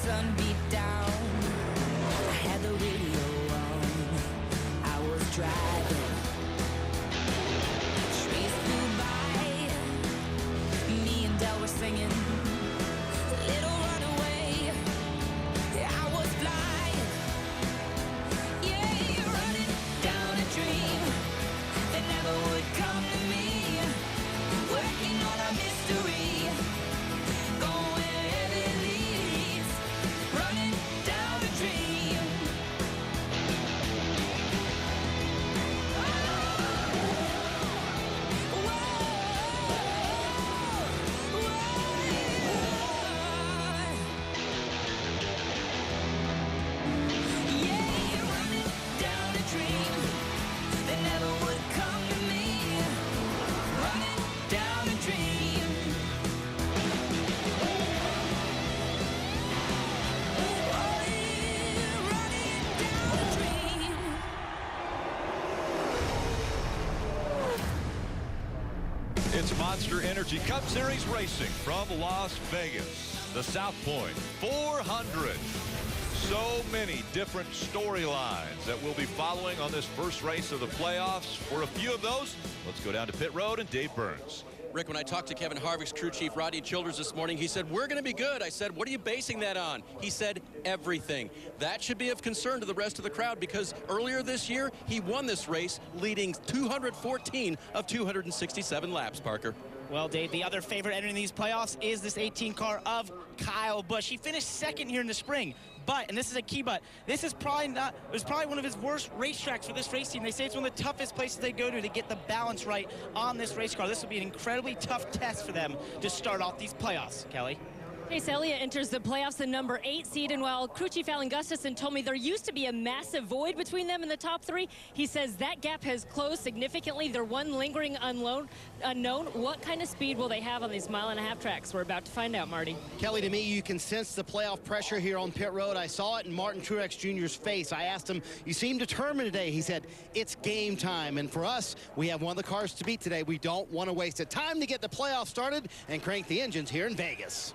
sun beat down. I had the radio on. I was driving. Trees flew by. Me and Del were singing. Little runaway. I was flying. Yeah, running down a dream that never would come to me. Working on a mystery. Going wherever it leads. Running down a dream. It's Monster Energy Cup Series racing from Las Vegas. The South Point 400. So many different storylines that we'll be following on this first race of the playoffs. For a few of those, let's go down to pit road and Dave Burns. Rick, when I talked to Kevin Harvick's crew chief, Rodney Childers, this morning, he said, we're going to be good. I said, what are you basing that on? He said, everything. That should be of concern to the rest of the crowd because earlier this year, he won this race, leading 214 of 267 laps, Parker. Well, Dave, the other favorite entering these playoffs is this 18 car of Kyle Busch. He finished second here in the spring. But, and this is a key but, this is probably not, it was probably one of his worst racetracks for this race team. They say it's one of the toughest places they go to get the balance right on this race car. This will be an incredibly tough test for them to start off these playoffs. Kelly? Chase Elliott enters the playoffs, the number 8 seed, and while crew chief Alan Gustafson told me there used to be a massive void between them in the top 3, he says that gap has closed significantly. They're one lingering unknown. What kind of speed will they have on these mile-and-a-half tracks? We're about to find out, Marty. Kelly, to me, you can sense the playoff pressure here on pit road. I saw it in Martin Truex Jr.'s face. I asked him, you seem determined today. He said, it's game time. And for us, we have one of the cars to beat today. We don't want to waste it. Time to get the playoffs started and crank the engines here in Vegas.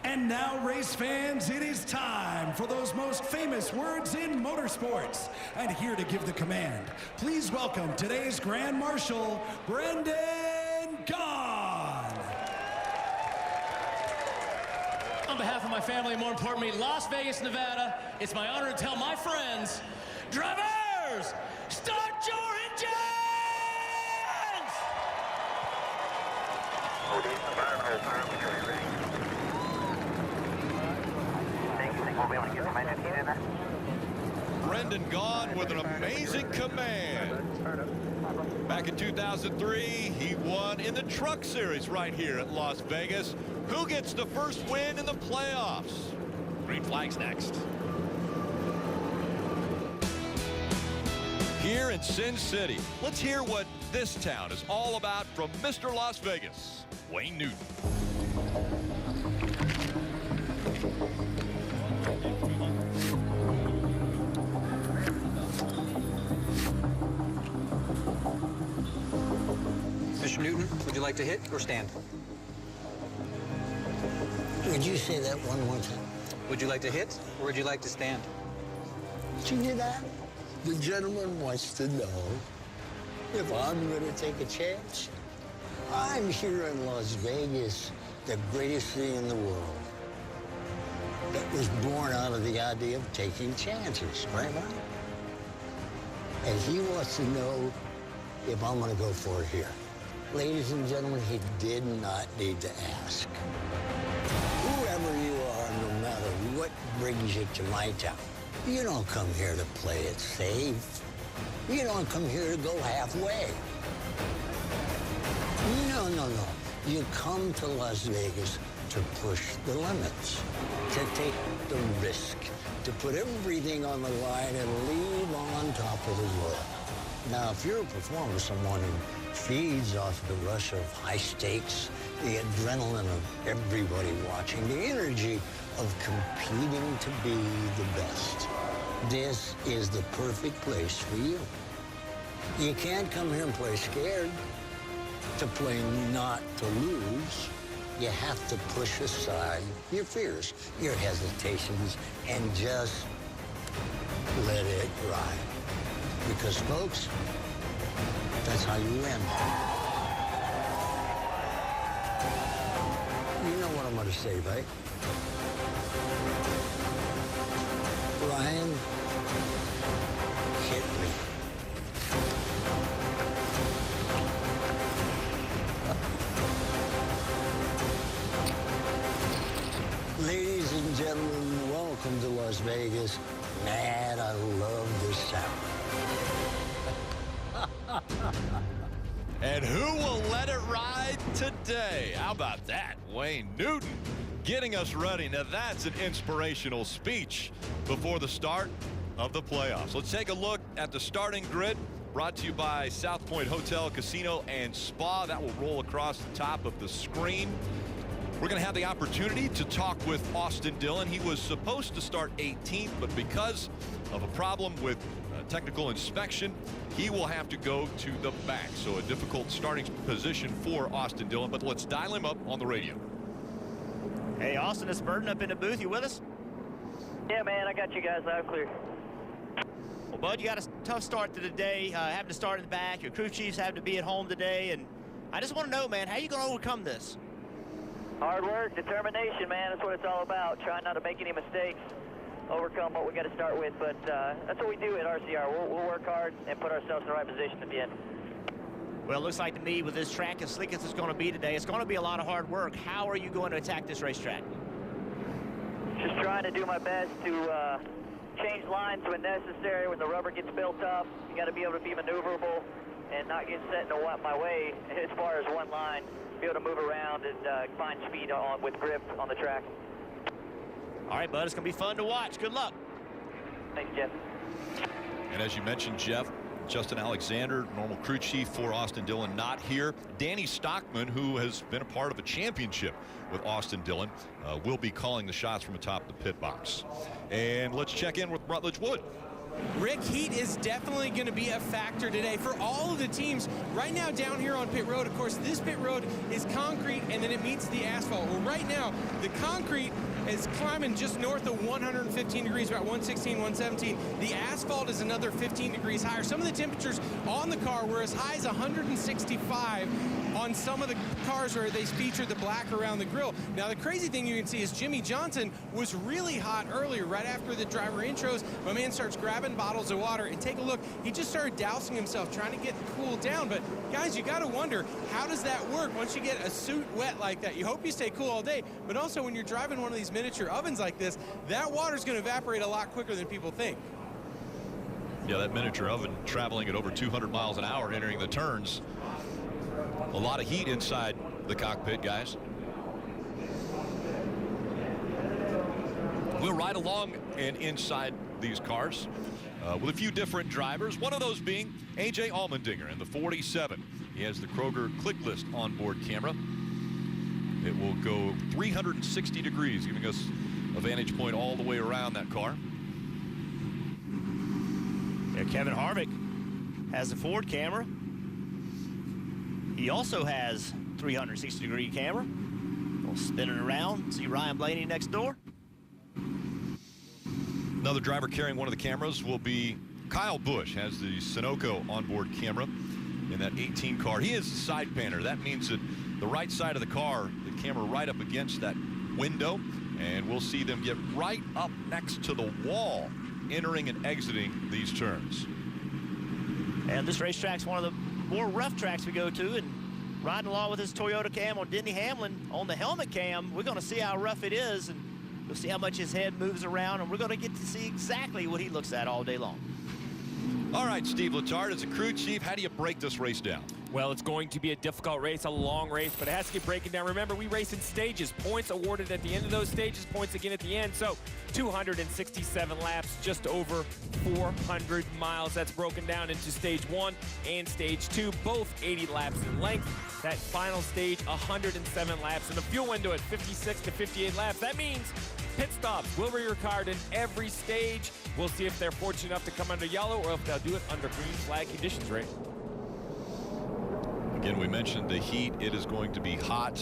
And now, race fans, it is time for those most famous words in motorsports. And here to give the command, please welcome today's Grand Marshal, Brendan Gaughan. On behalf of my family, more importantly, Las Vegas, Nevada, it's my honor to tell my friends, drivers, start your engines! Brendan Gaughan with an amazing command. Back in 2003, he won in the Truck Series right here at Las Vegas. Who gets the first win in the playoffs? Green flag's next. Here in Sin City, let's hear what this town is all about from Mr. Las Vegas, Wayne Newton. Mr. Newton, would you like to hit or stand? Would you say that one more time? Would you like to hit or would you like to stand? Did you hear that? The gentleman wants to know if I'm going to take a chance. I'm here in Las Vegas, the greatest city in the world. That was born out of the idea of taking chances, right? And he wants to know if I'm going to go for it here. Ladies and gentlemen, he did not need to ask. Whoever you are, no matter what brings you to my town, you don't come here to play it safe. You don't come here to go halfway. No, no, no. You come to Las Vegas to push the limits, to take the risk, to put everything on the line and leave on top of the world. Now, if you're a performer, someone who feeds off the rush of high stakes, the adrenaline of everybody watching, the energy of competing to be the best, this is the perfect place for you. You can't come here and play scared, to play not to lose. you have to push aside your fears, your hesitations, and just let it ride. Because, folks, that's how you win. You know what I'm going to say, right? Ryan hit me. Ladies and gentlemen, welcome to Las Vegas. Man, I love this sound. And who will let it ride today? How about that? Wayne Newton getting us ready. Now that's an inspirational speech before the start of the playoffs. Let's take a look at the starting grid, brought to you by South Point Hotel, Casino, and Spa. That will roll across the top of the screen. We're going to have the opportunity to talk with Austin Dillon. He was supposed to start 18th, but because of a problem with technical inspection, he will have to go to the back. So a difficult starting position for Austin Dillon, but let's dial him up on the radio. Hey, Austin, it's Burton up in the booth. You with us? Yeah, man, I got you guys loud and clear. Well, Bud, you got a tough start to the day, having to start in the back. Your crew chiefs have to be at home today, and I just want to know, man, how are you going to overcome this? Hard work, determination, man. That's what it's all about. Trying not to make any mistakes, overcome what we got to start with. But that's what we do at RCR. We'll work hard and put ourselves in the right position at the end. Well, it looks like to me with this track as slick as it's going to be today, it's going to be a lot of hard work. How are you going to attack this racetrack? Just trying to do my best to change lines when necessary. When the rubber gets built up, you got to be able to be maneuverable and not get set in my way as far as one line. Be able to move around and find speed with grip on the track. All right, bud, it's going to be fun to watch. Good luck. Thanks, Jeff. And as you mentioned, Jeff, Justin Alexander, normal crew chief for Austin Dillon, not here. Danny Stockman, who has been a part of a championship with Austin Dillon, will be calling the shots from atop the pit box. And let's check in with Rutledge Wood. Rick, heat is definitely going to be a factor today for all of the teams. Right now down here on pit road, of course, this pit road is concrete and then it meets the asphalt. Well, right now, the concrete is climbing just north of 115 degrees, about 116, 117. The asphalt is another 15 degrees higher. Some of the temperatures on the car were as high as 165 on some of the cars where they featured the black around the grill. Now, the crazy thing you can see is Jimmy Johnson was really hot earlier, right after the driver intros. My man starts grabbing bottles of water, and take a look. He just started dousing himself, trying to get cooled down. But, guys, you got to wonder, how does that work once you get a suit wet like that? You hope you stay cool all day, but also when you're driving one of these miniature ovens like this, that water's going to evaporate a lot quicker than people think. Yeah, that miniature oven traveling at over 200 miles an hour entering the turns. A lot of heat inside the cockpit, guys. We'll ride along and inside these cars with a few different drivers, one of those being AJ Allmendinger in the 47. He has the Kroger Click List onboard camera. It will go 360 degrees, giving us a vantage point all the way around that car. There, Kevin Harvick has the Ford camera. He also has 360-degree camera. We'll spin it around, see Ryan Blaney next door. Another driver carrying one of the cameras will be Kyle Busch, has the Sunoco onboard camera in that 18 car. He is the side panner. That means that the right side of the car, the camera right up against that window, and we'll see them get right up next to the wall, entering and exiting these turns. And this racetrack's one of the more rough tracks we go to, and riding along with his Toyota cam on Denny Hamlin on the helmet cam, we're going to see how rough it is, and we'll see how much his head moves around, and we're going to get to see exactly what he looks at all day long. All right, Steve Letarte, as a crew chief, how do you break this race down? Well, it's going to be a difficult race, a long race, but it has to get breaking down. Remember, we race in stages. Points awarded at the end of those stages, points again at the end. So 267 laps, just over 400 miles. That's broken down into stage 1 and stage 2, both 80 laps in length. That final stage, 107 laps, and the fuel window at 56 to 58 laps. That means pit stops will be required in every stage. We'll see if they're fortunate enough to come under yellow or if they'll do it under green flag conditions, Ray. Again, we mentioned the heat. It is going to be hot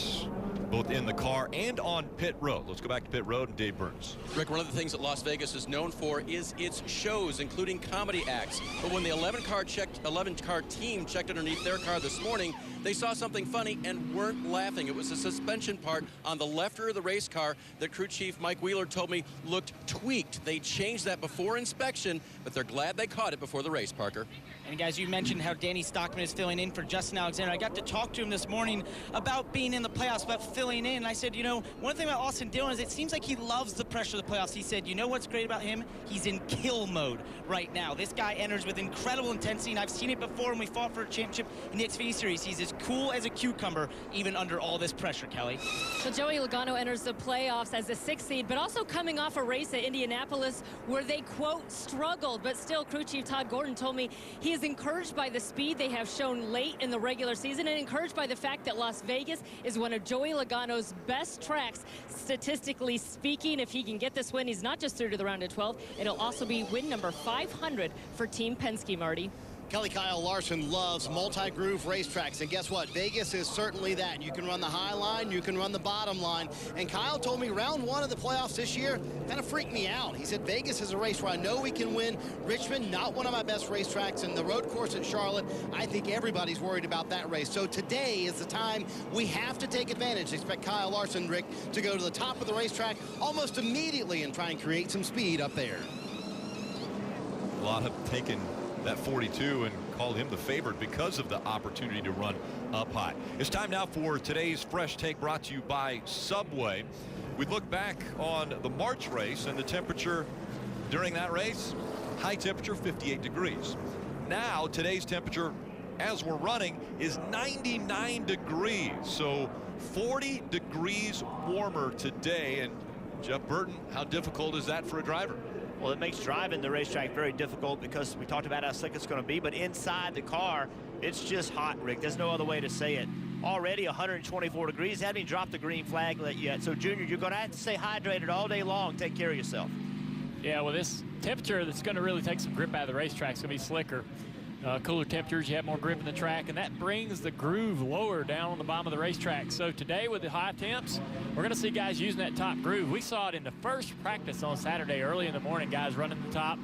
both in the car and on pit road. Let's go back to pit road and Dave Burns. Rick, one of the things that Las Vegas is known for is its shows, including comedy acts. But when the 11-car team checked underneath their car this morning, they saw something funny and weren't laughing. It was a suspension part on the left rear of the race car that crew chief Mike Wheeler told me looked tweaked. They changed that before inspection, but they're glad they caught it before the race, Parker. And guys, you mentioned how Danny Stockman is filling in for Justin Alexander. I got to talk to him this morning about being in the playoffs, about filling in. I said, you know, one thing about Austin Dillon is it seems like he loves the pressure of the playoffs. He said, you know what's great about him? He's in kill mode right now. This guy enters with incredible intensity, and I've seen it before when we fought for a championship in the Xfinity Series. He's as cool as a cucumber, even under all this pressure, Kelly. So Joey Logano enters the playoffs as a 6th seed, but also coming off a race at Indianapolis where they, quote, struggled. But still, crew chief Todd Gordon told me he is encouraged by the speed they have shown late in the regular season and encouraged by the fact that Las Vegas is one of Joey Logano's best tracks, statistically speaking. If he can get this win, he's not just through to the round of 12. It'll also be win number 500 for Team Penske, Marty. Kelly Kyle Larson loves multi-groove racetracks, and guess what? Vegas is certainly that. You can run the high line, you can run the bottom line. And Kyle told me round 1 of the playoffs this year kind of freaked me out. He said Vegas is a race where I know we can win. Richmond, not one of my best racetracks, and the road course at Charlotte, I think everybody's worried about that race. So today is the time we have to take advantage. Expect Kyle Larson, Rick, to go to the top of the racetrack almost immediately and try and create some speed up there. A lot have taken that 42 and called him the favorite because of the opportunity to run up high. It's time now for today's Fresh Take, brought to you by Subway. We look back on the March race, and the temperature during that race, high temperature 58 degrees. Now today's temperature as we're running is 99 degrees, so 40 degrees warmer today. And Jeff Burton, how difficult is that for a driver? Well, it makes driving the racetrack very difficult because we talked about how slick it's going to be, but inside the car, it's just hot, Rick. There's no other way to say it. Already 124 degrees, haven't even dropped the green flag yet. So, Junior, you're going to have to stay hydrated all day long. Take care of yourself. Yeah, well, this temperature that's going to really take some grip out of the racetrack. It's going to be slicker. Cooler temperatures, you have more grip in the track, and that brings the groove lower down on the bottom of the racetrack. So today with the high temps, we're going to see guys using that top groove. We saw it in the first practice on Saturday early in the morning, guys running the top,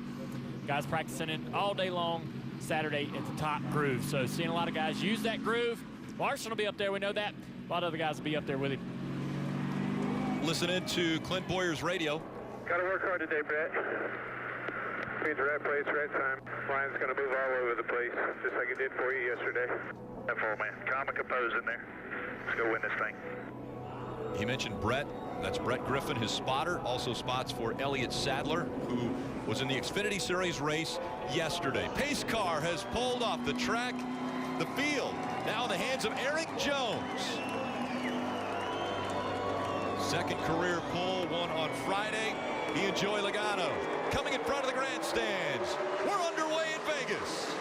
guys practicing it all day long Saturday at the top groove. So seeing a lot of guys use that groove. Larson will be up there, we know that. A lot of other guys will be up there with him. Listen to Clint Boyer's radio. Got to work hard today, Brett. Be at the right place, right time. Line's going to move all over the place, just like it did for you yesterday. That full, man. Calm and composed in there. Let's go win this thing. He mentioned Brett. That's Brett Griffin, his spotter. Also spots for Elliott Sadler, who was in the Xfinity Series race yesterday. Pace car has pulled off the track. The field now in the hands of Eric Jones. Second career pole, one on Friday. He and Joey Logano coming in front of the grandstands. We're underway in Vegas.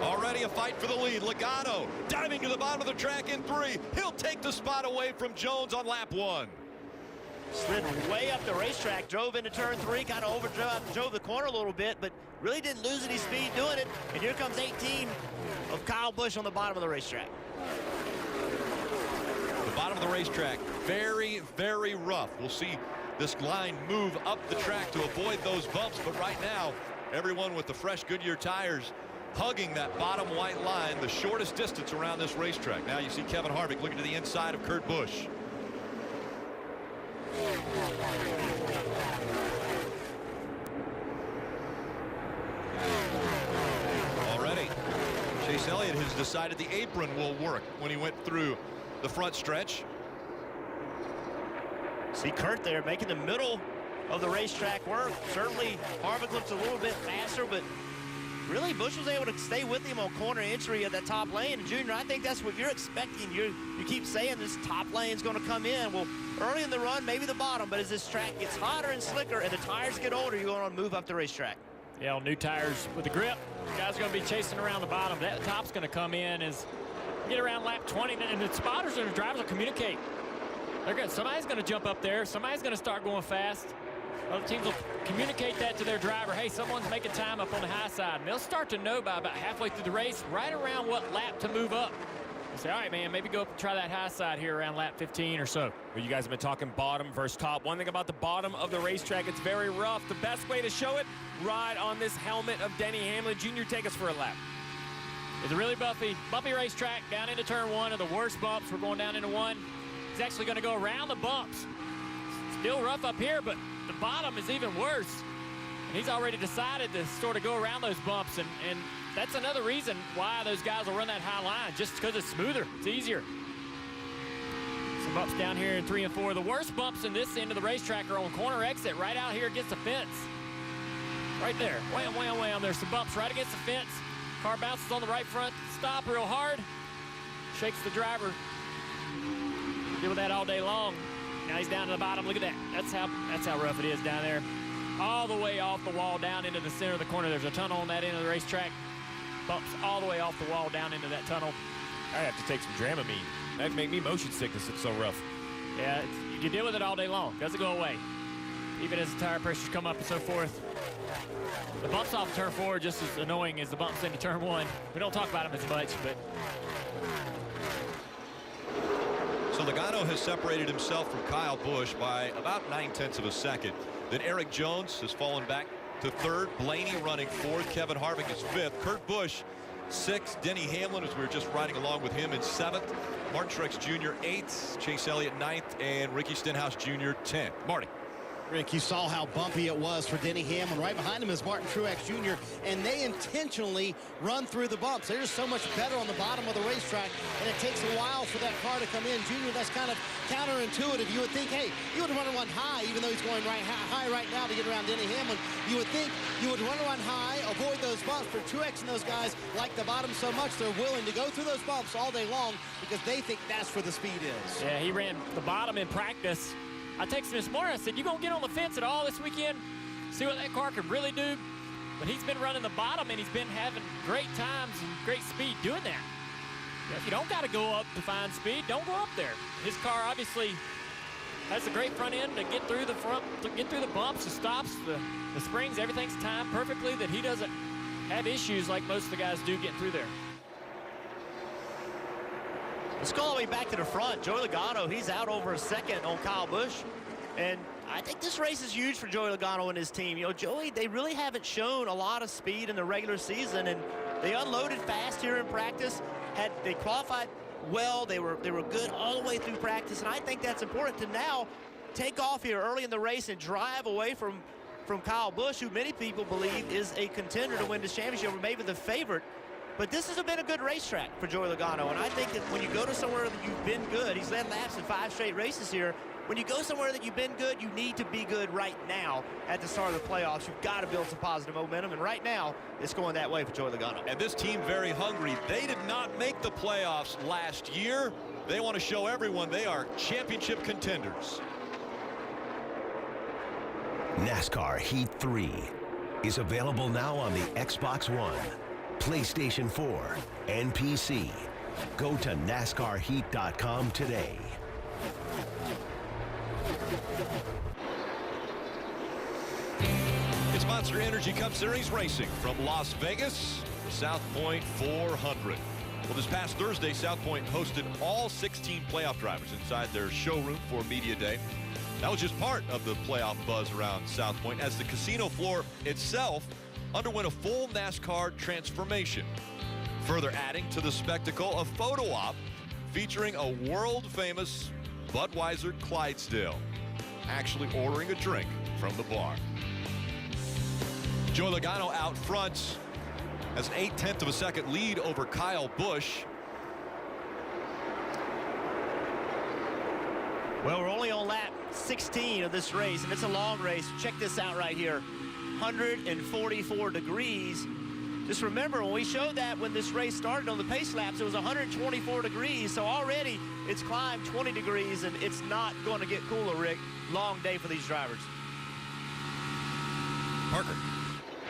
Already a fight for the lead. Logano diving to the bottom of the track in 3. He'll take the spot away from Jones on lap 1. Slid way up the racetrack, drove into turn 3, kind of overdrove the corner a little bit, but really didn't lose any speed doing it. And here comes 18 of Kyle Busch on the bottom of the racetrack. The bottom of the racetrack, very, very rough. We'll see this line move up the track to avoid those bumps, but right now, everyone with the fresh Goodyear tires hugging that bottom white line, the shortest distance around this racetrack. Now you see Kevin Harvick looking to the inside of Kurt Busch. Already, Chase Elliott has decided the apron will work when he went through the front stretch. See Kurt there making the middle of the racetrack work. Certainly Harvick looks a little bit faster, but really Busch was able to stay with him on corner entry at that top lane. And Junior, I think that's what you're expecting. You keep saying this top lane is going to come in. Well, early in the run, maybe the bottom, but as this track gets hotter and slicker and the tires get older, you're going to move up the racetrack. Yeah, on new tires with the grip, guys are going to be chasing around the bottom. That top's going to come in as get around lap 20, and the spotters and the drivers will communicate. They're good. Somebody's going to jump up there. Somebody's going to start going fast. Other teams will communicate that to their driver. Hey, someone's making time up on the high side. And they'll start to know by about halfway through the race, right around what lap to move up. You say, all right, man, maybe go up and try that high side here around lap 15 or so. Well, you guys have been talking bottom versus top. One thing about the bottom of the racetrack, it's very rough. The best way to show it, ride on this helmet of Denny Hamlin. Junior, take us for a lap. It's a really bumpy racetrack down into turn 1 of the worst bumps. We're going down into 1. He's actually going to go around the bumps. Still rough up here, but the bottom is even worse. And he's already decided to sort of go around those bumps, and that's another reason why those guys will run that high line, just because it's smoother. It's easier. Some bumps down here in 3 and 4. The worst bumps in this end of the racetrack are on corner exit right out here against the fence. Right there. Wham, wham, wham. There's some bumps right against the fence. Car bounces on the right front. Stop real hard. Shakes the driver. Deal with that all day long. Now he's down to the bottom. Look at that. That's how rough it is down there. All the way off the wall down into the center of the corner. There's a tunnel on that end of the racetrack. Bumps all the way off the wall down into that tunnel. I have to take some Dramamine. That'd make me motion sickness. It's so rough. Yeah, you deal with it all day long. Doesn't go away. Even as the tire pressures come up and so forth. The bumps off turn 4 are just as annoying as the bumps into turn 1. We don't talk about them as much, but... So Logano has separated himself from Kyle Busch by about 9/10 of a second. Then Eric Jones has fallen back to 3rd. Blaney running 4th. Kevin Harvick is 5th. Kurt Busch 6th. Denny Hamlin, as we were just riding along with him, in 7th. Martin Truex Jr. 8th. Chase Elliott 9th. And Ricky Stenhouse Jr. 10th. Marty. Rick, you saw how bumpy it was for Denny Hamlin. Right behind him is Martin Truex Jr., and they intentionally run through the bumps. They're just so much better on the bottom of the racetrack, and it takes a while for that car to come in. Junior, that's kind of counterintuitive. You would think, hey, you would run one high, even though he's going high right now to get around Denny Hamlin. You would think you would run high, avoid those bumps. But Truex and those guys like the bottom so much, they're willing to go through those bumps all day long because they think that's where the speed is. Yeah, he ran the bottom in practice. I texted him this morning. I said, you going to get on the fence at all this weekend? See what that car can really do? But he's been running the bottom, and he's been having great times and great speed doing that. If you don't got to go up to find speed, don't go up there. His car obviously has a great front end to get through the bumps, the stops, the springs. Everything's timed perfectly that he doesn't have issues like most of the guys do getting through there. Let's go all the way back to the front. Joey Logano, he's out over a second on Kyle Busch. And I think this race is huge for Joey Logano and his team. You know, Joey, they really haven't shown a lot of speed in the regular season, and they unloaded fast here in practice. They qualified well. They were good all the way through practice, and I think that's important to now take off here early in the race and drive away from Kyle Busch, who many people believe is a contender to win this championship, or maybe the favorite. But this has been a good racetrack for Joey Logano, and I think that when you go to somewhere that you've been good, he's led laps in 5 straight races here. When you go somewhere that you've been good, you need to be good right now at the start of the playoffs. You've got to build some positive momentum, and right now, it's going that way for Joey Logano. And this team very hungry. They did not make the playoffs last year. They want to show everyone they are championship contenders. NASCAR Heat 3 is available now on the Xbox One, PlayStation 4, and PC. Go to NASCARHeat.com today. It's Monster Energy Cup Series racing from Las Vegas, South Point 400. Well, this past Thursday, South Point hosted all 16 playoff drivers inside their showroom for Media Day. That was just part of the playoff buzz around South Point, as the casino floor itself underwent a full NASCAR transformation, further adding to the spectacle a photo op featuring a world-famous Budweiser Clydesdale actually ordering a drink from the bar. Joey Logano out front has an 8/10 of a second lead over Kyle Busch. Well, we're only on lap 16 of this race, and it's a long race. Check this out right here. 144 degrees. Just remember, when we showed that when this race started on the pace laps, it was 124 degrees. So already it's climbed 20 degrees, and it's not going to get cooler, Rick. Long day for these drivers. Parker.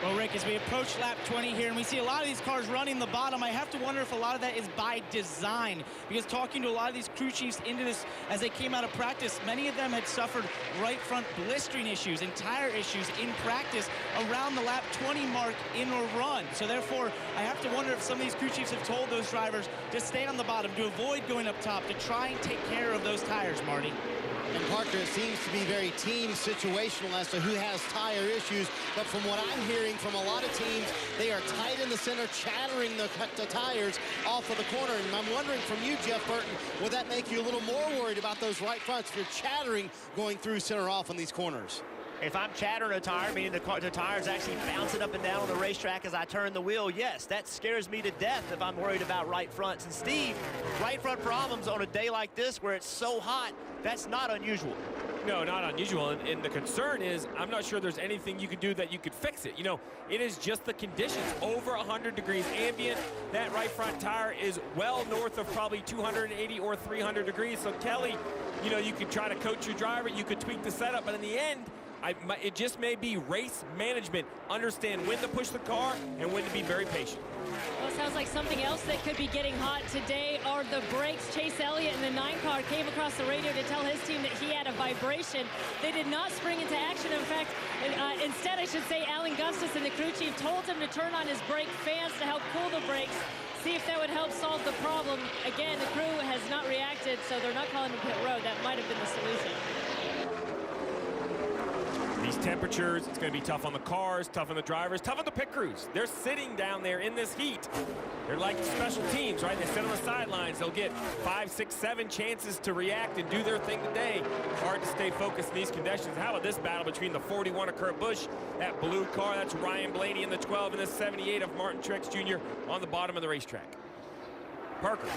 Well, Rick, as we approach lap 20 here and we see a lot of these cars running the bottom, I have to wonder if a lot of that is by design, because talking to a lot of these crew chiefs into this as they came out of practice, many of them had suffered right front blistering issues and tire issues in practice around the lap 20 mark in a run. So therefore, I have to wonder if some of these crew chiefs have told those drivers to stay on the bottom, to avoid going up top, to try and take care of those tires, Marty. And Parker, it seems to be very team situational as to who has tire issues. But from what I'm hearing from a lot of teams, they are tight in the center, chattering the tires off of the corner. And I'm wondering from you, Jeff Burton, would that make you a little more worried about those right fronts if you're chattering going through center off on these corners? If I'm chattering a tire, meaning the tire's actually bouncing up and down on the racetrack as I turn the wheel, yes, that scares me to death if I'm worried about right fronts. And Steve, right front problems on a day like this where it's so hot, that's not unusual. No, not unusual. And the concern is, I'm not sure there's anything you could do that you could fix it. You know, it is just the conditions. Over 100 degrees ambient. That right front tire is well north of probably 280 or 300 degrees. So Kelly, you know, you could try to coach your driver, you could tweak the setup, but in the end, it just may be race management. Understand when to push the car and when to be very patient. Well, it sounds like something else that could be getting hot today are the brakes. Chase Elliott in the 9 car came across the radio to tell his team that he had a vibration. They did not spring into action. In fact, instead, I should say, Alan Gustafson, the crew chief, told him to turn on his brake fans to help cool the brakes, see if that would help solve the problem. Again, the crew has not reacted, so they're not calling him pit road. That might have been the solution. These temperatures, it's going to be tough on the cars, tough on the drivers, tough on the pit crews. They're sitting down there in this heat. They're like special teams, right? They sit on the sidelines. They'll get 5, 6, 7 chances to react and do their thing today. Hard to stay focused in these conditions. How about this battle between the 41 of Kurt Busch, that blue car, that's Ryan Blaney in the 12, and the 78 of Martin Truex Jr. on the bottom of the racetrack. Parker.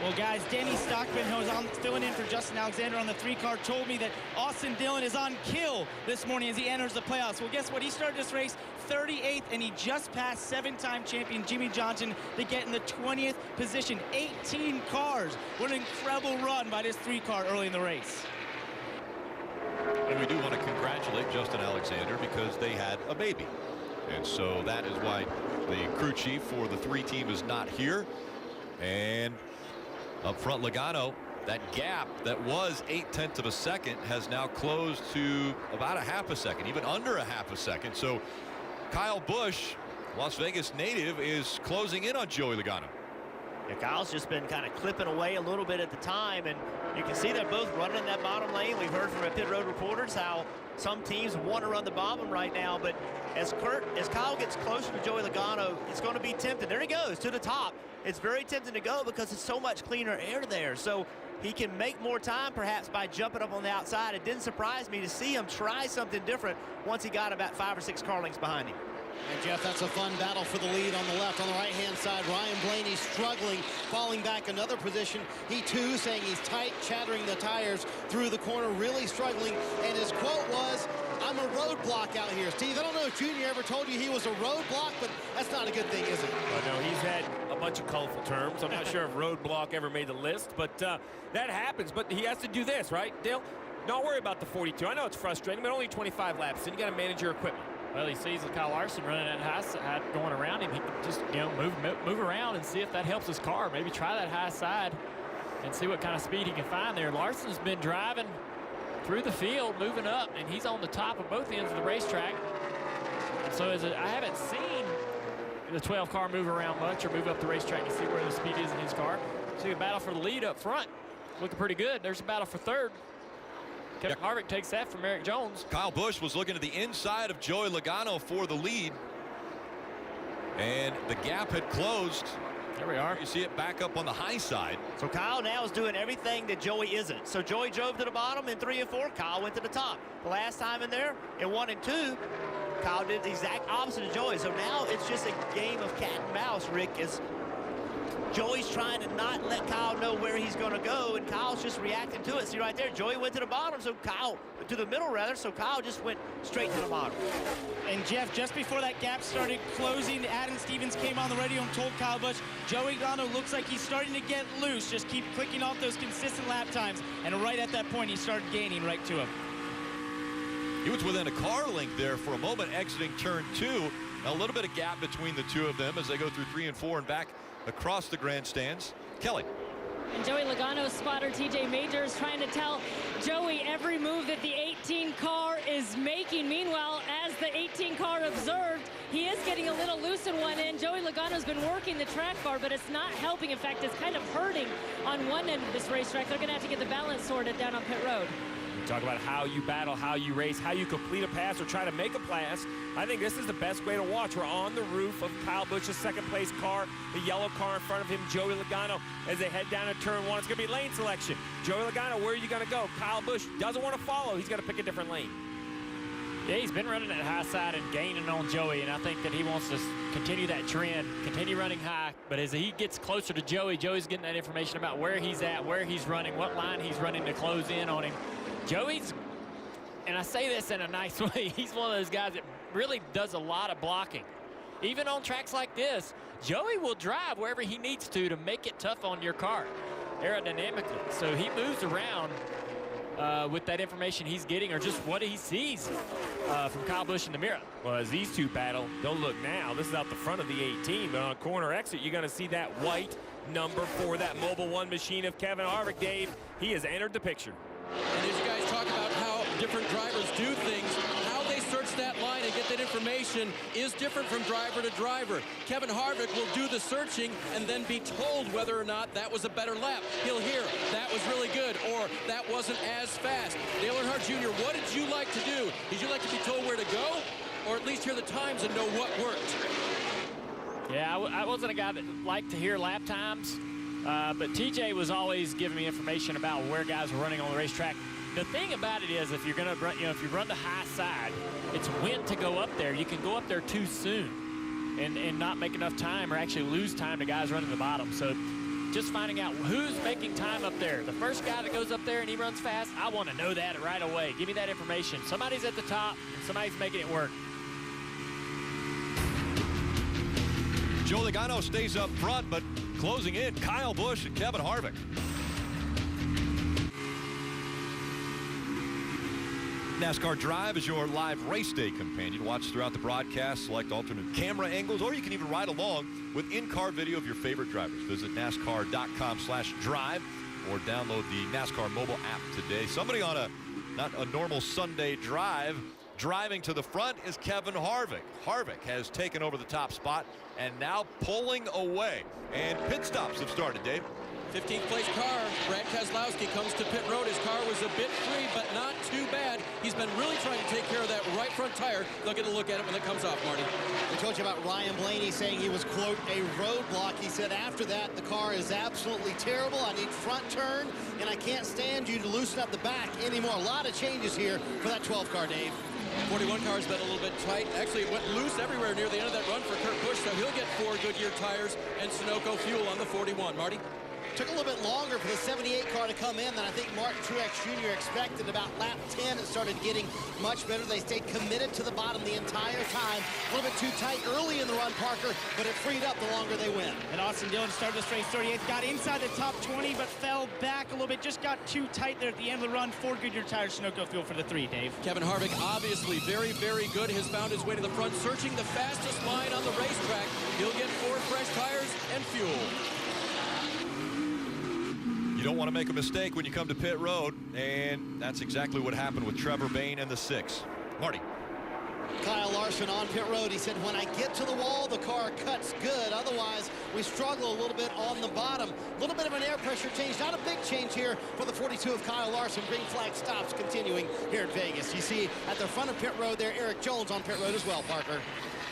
Well, guys, Danny Stockman, who's filling in for Justin Alexander on the 3 car, told me that Austin Dillon is on kill this morning as he enters the playoffs. Well, guess what? He started this race 38th, and he just passed 7-time champion Jimmy Johnson to get in the 20th position. 18 cars. What an incredible run by this 3 car early in the race. And we do want to congratulate Justin Alexander because they had a baby. And so that is why the crew chief for the 3 team is not here. And up front, Logano, that gap that was 0.8 of a second has now closed to about a half a second, even under a half a second. So Kyle Busch, Las Vegas native, is closing in on Joey Logano. Yeah, Kyle's just been kind of clipping away a little bit at the time, and you can see they're both running in that bottom lane. We've heard from our pit road reporters how some teams want to run the bottom right now, but as Kyle gets closer to Joey Logano, it's going to be tempting. There he goes to the top. It's very tempting to go because it's so much cleaner air there. So he can make more time perhaps by jumping up on the outside. It didn't surprise me to see him try something different once he got about 5 or 6 car lengths behind him. And Jeff, that's a fun battle for the lead on the left. On the right-hand side, Ryan Blaney struggling, falling back another position. He too saying he's tight, chattering the tires through the corner, really struggling. And his quote was, "I'm a roadblock out here." Steve, I don't know if Junior ever told you he was a roadblock, but that's not a good thing, is it? I know he's had a bunch of colorful terms. I'm not sure if roadblock ever made the list, but that happens. But he has to do this, right, Dale? Don't worry about the 42. I know it's frustrating, but only 25 laps, and you got to manage your equipment. Well, he sees Kyle Larson running that high side going around him. He can just, you know, move around and see if that helps his car. Maybe try that high side and see what kind of speed he can find there. Larson's been driving through the field, moving up, and he's on the top of both ends of the racetrack. And so I haven't seen the 12 car move around much or move up the racetrack to see where the speed is in his car. See a battle for the lead up front. Looking pretty good. There's a battle for third. Kevin Harvick takes that from Eric Jones. Kyle Busch was looking to the inside of Joey Logano for the lead. And the gap had closed. There we are. You see it back up on the high side. So Kyle now is doing everything that Joey isn't. So Joey drove to the bottom in 3 and 4. Kyle went to the top. The last time in there, in 1 and 2, Kyle did the exact opposite of Joey. So now it's just a game of cat and mouse, Rick, as Joey's trying to not let Kyle know where he's going to go, and Kyle's just reacting to it. See right there, Joey went to the bottom, so Kyle, to the middle rather, so Kyle just went straight to the bottom. And Jeff, just before that gap started closing, Adam Stevens came on the radio and told Kyle Busch, Joey Logano looks like he's starting to get loose. Just keep clicking off those consistent lap times. And right at that point, he started gaining right to him. He was within a car length there for a moment exiting turn 2. A little bit of gap between the two of them as they go through 3 and 4 and back across the grandstands. Kelly. And Joey Logano's spotter, TJ Majors, trying to tell Joey every move that the 18 car is making. Meanwhile, as the 18 car observed, he is getting a little loose in one end. Joey Logano's been working the track bar, but it's not helping. In fact, it's kind of hurting on one end of this racetrack. They're going to have to get the balance sorted down on pit road. Talk about how you battle, how you race, how you complete a pass or try to make a pass. I think this is the best way to watch. We're on the roof of Kyle Busch's second place car, the yellow car in front of him, Joey Logano, as they head down to turn 1. It's going to be lane selection. Joey Logano, where are you going to go? Kyle Busch doesn't want to follow. He's going to pick a different lane. Yeah, he's been running that high side and gaining on Joey, and I think that he wants to continue that trend, continue running high. But as he gets closer to Joey, Joey's getting that information about where he's at, where he's running, what line he's running to close in on him. Joey's, and I say this in a nice way, he's one of those guys that really does a lot of blocking. Even on tracks like this, Joey will drive wherever he needs to make it tough on your car aerodynamically. So he moves around with that information he's getting or just what he sees from Kyle Busch in the mirror. Well, as these two battle, don't look now. This is out the front of the 18, but on corner exit, you're going to see that white number 4, that Mobil 1 machine of Kevin Harvick. Dave, he has entered the picture. And as you guys talk about how different drivers do things, how they search that line and get that information is different from driver to driver. Kevin Harvick will do the searching and then be told whether or not that was a better lap. He'll hear, that was really good, or that wasn't as fast. Dale Earnhardt Jr., what did you like to do? Did you like to be told where to go, or at least hear the times and know what worked? Yeah, I wasn't a guy that liked to hear lap times. But TJ was always giving me information about where guys were running on the racetrack. The thing about it is, if you're going to run, if you run the high side, it's when to go up there. You can go up there too soon and not make enough time or actually lose time to guys running the bottom. So just finding out who's making time up there. The first guy that goes up there and he runs fast, I want to know that right away. Give me that information. Somebody's at the top and somebody's making it work. Joey Logano stays up front, but closing in, Kyle Busch and Kevin Harvick. NASCAR Drive is your live race day companion. Watch throughout the broadcast, select alternate camera angles, or you can even ride along with in-car video of your favorite drivers. Visit NASCAR.com/drive or download the NASCAR mobile app today. Somebody on not a normal Sunday drive, driving to the front is Kevin Harvick. Harvick has taken over the top spot and now pulling away. And pit stops have started, Dave. 15th place car, Brad Keselowski comes to pit road. His car was a bit free, but not too bad. He's been really trying to take care of that right front tire. They'll get a look at it when it comes off, Marty. We told you about Ryan Blaney saying he was, quote, a roadblock. He said after that, the car is absolutely terrible. I need front turn, and I can't stand you to loosen up the back anymore. A lot of changes here for that 12 car, Dave. 41 car's been a little bit tight. Actually, it went loose everywhere near the end of that run for Kurt Busch, so he'll get 4 Goodyear tires and Sunoco fuel on the 41. Marty? Took a little bit longer for the 78 car to come in than I think Martin Truex Jr. expected. About lap 10, it started getting much better. They stayed committed to the bottom the entire time. A little bit too tight early in the run, Parker, but it freed up the longer they went. And Austin Dillon started this race 38th, got inside the top 20, but fell back a little bit. Just got too tight there at the end of the run. 4 Goodyear tires, Sunoco fuel for the 3, Dave. Kevin Harvick, obviously very, very good, has found his way to the front, searching the fastest line on the racetrack. He'll get 4 fresh tires and fuel. You don't want to make a mistake when you come to pit road, and that's exactly what happened with Trevor Bayne and the 6. Marty. Kyle Larson on pit road. He said, when I get to the wall, the car cuts good. Otherwise, we struggle a little bit on the bottom. A little bit of an air pressure change. Not a big change here for the 42 of Kyle Larson. Green flag stops continuing here at Vegas. You see at the front of pit road there, Eric Jones on pit road as well, Parker.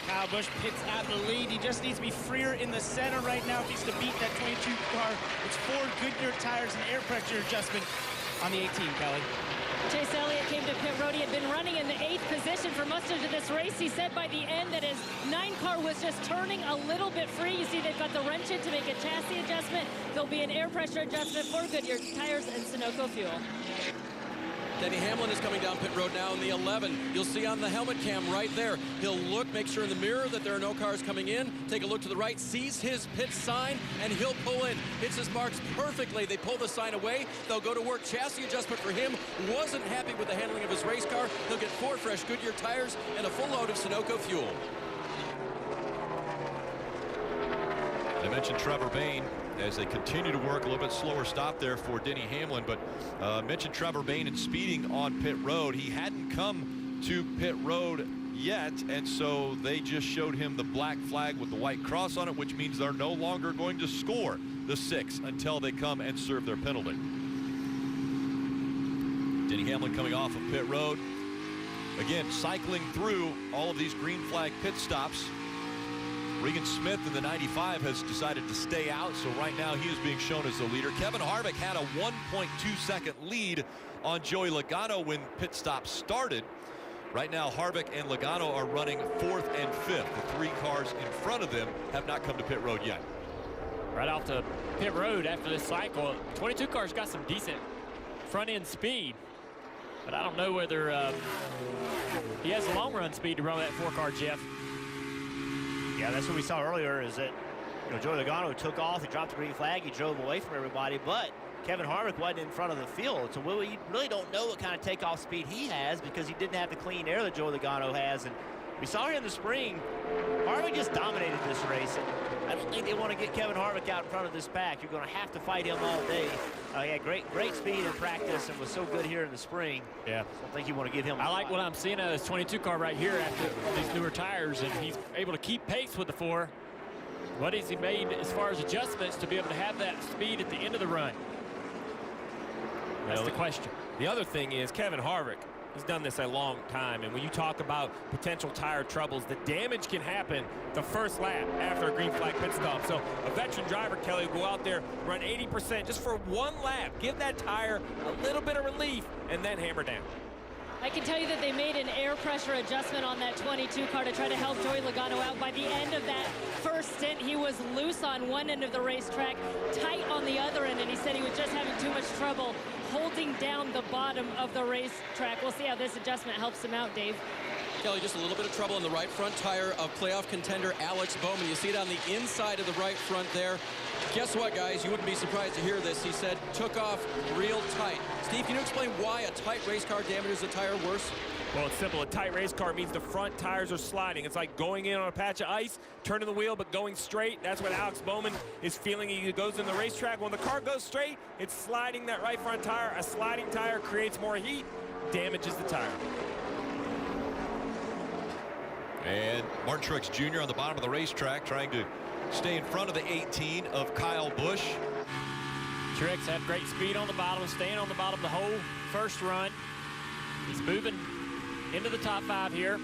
Kyle Busch pits out the lead. He just needs to be freer in the center right now if he's to beat that 22 car. It's 4 Goodyear tires and air pressure adjustment on the 18, Kelly. Chase Elliott came to pit road. He had been running in the 8th position for most of this race. He said by the end that his 9 car was just turning a little bit free. You see they've got the wrench in to make a chassis adjustment. There'll be an air pressure adjustment for Goodyear tires and Sunoco fuel. Denny Hamlin is coming down pit road now in the 11. You'll see on the helmet cam right there. He'll look, make sure in the mirror that there are no cars coming in. Take a look to the right, sees his pit sign, and he'll pull in. Hits his marks perfectly. They pull the sign away. They'll go to work. Chassis adjustment for him. Wasn't happy with the handling of his race car. He'll get 4 fresh Goodyear tires and a full load of Sunoco fuel. I mentioned Trevor Bayne as they continue to work. A little bit slower stop there for Denny Hamlin, but mentioned Trevor Bayne and speeding on pit road. He hadn't come to pit road yet, and so they just showed him the black flag with the white cross on it, which means they're no longer going to score the 6 until they come and serve their penalty. Denny Hamlin coming off of pit road. Again, cycling through all of these green flag pit stops. Regan Smith in the 95 has decided to stay out, so right now he is being shown as the leader. Kevin Harvick had a 1.2-second lead on Joey Logano when pit stop started. Right now, Harvick and Logano are running 4th and 5th. The 3 cars in front of them have not come to pit road yet. Right off the pit road after this cycle, 22 car's got some decent front-end speed, but I don't know whether he has a long-run speed to run that 4-car, Jeff. Yeah, that's what we saw earlier, is that, you know, Joey Logano took off, he dropped the green flag, he drove away from everybody, but Kevin Harvick wasn't in front of the field, so we really don't know what kind of takeoff speed he has because he didn't have the clean air that Joey Logano has. And we saw here in the spring, Harvick just dominated this race. And I don't think they want to get Kevin Harvick out in front of this pack. You're going to have to fight him all day. He had great speed in practice and was so good here in the spring. Yeah. I don't think you want to give him. I like what I'm seeing out of this 22 car right here after these newer tires, and he's able to keep pace with the 4. What has he made as far as adjustments to be able to have that speed at the end of the run? That's the question. The other thing is Kevin Harvick has done this a long time, and when you talk about potential tire troubles, the damage can happen the first lap after a green flag pit stop. So a veteran driver, Kelly, will go out there, run 80% just for 1 lap, give that tire a little bit of relief, and then hammer down. I can tell you that they made an air pressure adjustment on that 22 car to try to help Joey Logano out. By the end of that first stint, he was loose on one end of the racetrack, tight on the other end, and he said he was just having too much trouble holding down the bottom of the racetrack. We'll see how this adjustment helps him out, Dave. Kelly, just a little bit of trouble in the right front tire of playoff contender Alex Bowman. You see it on the inside of the right front there. Guess what, guys? You wouldn't be surprised to hear this. He said, took off real tight. Steve, can you explain why a tight race car damages the tire worse? Well, it's simple. A tight race car means the front tires are sliding. It's like going in on a patch of ice, turning the wheel, but going straight. That's what Alex Bowman is feeling. He goes in the racetrack. When the car goes straight, it's sliding that right front tire. A sliding tire creates more heat, damages the tire. And Martin Truex Jr. on the bottom of the racetrack trying to stay in front of the 18 of Kyle Busch. Truex had great speed on the bottom, staying on the bottom the whole first run. He's moving into the top 5 here.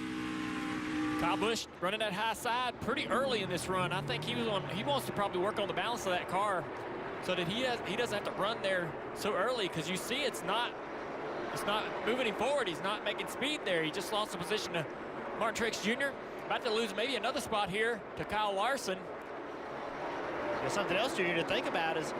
Kyle Busch running that high side pretty early in this run. I think he wants to probably work on the balance of that car so that he doesn't have to run there so early, because you see it's not moving him forward. He's not making speed there. He just lost the position to Martin Truex Jr. About to lose maybe another spot here to Kyle Larson. There's something else, Junior, to think about is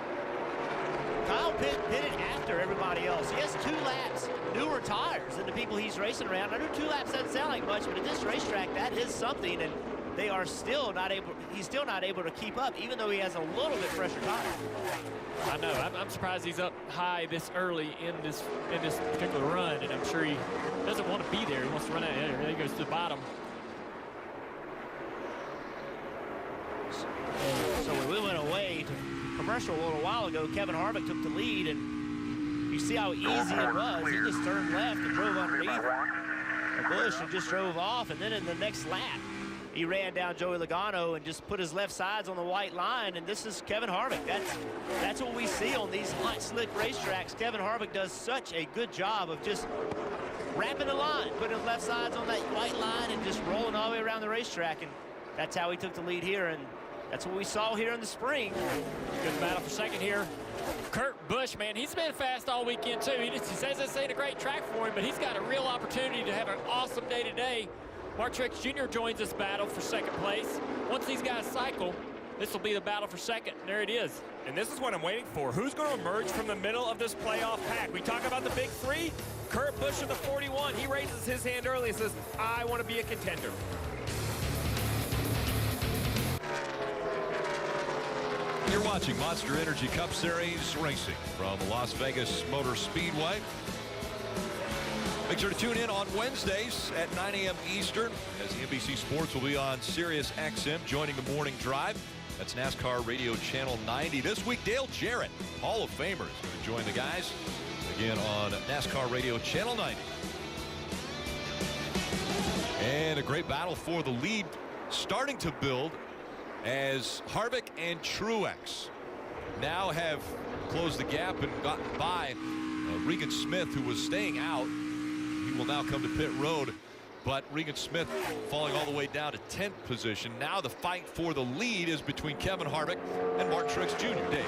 Kyle pitted after everybody else. He has 2 laps newer tires than the people he's racing around. I know 2 laps doesn't sound like much, but at this racetrack, that is something, and they are still not able. He's still not able to keep up, even though he has a little bit fresher tires. I know. I'm surprised he's up high this early in this particular run, and I'm sure he doesn't want to be there. He wants to run out of there. There he goes to the bottom. So when we went away to commercial a little while ago, Kevin Harvick took the lead, and you see how easy it was. He just turned left and drove underneath the bush and just drove off, and then in the next lap, he ran down Joey Logano and just put his left sides on the white line, and this is Kevin Harvick. That's what we see on these hot, slick racetracks. Kevin Harvick does such a good job of just wrapping the line, putting his left sides on that white line and just rolling all the way around the racetrack, and that's how he took the lead here, and that's what we saw here in the spring. Good battle for second here. Kurt Busch, man, he's been fast all weekend, too. He says this ain't a great track for him, but he's got a real opportunity to have an awesome day today. Martin Truex Jr. joins this battle for second place. Once these guys cycle, This will be the battle for second. There it is. And this is what I'm waiting for. Who's going to emerge from the middle of this playoff pack? We talk about the big three. Kurt Busch of the 41. He raises his hand early and says, I want to be a contender. You're watching Monster Energy Cup Series racing from Las Vegas Motor Speedway. Make sure to tune in on Wednesdays at 9 a.m. Eastern as the NBC Sports will be on Sirius XM joining the morning drive. That's NASCAR Radio Channel 90. This week, Dale Jarrett, Hall of Famer, is going to join the guys again on NASCAR Radio Channel 90. And a great battle for the lead starting to build as Harvick and Truex now have closed the gap and gotten by Regan Smith, who was staying out. He will now come to pit road, but Regan Smith falling all the way down to 10th position. Now the fight for the lead is between Kevin Harvick and Martin Truex Jr. Dave.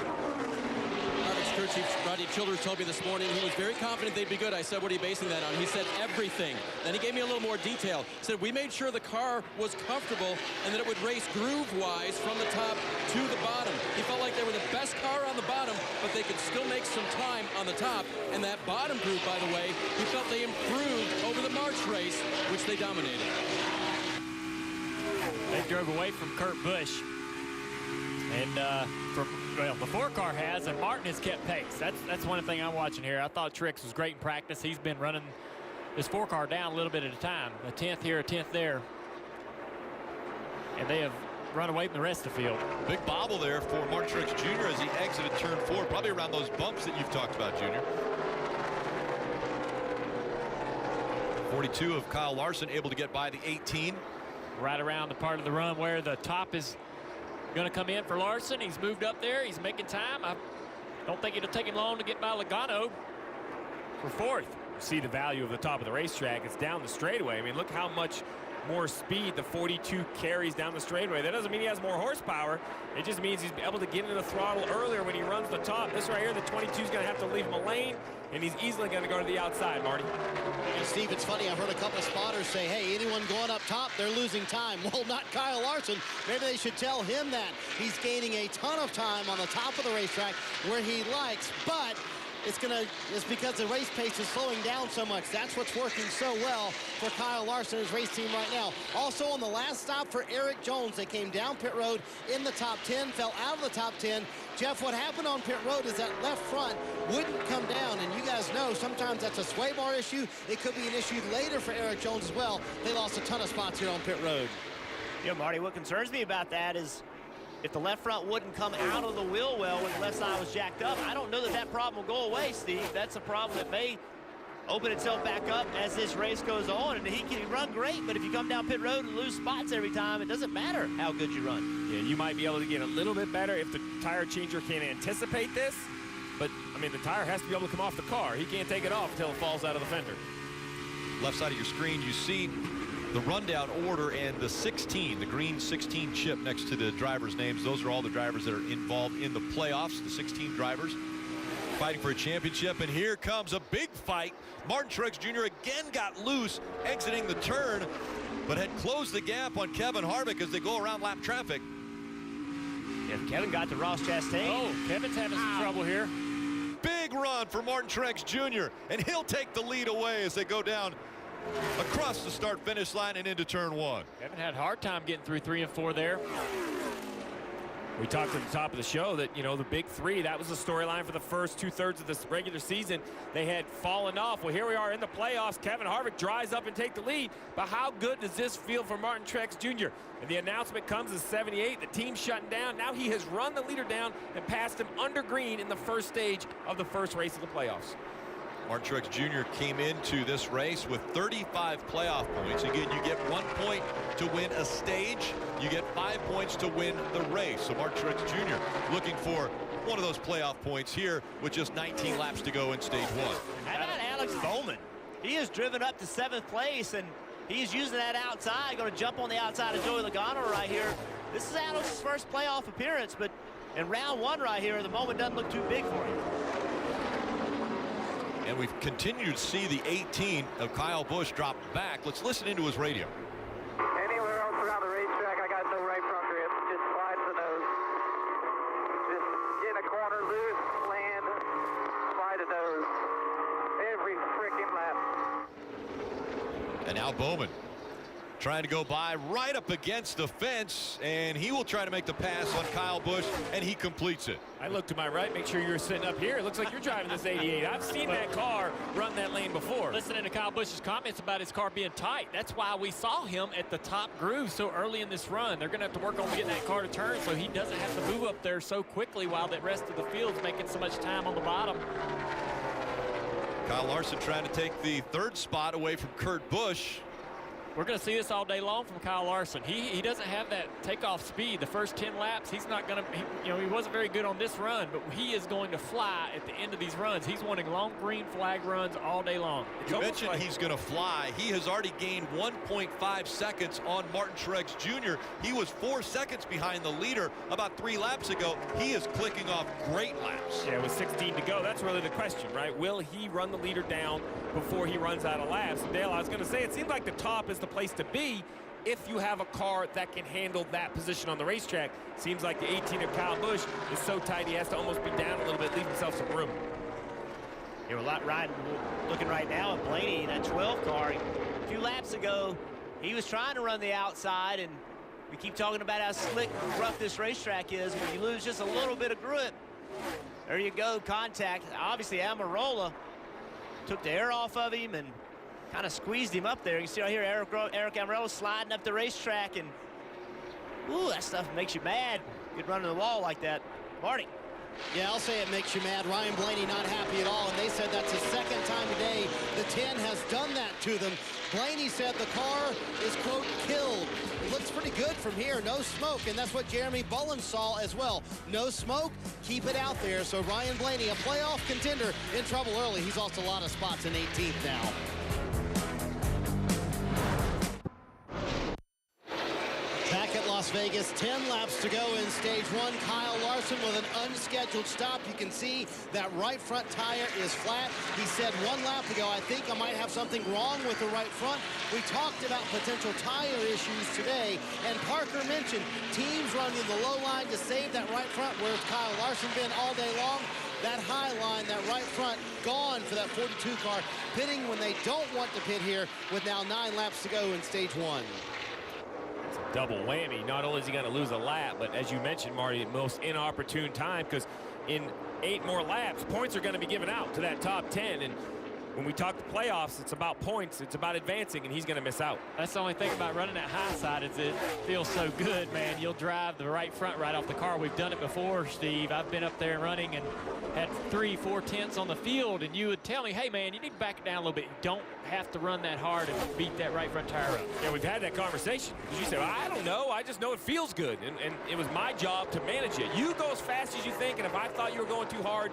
Harvick's crew chief Rodney Childers told me this morning he was very confident they'd be good. I said, what are you basing that on? He said everything. Then he gave me a little more detail. He said, we made sure the car was comfortable and that it would race groove-wise from the top to the bottom. He felt like they were the best car on the bottom, but they could still make some time on the top. And that bottom group, by the way, he felt they improved over the March race, which they dominated. They drove away from Kurt Busch. And the 4-car has, and Martin has kept pace. That's one thing I'm watching here. I thought Truex was great in practice. He's been running this 4-car down a little bit at a time. A 10th here, a 10th there. And they have run away from the rest of the field. Big bobble there for Martin Truex Jr. as he exited turn 4, probably around those bumps that you've talked about, Junior. 42 of Kyle Larson able to get by the 18. Right around the part of the run where the top is going to come in for Larson. He's moved up there. He's making time. I don't think it'll take him long to get by Logano for 4th. You see the value of the top of the racetrack. It's down the straightaway. I mean, look how much more speed the 42 carries down the straightaway. That doesn't mean he has more horsepower. It just means he's able to get into the throttle earlier when he runs the top. This right here, the 22 is going to have to leave him a lane, and he's easily going to go to the outside, Marty. And Steve, it's funny, I've heard a couple of spotters say, hey, anyone going up top, they're losing time. Well, not Kyle Larson. Maybe they should tell him that. He's gaining a ton of time on the top of the racetrack where he likes, but it's because the race pace is slowing down so much. That's what's working so well for Kyle Larson, his race team right now. Also on the last stop for Eric Jones, they came down pit road in the top 10, fell out of the top 10. Jeff, what happened on pit road is that left front wouldn't come down, and you guys know sometimes that's a sway bar issue. It could be an issue later for Eric Jones as well. They lost a ton of spots here on pit road. Yeah, Marty, what concerns me about that is if the left front wouldn't come out of the wheel well when the left side was jacked up, I don't know that that problem will go away, Steve. That's a problem that may open itself back up as this race goes on. And he can run great, but if you come down pit road and lose spots every time, it doesn't matter how good you run. Yeah, you might be able to get a little bit better if the tire changer can anticipate this. But, I mean, the tire has to be able to come off the car. He can't take it off until it falls out of the fender. Left side of your screen, you see the rundown order and the 16, the green 16 chip next to the drivers' names. Those are all the drivers that are involved in the playoffs, the 16 drivers fighting for a championship. And here comes a big fight. Martin Truex Jr. again got loose exiting the turn, but had closed the gap on Kevin Harvick as they go around lap traffic. Yeah, Kevin got to Ross Chastain. Oh, Kevin's having some trouble here. Big run for Martin Truex Jr. and he'll take the lead away as they go down across the start-finish line and into turn 1. Kevin had a hard time getting through 3 and 4 there. We talked at the top of the show that, you know, the big three, that was the storyline for the first 2/3 of this regular season. They had fallen off. Well, here we are in the playoffs. Kevin Harvick dries up and take the lead. But how good does this feel for Martin Truex Jr.? And the announcement comes as 78. The team's shutting down. Now he has run the leader down and passed him under green in the first stage of the first race of the playoffs. Martin Truex Jr. came into this race with 35 playoff points. Again, you get 1 point to win a stage. You get 5 points to win the race. So Martin Truex Jr. looking for one of those playoff points here with just 19 laps to go in stage 1. How about Alex Bowman? He has driven up to 7th place, and he's using that outside, going to jump on the outside of Joey Logano right here. This is Alex's first playoff appearance, but in round 1 right here, the moment doesn't look too big for him. And we've continued to see the 18 of Kyle Busch drop back. Let's listen into his radio. Anywhere else around the racetrack, I got no right front grip. Just slides the nose. And now Bowman trying to go by right up against the fence, and he will try to make the pass on Kyle Busch, and he completes it. I look to my right, make sure you're sitting up here. It looks like you're driving this 88. I've seen that car run that lane before. Listening to Kyle Busch's comments about his car being tight, that's why we saw him at the top groove so early in this run. They're going to have to work on getting that car to turn so he doesn't have to move up there so quickly while the rest of the field's making so much time on the bottom. Kyle Larson trying to take the third spot away from Kurt Busch. We're going to see this all day long from Kyle Larson. He doesn't have that takeoff speed. The first 10 laps, he's not going to, he wasn't very good on this run, but he is going to fly at the end of these runs. He's wanting long green flag runs all day long. You mentioned he's going to fly. He has already gained 1.5 seconds on Martin Truex Jr. He was 4 seconds behind the leader about 3 laps ago. He is clicking off great laps. Yeah, with 16 to go, that's really the question, right? Will he run the leader down before he runs out of laps? And Dale, I was going to say, it seems like the top is the place to be if you have a car that can handle that position on the racetrack. Seems like the 18 of Kyle Busch is so tight he has to almost be down a little bit, leave himself some room. You're looking right now at Blaney in that 12 car. A few laps ago, he was trying to run the outside, and we keep talking about how slick and rough this racetrack is. When you lose just a little bit of grip, there you go, contact. Obviously, Almirola took the air off of him and kind of squeezed him up there. You can see right here Eric Almirola sliding up the racetrack, and ooh, that stuff makes you mad. Good run to the wall like that. Marty. Yeah, I'll say it makes you mad. Ryan Blaney not happy at all, and they said that's the second time today the 10 has done that to them. Blaney said the car is, quote, killed. It looks pretty good from here, no smoke, and that's what Jeremy Bullen saw as well. No smoke, keep it out there. So Ryan Blaney, a playoff contender, in trouble early. He's lost a lot of spots in 18th now. Back at Las Vegas, 10 laps to go in stage 1. Kyle Larson with an unscheduled stop. You can see that right front tire is flat. He said 1 lap ago, I think I might have something wrong with the right front. We talked about potential tire issues today, and Parker mentioned teams running the low line to save that right front. Where's Kyle Larson been all day long? That high line, that right front, gone for that 42 car, pitting when they don't want to pit here with now 9 laps to go in stage 1. Double whammy. Not only is he going to lose a lap, but as you mentioned, Marty, the most inopportune time, because in 8 more laps, points are going to be given out to that top 10. And when we talk the playoffs, it's about points, it's about advancing, and he's going to miss out. That's the only thing about running that high side is it feels so good, man. You'll drive the right front right off the car. We've done it before, Steve. I've been up there running and had 3-4 tenths on the field, and you would tell me, hey, man, you need to back it down a little bit. You don't have to run that hard and beat that right front tire up. Yeah, we've had that conversation. You said, I don't know. I just know it feels good, and it was my job to manage it. You go as fast as you think, and if I thought you were going too hard,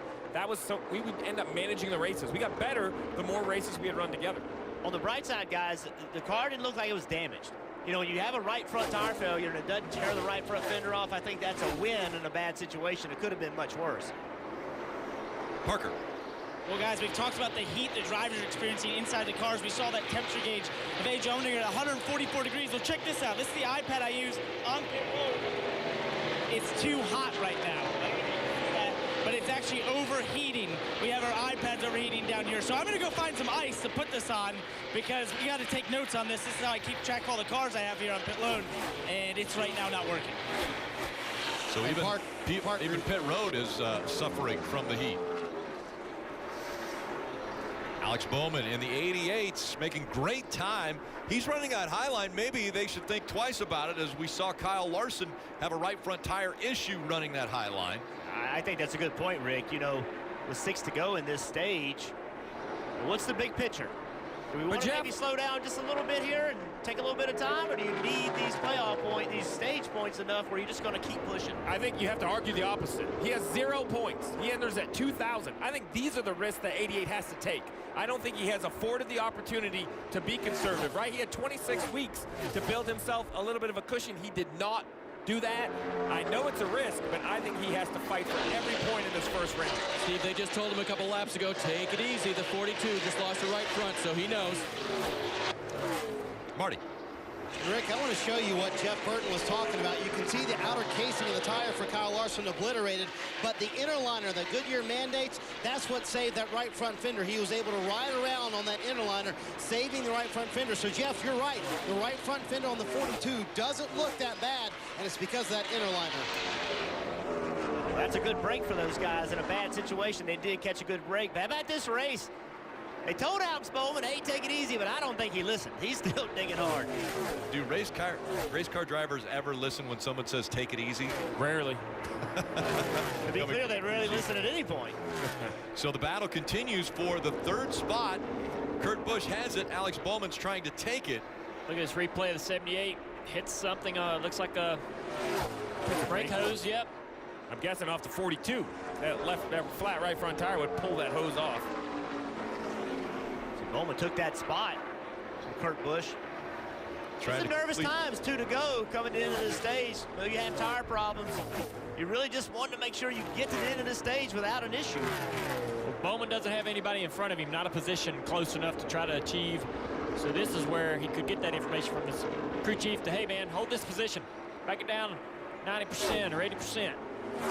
we would end up managing the races. We got better the more races we had run together. On the bright side, guys, the car didn't look like it was damaged. You know, when you have a right front tire failure and it doesn't tear the right front fender off, I think that's a win in a bad situation. It could have been much worse. Parker. Well, guys, we've talked about the heat the drivers are experiencing inside the cars. We saw that temperature gauge of age owner at 144 degrees. Well, check this out. This is the iPad I use on pit road. It's too hot right now. But it's actually overheating. We have our iPads overheating down here. So I'm going to go find some ice to put this on because we got to take notes on this. This is how I keep track of all the cars I have here on pit road, and it's right now not working. So even pit road is suffering from the heat. Alex Bowman in the 88s making great time. He's running that high line. Maybe they should think twice about it, as we saw Kyle Larson have a right front tire issue running that high line. I think that's a good point, Rick. You know, with 6 to go in this stage, what's the big picture? Do we want to maybe slow down just a little bit here and take a little bit of time, or do you need these these stage points enough where you're just going to keep pushing? I think you have to argue the opposite. He has 0 points. He enters at 2,000. I think these are the risks that 88 has to take. I don't think he has afforded the opportunity to be conservative, right? He had 26 weeks to build himself a little bit of a cushion. He did not do that. I know it's a risk, but I think he has to fight for every point in this first round. Steve, they just told him a couple laps ago, take it easy. The 42 just lost the right front, so he knows. Marty. Rick, I want to show you what Jeff Burton was talking about. You can see the outer casing of the tire for Kyle Larson obliterated, but the inner liner that Goodyear mandates, that's what saved that right front fender. He was able to ride around on that inner liner, saving the right front fender. So, Jeff, you're right. The right front fender on the 42 doesn't look that bad, and it's because of that inner liner. Well, that's a good break for those guys in a bad situation. They did catch a good break. But how about this race? They told Alex Bowman, hey, take it easy, but I don't think he listened. He's still digging hard. Do race car drivers ever listen when someone says take it easy? Rarely. To be clear, they rarely listen at any point. So the battle continues for the third spot. Kurt Busch has it. Alex Bowman's trying to take it. Look at this replay of the 78. Hits something, looks like a brake hose, yep. I'm guessing off the 42. That flat right front tire would pull that hose off. Bowman took that spot from Kurt Busch. It's a nervous times, 2 to go coming into the stage. You know, you have tire problems. You really just want to make sure you get to the end of the stage without an issue. Well, Bowman doesn't have anybody in front of him, not a position close enough to try to achieve. So this is where he could get that information from his crew chief to, hey, man, hold this position. Back it down 90% or 80%.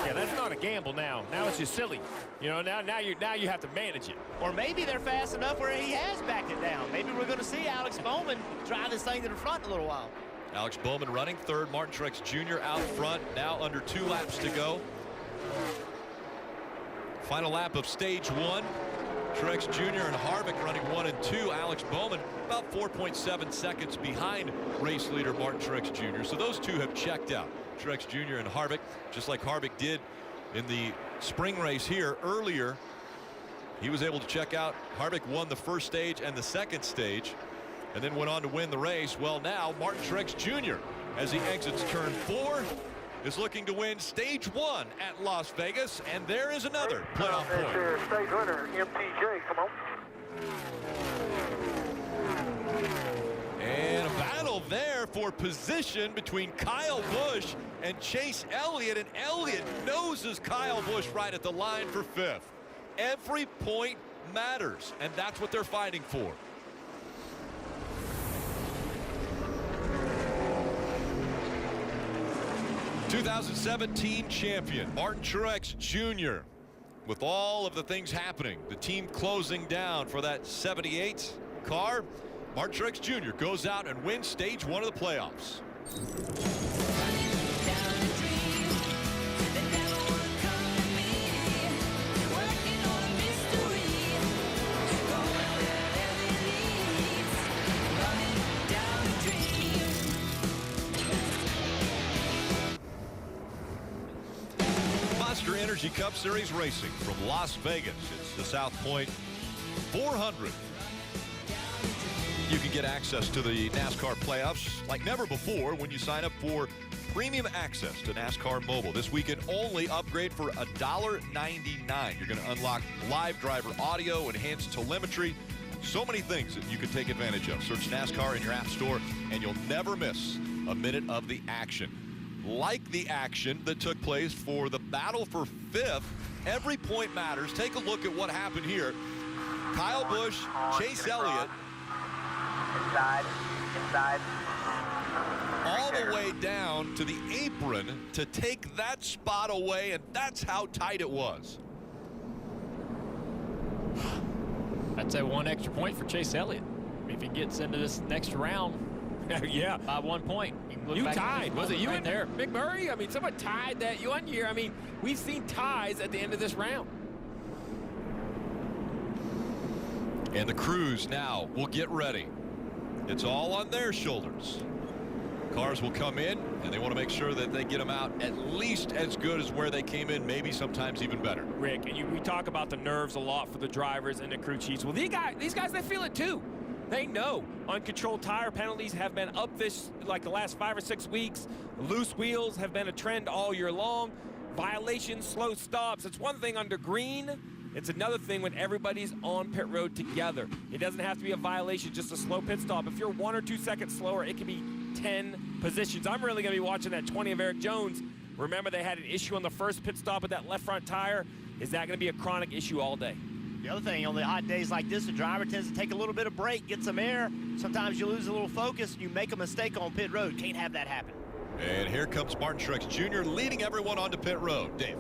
Yeah, that's not a gamble now. Now it's just silly. You know, now you have to manage it. Or maybe they're fast enough where he has backed it down. Maybe we're going to see Alex Bowman drive this thing to the front in a little while. Alex Bowman running third. Martin Truex Jr. out front. Now under 2 laps to go. Final lap of stage 1. Truex Jr. and Harvick running 1 and 2. Alex Bowman about 4.7 seconds behind race leader Martin Truex Jr. So those two have checked out. Truex Jr. and Harvick, just like Harvick did in the spring race here earlier. He was able to check out. Harvick won the first stage and the second stage and then went on to win the race. Well, now Martin Truex Jr., as he exits turn 4, is looking to win stage 1 at Las Vegas, and there is another playoff point. Stage winner, MTJ, come on. And a battle there for position between Kyle Busch and Chase Elliott, and Elliott noses Kyle Busch right at the line for 5th. Every point matters, and that's what they're fighting for. '17 champion Martin Truex Jr. With all of the things happening, the team closing down for that 78 car, Martin Truex Jr. goes out and wins stage 1 of the playoffs. Monster Energy Cup Series racing from Las Vegas. It's the South Point 400. You can get access to the NASCAR playoffs like never before when you sign up for premium access to NASCAR Mobile. This weekend only. Upgrade for $1.99. You're going to unlock live driver audio, enhanced telemetry, so many things that you can take advantage of. Search NASCAR in your app store and you'll never miss a minute of the action. Like the action that took place for the battle for 5th, every point matters. Take a look at what happened here. Kyle Busch, Chase Elliott, Inside. all the way down to the apron to take that spot away, and that's how tight it was. I'd say 1 extra point for Chase Elliott. If he gets into this next round, yeah, by 1 point. You tied. Was it you right and McMurray? I mean, someone tied that one year. I mean, we've seen ties at the end of this round. And the crews now will get ready. It's all on their shoulders. Cars will come in, and they want to make sure that they get them out at least as good as where they came in, maybe sometimes even better. Rick, and we talk about the nerves a lot for the drivers and the crew chiefs. Well, these guys, they feel it too. They know uncontrolled tire penalties have been up this, like the last 5 or 6 weeks. Loose wheels have been a trend all year long. Violations, slow stops. It's one thing under green. It's another thing when everybody's on pit road together. It doesn't have to be a violation, just a slow pit stop. If you're 1 or 2 seconds slower, it can be 10 positions. I'm really going to be watching that 20 of Eric Jones. Remember, they had an issue on the first pit stop with that left front tire. Is that going to be a chronic issue all day? The other thing, on the hot days like this, the driver tends to take a little bit of break, get some air. Sometimes you lose a little focus, and you make a mistake on pit road. Can't have that happen. And here comes Martin Truex Jr. leading everyone onto pit road. Dave.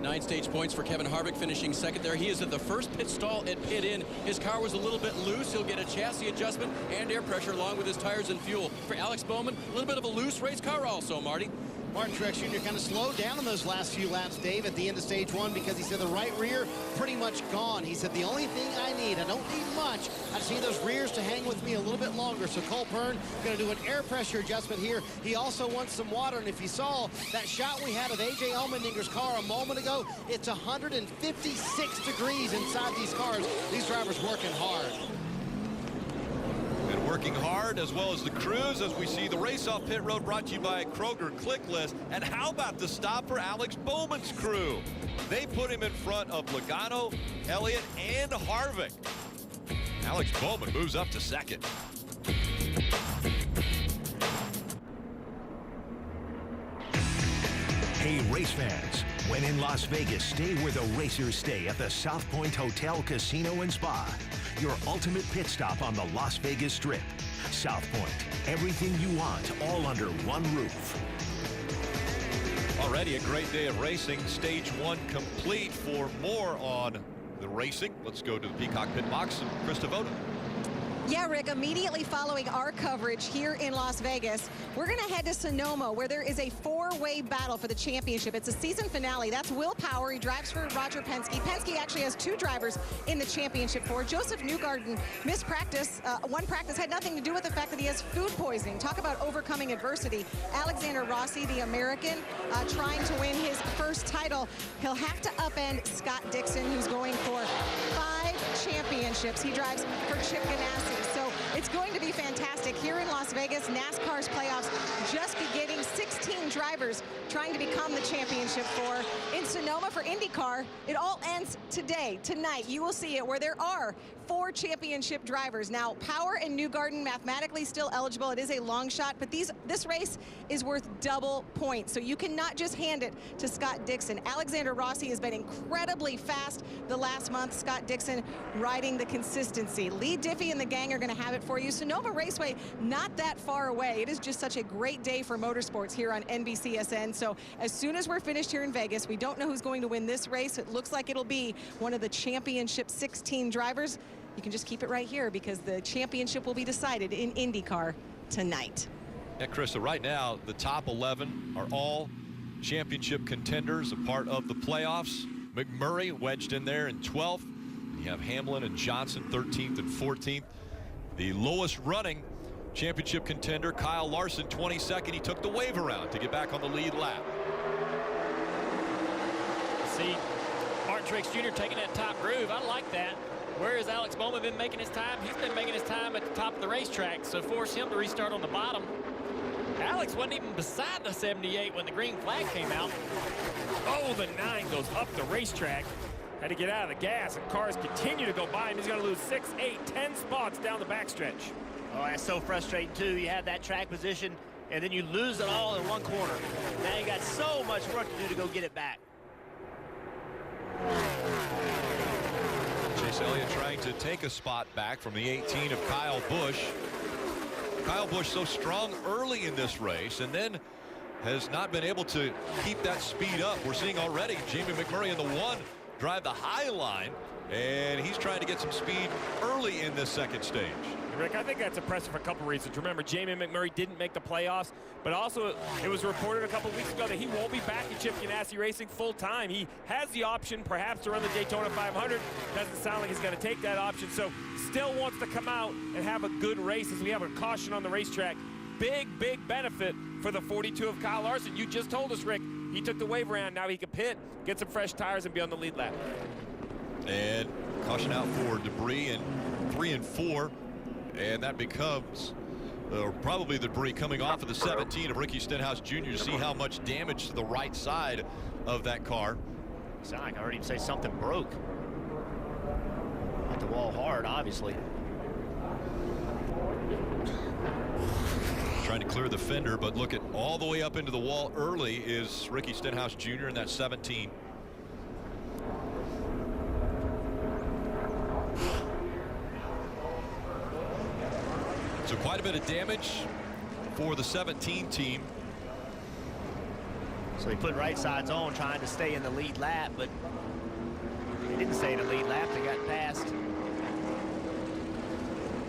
9 stage points for Kevin Harvick, finishing second there. He is at the first pit stall at pit in. His car was a little bit loose. He'll get a chassis adjustment and air pressure along with his tires and fuel. For Alex Bowman, a little bit of a loose race car also, Marty. Martin Truex Jr. kind of slowed down in those last few laps, Dave, at the end of stage one, because he said the right rear pretty much gone. He said the only thing I don't need much. I just need those rears to hang with me a little bit longer. So Cole Pearn going to do an air pressure adjustment here. He also wants some water, and if you saw that shot we had of A.J. Allmendinger's car a moment ago, it's 156 degrees inside these cars. These drivers working hard. And working hard, as well as the crews, as we see the race off pit road brought to you by Kroger Click List. And how about the stop for Alex Bowman's crew? They put him in front of Logano, Elliott, and Harvick. Alex Bowman moves up to second. Hey, race fans. When in Las Vegas, stay where the racers stay at the South Point Hotel, Casino, and Spa. Your ultimate pit stop on the Las Vegas Strip. South Point. Everything you want, all under one roof. Already a great day of racing. Stage one complete. For more on the racing, let's go to the Peacock Pit Box and Chris Devoto. Yeah, Rick, immediately following our coverage here in Las Vegas, we're going to head to Sonoma, where there is a four-way battle for the championship. It's a season finale. That's Will Power. He drives for Roger Penske. Penske actually has two drivers in the championship four. Joseph Newgarden missed practice. One practice had nothing to do with the fact that he has food poisoning. Talk about overcoming adversity. Alexander Rossi, the American, trying to win his first title. He'll have to upend Scott Dixon, who's going for 5 championships. He drives for Chip Ganassi. So it's going to be fantastic here in Las Vegas. NASCAR's playoffs just beginning. 16 drivers trying to become the championship four. In Sonoma for IndyCar, it all ends today, tonight. You will see it, where there are 4 championship drivers. Now, Power and Newgarden mathematically still eligible. It is a long shot, but this race is worth double points. So you cannot just hand it to Scott Dixon. Alexander Rossi has been incredibly fast the last month. Scott Dixon riding the consistency. Lee Diffie and the gang are going to have it for you. Sonoma Raceway, not that far away. It is just such a great day for motorsports here on NBCSN. So as soon as we're finished here in Vegas, we don't know who's going to win this race. It looks like it'll be one of the championship 16 drivers. You can just keep it right here, because the championship will be decided in IndyCar tonight. Yeah, Chris, so right now, the top 11 are all championship contenders, a part of the playoffs. McMurray wedged in there in 12th. You have Hamlin and Johnson 13th and 14th. The lowest running championship contender, Kyle Larson, 22nd. He took the wave around to get back on the lead lap. See, Martin Truex Jr. taking that top groove. I like that. Where has Alex Bowman been making his time? He's been making his time at the top of the racetrack, so force him to restart on the bottom. Alex wasn't even beside the 78 when the green flag came out. Oh, the 9 goes up the racetrack. Had to get out of the gas, and cars continue to go by him. He's going to lose 6, 8, 10 spots down the backstretch. Oh, that's so frustrating, too. You have that track position, and then you lose it all in one corner. Now you got so much work to do to go get it back. Chase Elliott trying to take a spot back from the 18 of Kyle Busch. Kyle Busch so strong early in this race, and then has not been able to keep that speed up. We're seeing already Jamie McMurray in the 1 drive the high line, and he's trying to get some speed early in this second stage. Rick, I think that's impressive for a couple reasons. Remember, Jamie McMurray didn't make the playoffs, but also it was reported a couple weeks ago that he won't be back in Chip Ganassi Racing full time. He has the option perhaps to run the Daytona 500. Doesn't sound like he's going to take that option, so still wants to come out and have a good race as we have a caution on the racetrack. Big, big benefit for the 42 of Kyle Larson. You just told us, Rick, he took the wave around. Now he can pit, get some fresh tires, and be on the lead lap. And caution out for debris in 3 and 4. And that becomes probably the debris coming off of the 17 of Ricky Stenhouse Jr. to see how much damage to the right side of that car. Sound like I heard him say something broke. Hit the wall hard, obviously. Trying to clear the fender, but look at all the way up into the wall early is Ricky Stenhouse Jr. in that 17. So quite a bit of damage for the 17 team. So they put right sides on, trying to stay in the lead lap, but they didn't stay in the lead lap. They got passed.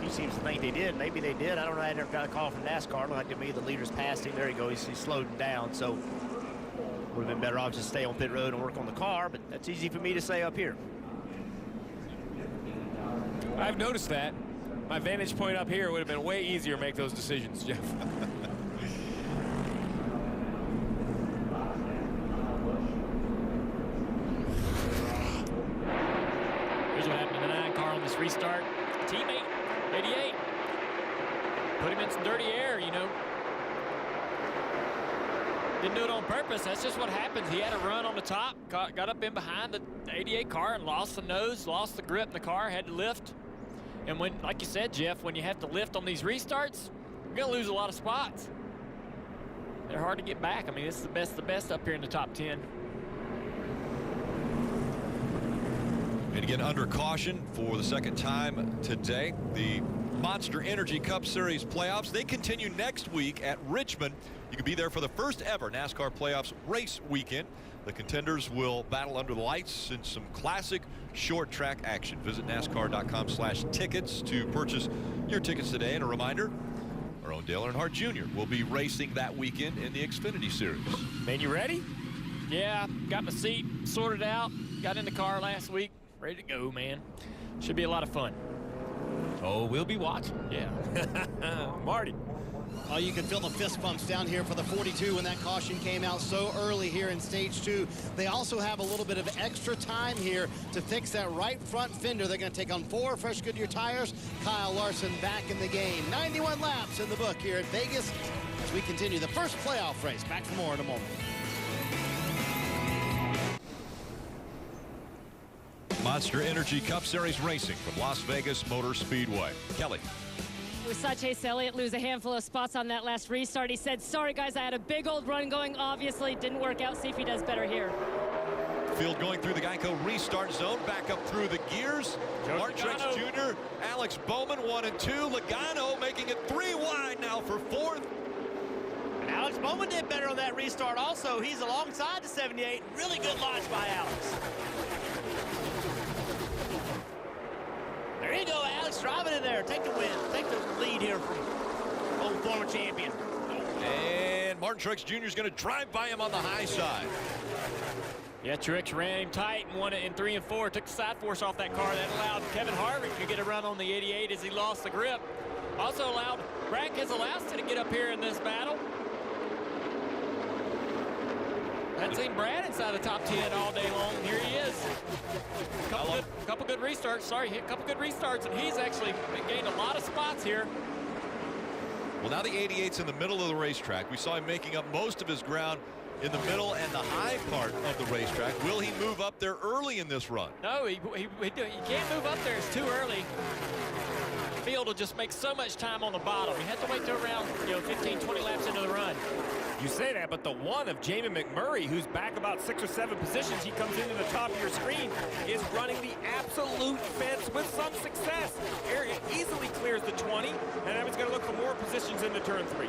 He seems to think they did. Maybe they did. I don't know. I never got a call from NASCAR. Looked like to me the leaders passed him. There he goes. He slowed him down. So would have been better off just stay on pit road and work on the car, but that's easy for me to say up here. I've noticed that. My vantage point up here would have been way easier to make those decisions, Jeff. Here's what happened to the 9 car on this restart. Teammate, 88. Put him in some dirty air, you know. Didn't do it on purpose. That's just what happens. He had a run on the top, got up in behind the 88 car and lost the nose, lost the grip in the car, had to lift. And when, like you said, Jeff, when you have to lift on these restarts, you're going to lose a lot of spots. They're hard to get back. I mean, this is the best up here in the top 10. And again, under caution for the second time today, the Monster Energy Cup Series playoffs. They continue next week at Richmond. You can be there for the first ever NASCAR playoffs race weekend. The contenders will battle under the lights in some classic short track action. Visit NASCAR.com/tickets to purchase your tickets today. And a reminder, our own Dale Earnhardt Jr. will be racing that weekend in the Xfinity Series. Man, you ready? Yeah, got my seat sorted out. Got in the car last week. Ready to go, man. Should be a lot of fun. Oh, we'll be watching. Yeah. Marty. Oh, you can feel the fist bumps down here for the 42 when that caution came out so early here in stage 2. They also have a little bit of extra time here to fix that right front fender. They're going to take on 4 fresh Goodyear tires. Kyle Larson back in the game. 91 laps in the book here at Vegas as we continue the first playoff race. Back for more in a moment. Monster Energy Cup Series racing from Las Vegas Motor Speedway. Kelly. We saw Chase Elliott lose a handful of spots on that last restart. He said, sorry guys, I had a big old run going. Obviously didn't work out. See if he does better here. Field going through the Geico restart zone, back up through the gears. Martin Truex Jr., Alex Bowman 1 and 2. Logano making it 3 wide now for 4th. And Alex Bowman did better on that restart also. He's alongside the 78. Really good launch by Alex. There you go, Alex, driving in there. Take the win. Take the lead here from old former champion. And Martin Truex Jr. is going to drive by him on the high side. Yeah, Truex ran him tight and won it in 3 and 4. Took the side force off that car. That allowed Kevin Harvick to get a run on the 88 as he lost the grip. Also allowed Brad Keselowski to get up here in this battle. Hadn't seen Brad inside the top 10 all day long. Here he is. Couple good restarts. Sorry, a couple good restarts, and he's actually gained a lot of spots here. Well, now the 88's in the middle of the racetrack. We saw him making up most of his ground in the middle and the high part of the racetrack. Will he move up there early in this run? No, he can't move up there. It's too early. The field will just make so much time on the bottom. You have to wait till around 15, 20 laps into the run. You say that, but the one of Jamie McMurray, who's back about 6 or 7 positions, he comes into the top of your screen, is running the absolute fence with some success. Ariat easily clears the 20, and then he's going to look for more positions into turn 3.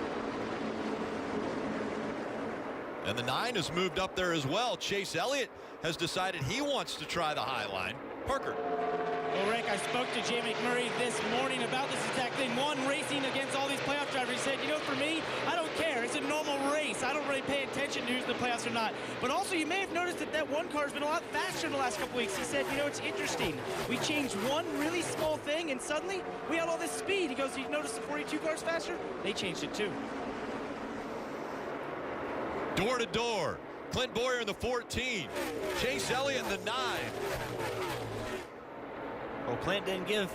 And the 9 has moved up there as well. Chase Elliott has decided he wants to try the high line. Parker. Well, Rick, I spoke to Jay McMurray this morning about this exact thing. One, racing against all these playoff drivers. He said, for me, I don't care. It's a normal race. I don't really pay attention to who's in the playoffs or not. But also, you may have noticed that one car has been a lot faster in the last couple weeks. He said, it's interesting. We changed one really small thing, and suddenly we had all this speed. He goes, you notice the 42 car's faster? They changed it too. Door to door. Clint Bowyer in the 14. Chase Elliott in the 9. Well, Clint didn't give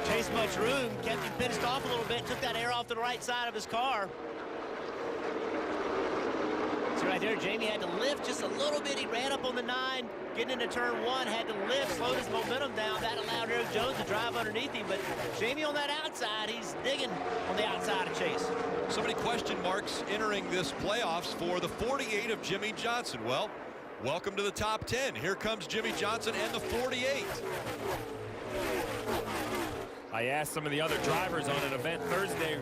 Chase much room, kept him pitched off a little bit, took that air off to the right side of his car. See right there, Jamie had to lift just a little bit. He ran up on the 9, getting into turn 1, had to lift, slowed his momentum down. That allowed Erik Jones to drive underneath him, but Jamie on that outside, he's digging on the outside of Chase. So many question marks entering this playoffs for the 48 of Jimmie Johnson. Well, welcome to the top 10. Here comes Jimmie Johnson and the 48. I asked some of the other drivers on an event Thursday,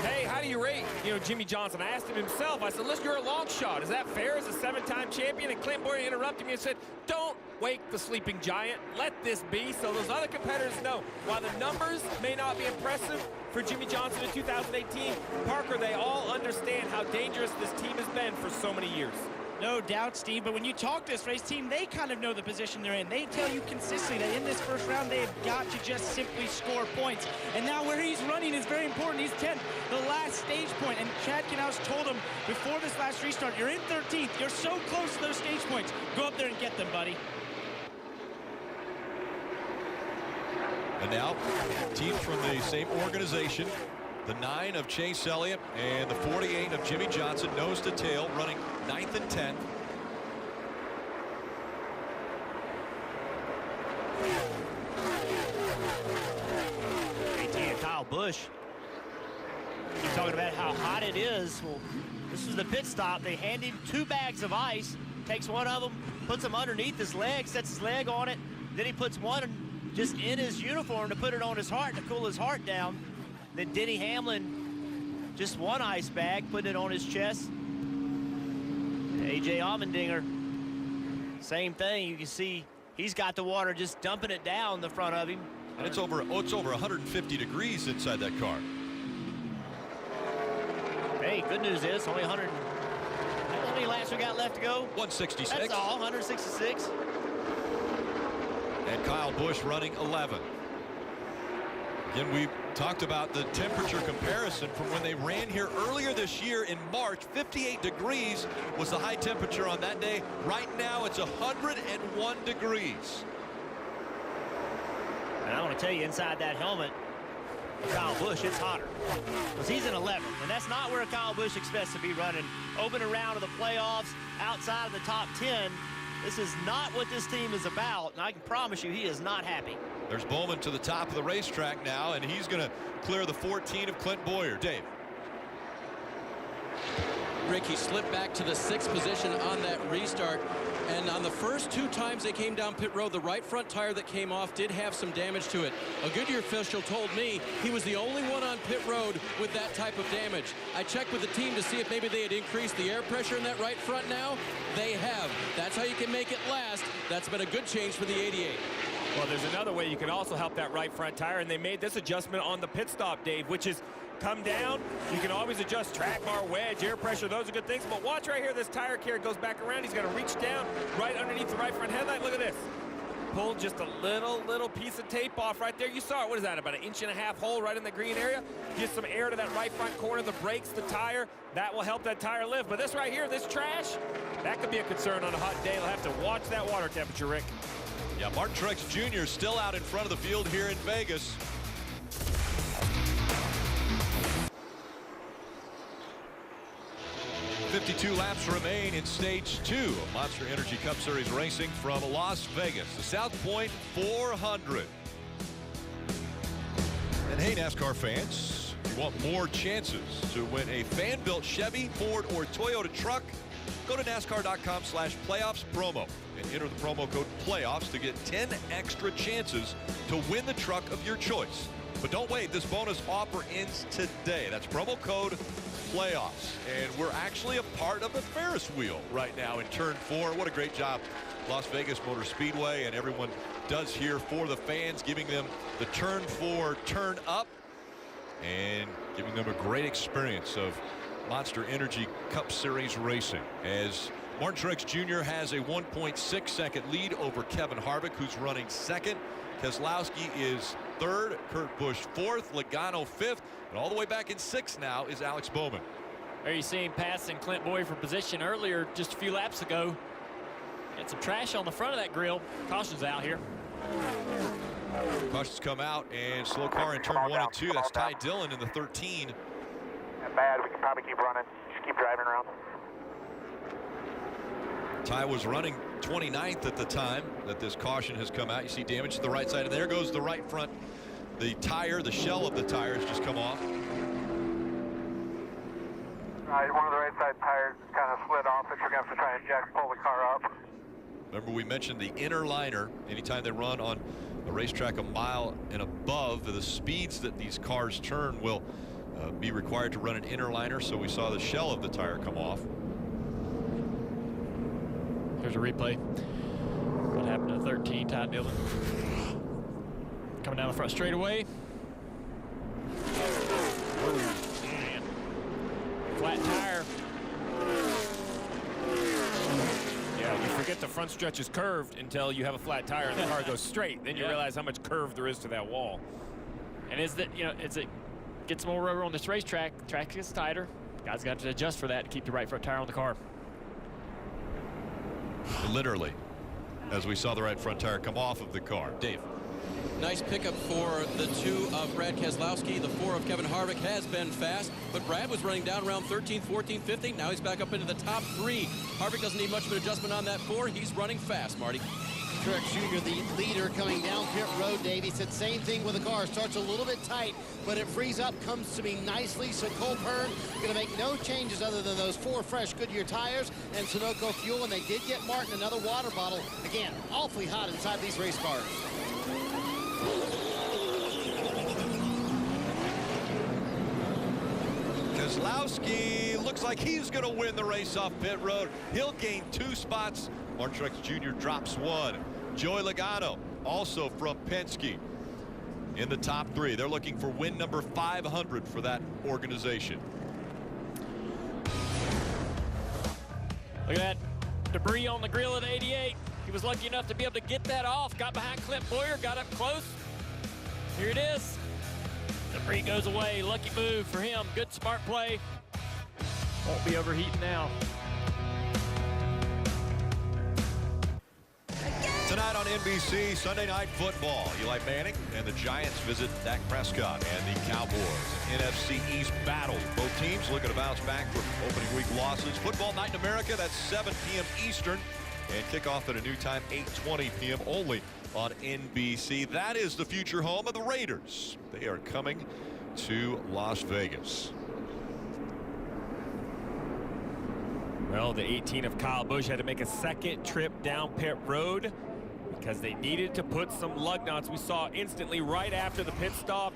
hey, how do you rate, Jimmie Johnson? I asked him himself. I said, listen, you're a long shot. Is that fair as a 7-time champion? And Clint Bowyer interrupted me and said, don't wake the sleeping giant. Let this be. So those other competitors know. While the numbers may not be impressive for Jimmie Johnson in 2018, Parker, they all understand how dangerous this team has been for so many years. No doubt, Steve, but when you talk to this race team, they kind of know the position they're in. They tell you consistently that in this first round, they have got to just simply score points. And now where he's running is very important. He's 10th, the last stage point. And Chad Knaus told him before this last restart, you're in 13th. You're so close to those stage points. Go up there and get them, buddy. And now, teams from the same organization, the 9 of Chase Elliott and the 48 of Jimmie Johnson, nose to tail, running 9th and 10th. JT and Kyle Busch. You're talking about how hot it is. Well, this is the pit stop. They hand him 2 bags of ice, takes one of them, puts them underneath his leg, sets his leg on it. Then he puts one just in his uniform to put it on his heart to cool his heart down. Then Denny Hamlin, just 1 ice bag, putting it on his chest. AJ Allmendinger, same thing. You can see he's got the water just dumping it down the front of him. And it's over 150 degrees inside that car. Hey, good news is only 100. How many laps we got left to go? 166. That's all, 166. And Kyle Busch running 11. Again, we talked about the temperature comparison from when they ran here earlier this year in March. 58 degrees was the high temperature on that day. Right now, it's 101 degrees. And I want to tell you, inside that helmet, Kyle Busch, it's hotter. Because he's in 11th, and that's not where Kyle Busch expects to be running. Opening round of the playoffs, outside of the top 10. This is not what this team is about, and I can promise you he is not happy. There's Bowman to the top of the racetrack now, and he's going to clear the 14 of Clint Bowyer. Dave. Rick, he slipped back to the 6th position on that restart. And on the first 2 times they came down pit road, the right front tire that came off did have some damage to it. A Goodyear official told me he was the only one on pit road with that type of damage. I checked with the team to see if maybe they had increased the air pressure in that right front now. They have. That's how you can make it last. That's been a good change for the 88. Well, there's another way you can also help that right front tire, and they made this adjustment on the pit stop, Dave, which is come down. You can always adjust track bar, wedge, air pressure. Those are good things. But watch right here. This tire carrier goes back around. He's going to reach down right underneath the right front headlight. Look at this. Pull just a little piece of tape off right there. You saw it. What is that? About 1.5 inch hole right in the green area. Get some air to that right front corner. The brakes, the tire. That will help that tire live. But this right here, this trash, that could be a concern on a hot day. They'll have to watch that water temperature, Rick. Yeah, Martin Truex Jr. still out in front of the field here in Vegas. .52 laps remain in Stage 2 of Monster Energy Cup Series racing from Las Vegas. The South Point 400. And hey, NASCAR fans, if you want more chances to win a fan-built Chevy, Ford, or Toyota truck, go to NASCAR.com/playoffs promo and enter the promo code PLAYOFFS to get 10 extra chances to win the truck of your choice. But don't wait, this bonus offer ends today. That's promo code PLAYOFFS. And we're actually a part of the Ferris wheel right now in Turn 4. What a great job Las Vegas Motor Speedway and everyone does here for the fans, giving them the Turn 4 turn up and giving them a great experience of Monster Energy Cup Series racing, as Martin Truex Jr. has a 1.6 second lead over Kevin Harvick, who's running 2nd. Keselowski is 3rd, Kurt Busch 4th, Logano 5th, and all the way back in 6th now is Alex Bowman. There you see him passing Clint Bowyer for position earlier just a few laps ago. Had some trash on the front of that grill. Caution's out here. Cautions come out, and slow car in turn 1 and 2. That's Ty Dillon in the 13. Bad, we can probably keep running. Just keep driving around. Ty was running 29th at the time that this caution has come out. You see damage to the right side, and there goes the right front. The tire, the shell of the tire has just come off. One of the right side tires kind of slid off, which we're going to have to try and pull the car up. Remember, we mentioned the inner liner. Anytime they run on a racetrack a mile and above, the speeds that these cars turn will be required to run an inner liner. So we saw the shell of the tire come off. Here's a replay. What happened to 13, Todd Dillon. Coming down the front straightaway. Man. Flat tire. Yeah, you forget the front stretch is curved until you have a flat tire and the car goes straight. Then you realize how much curve there is to that wall. And as it gets more rubber on this racetrack, the track gets tighter. Guys got to adjust for that to keep the right front tire on the car. Literally, as we saw the right front tire come off of the car. Dave. Nice pickup for the 2 of Brad Keselowski. The 4 of Kevin Harvick has been fast, but Brad was running down around 13th, 14th, 15th. Now he's back up into the top 3. Harvick doesn't need much of an adjustment on that 4. He's running fast, Marty. Truex Jr., the leader coming down pit road, Dave. He said same thing with the car. Starts a little bit tight, but it frees up, comes to me nicely. So Cole Pearn going to make no changes other than those 4 fresh Goodyear tires and Sunoco fuel. And they did get Martin another water bottle. Again, awfully hot inside these race cars. Keselowski looks like he's going to win the race off pit road. He'll gain 2 spots. Martin Truex Jr. drops 1. Joey Logano, also from Penske, in the top 3. They're looking for win number 500 for that organization. Look at that debris on the grill of the 88. He was lucky enough to be able to get that off. Got behind Clint Boyer, got up close. Here it is. Debris goes away. Lucky move for him. Good, smart play. Won't be overheating now. Tonight on NBC, Sunday Night Football. Eli Manning and the Giants visit Dak Prescott and the Cowboys. NFC East battle. Both teams looking to bounce back from opening week losses. Football night in America, that's 7 p.m. Eastern. And kickoff at a new time, 8:20 p.m. only on NBC. That is the future home of the Raiders. They are coming to Las Vegas. Well, the 18 of Kyle Busch had to make a second trip down pit road because they needed to put some lug nuts. We saw instantly right after the pit stop.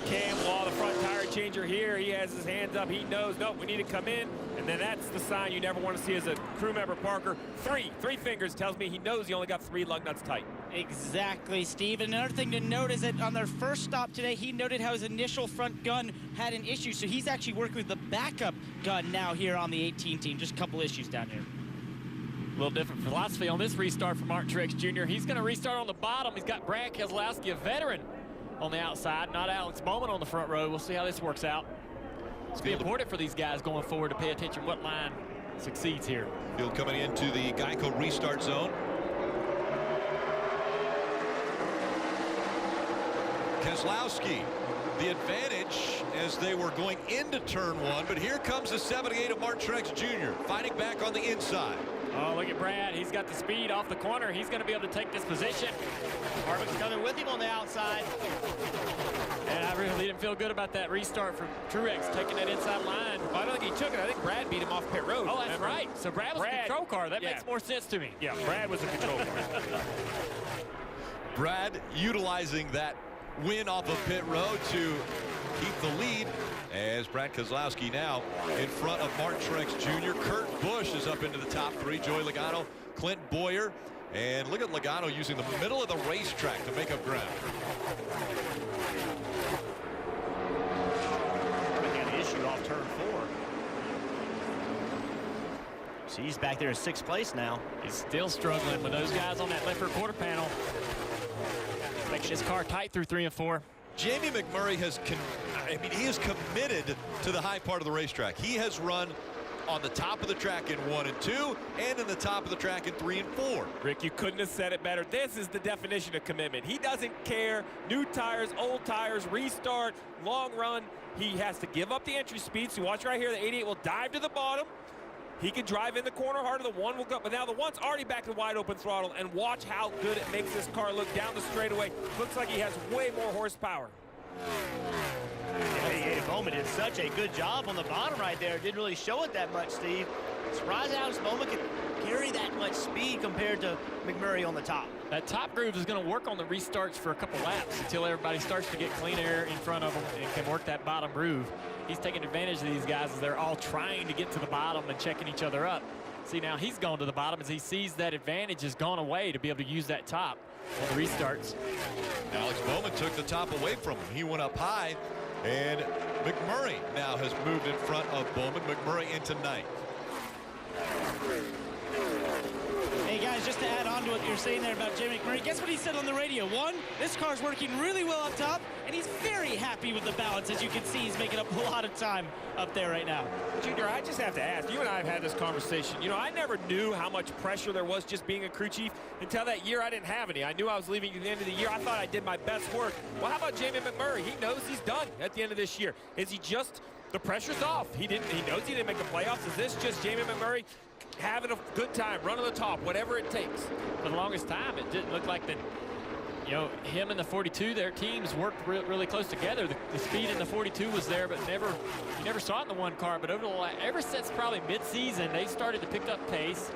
Cam Law, the front tire changer here, he has his hands up. He knows, nope, we need to come in. And then that's the sign you never want to see as a crew member, Parker. Three fingers tells me he knows he only got 3 lug nuts tight. Exactly, Steve. And another thing to note is that on their first stop today, he noted how his initial front gun had an issue. So he's actually working with the backup gun now here on the 18 team. Just a couple issues down here. A little different philosophy on this restart for Martin Truex Jr. He's going to restart on the bottom. He's got Brad Keselowski, a veteran, on the outside, not Alex Bowman on the front row. We'll see how this works out. It's going to be important for these guys going forward to pay attention what line succeeds here. Field coming into the Geico restart zone. Keselowski, the advantage as they were going into turn 1, but here comes the 78 of Martin Truex Jr. fighting back on the inside. Oh, look at Brad. He's got the speed off the corner. He's going to be able to take this position. Harvick's coming with him on the outside. And I really didn't feel good about that restart from Truex taking that inside line. Well, I don't think he took it. I think Brad beat him off pit road. Oh, that's right. So Brad was a control car. That makes more sense to me. Yeah, Brad was a control car. Brad utilizing that win off of pit road to keep the lead, as Brad Keselowski now in front of Martin Truex Jr. Kurt Busch is up into the top 3. Joey Logano, Clint Boyer, and look at Logano using the middle of the racetrack to make up ground. Harvick had an issue off turn 4. So he's back there in 6th place now. He's still struggling with those guys on that left rear quarter panel. Makes his car tight through 3 and 4. Jamie McMurray he is committed to the high part of the racetrack. He has run on the top of the track in 1 and 2 and in the top of the track in 3 and 4. Rick, you couldn't have said it better. This is the definition of commitment. He doesn't care. New tires, old tires, restart, long run. He has to give up the entry speed. So watch right here. The 88 will dive to the bottom. He can drive in the corner harder. The 1 will go, but now the 1's already back to wide open throttle, and watch how good it makes this car look down the straightaway. Looks like he has way more horsepower. Yeah, Bowman did such a good job on the bottom right there. Didn't really show it that much, Steve. surprised Alex Bowman could carry that much speed compared to McMurray on the top. That top groove is going to work on the restarts for a couple laps until everybody starts to get clean air in front of them and can work that bottom groove. He's taking advantage of these guys as they're all trying to get to the bottom and checking each other up. See, now he's gone to the bottom as he sees that advantage has gone away to be able to use that top on the restarts. Alex Bowman took the top away from him. He went up high, and McMurray now has moved in front of Bowman. McMurray into ninth. Hey guys, just to add on to what you're saying there about Jay McMurray, guess what he said on the radio? One, this car's working really well up top, and he's very happy with the balance. As you can see, he's making up a lot of time up there right now. Junior, I just have to ask, you and I have had this conversation. You know, I never knew how much pressure there was just being a crew chief until that year I didn't have any. I knew I was leaving at the end of the year. I thought I did my best work. Well, how about Jamie McMurray? He knows he's done at the end of this year. Is he just, the pressure's off? He knows he didn't make the playoffs. Is this just Jamie McMurray having a good time, running the top, whatever it takes? For the longest time, it didn't look like that. You know, him and the 42, their teams worked really close together. The speed in the 42 was there, but you never saw it in the one car. But ever since probably mid-season, they started to pick up pace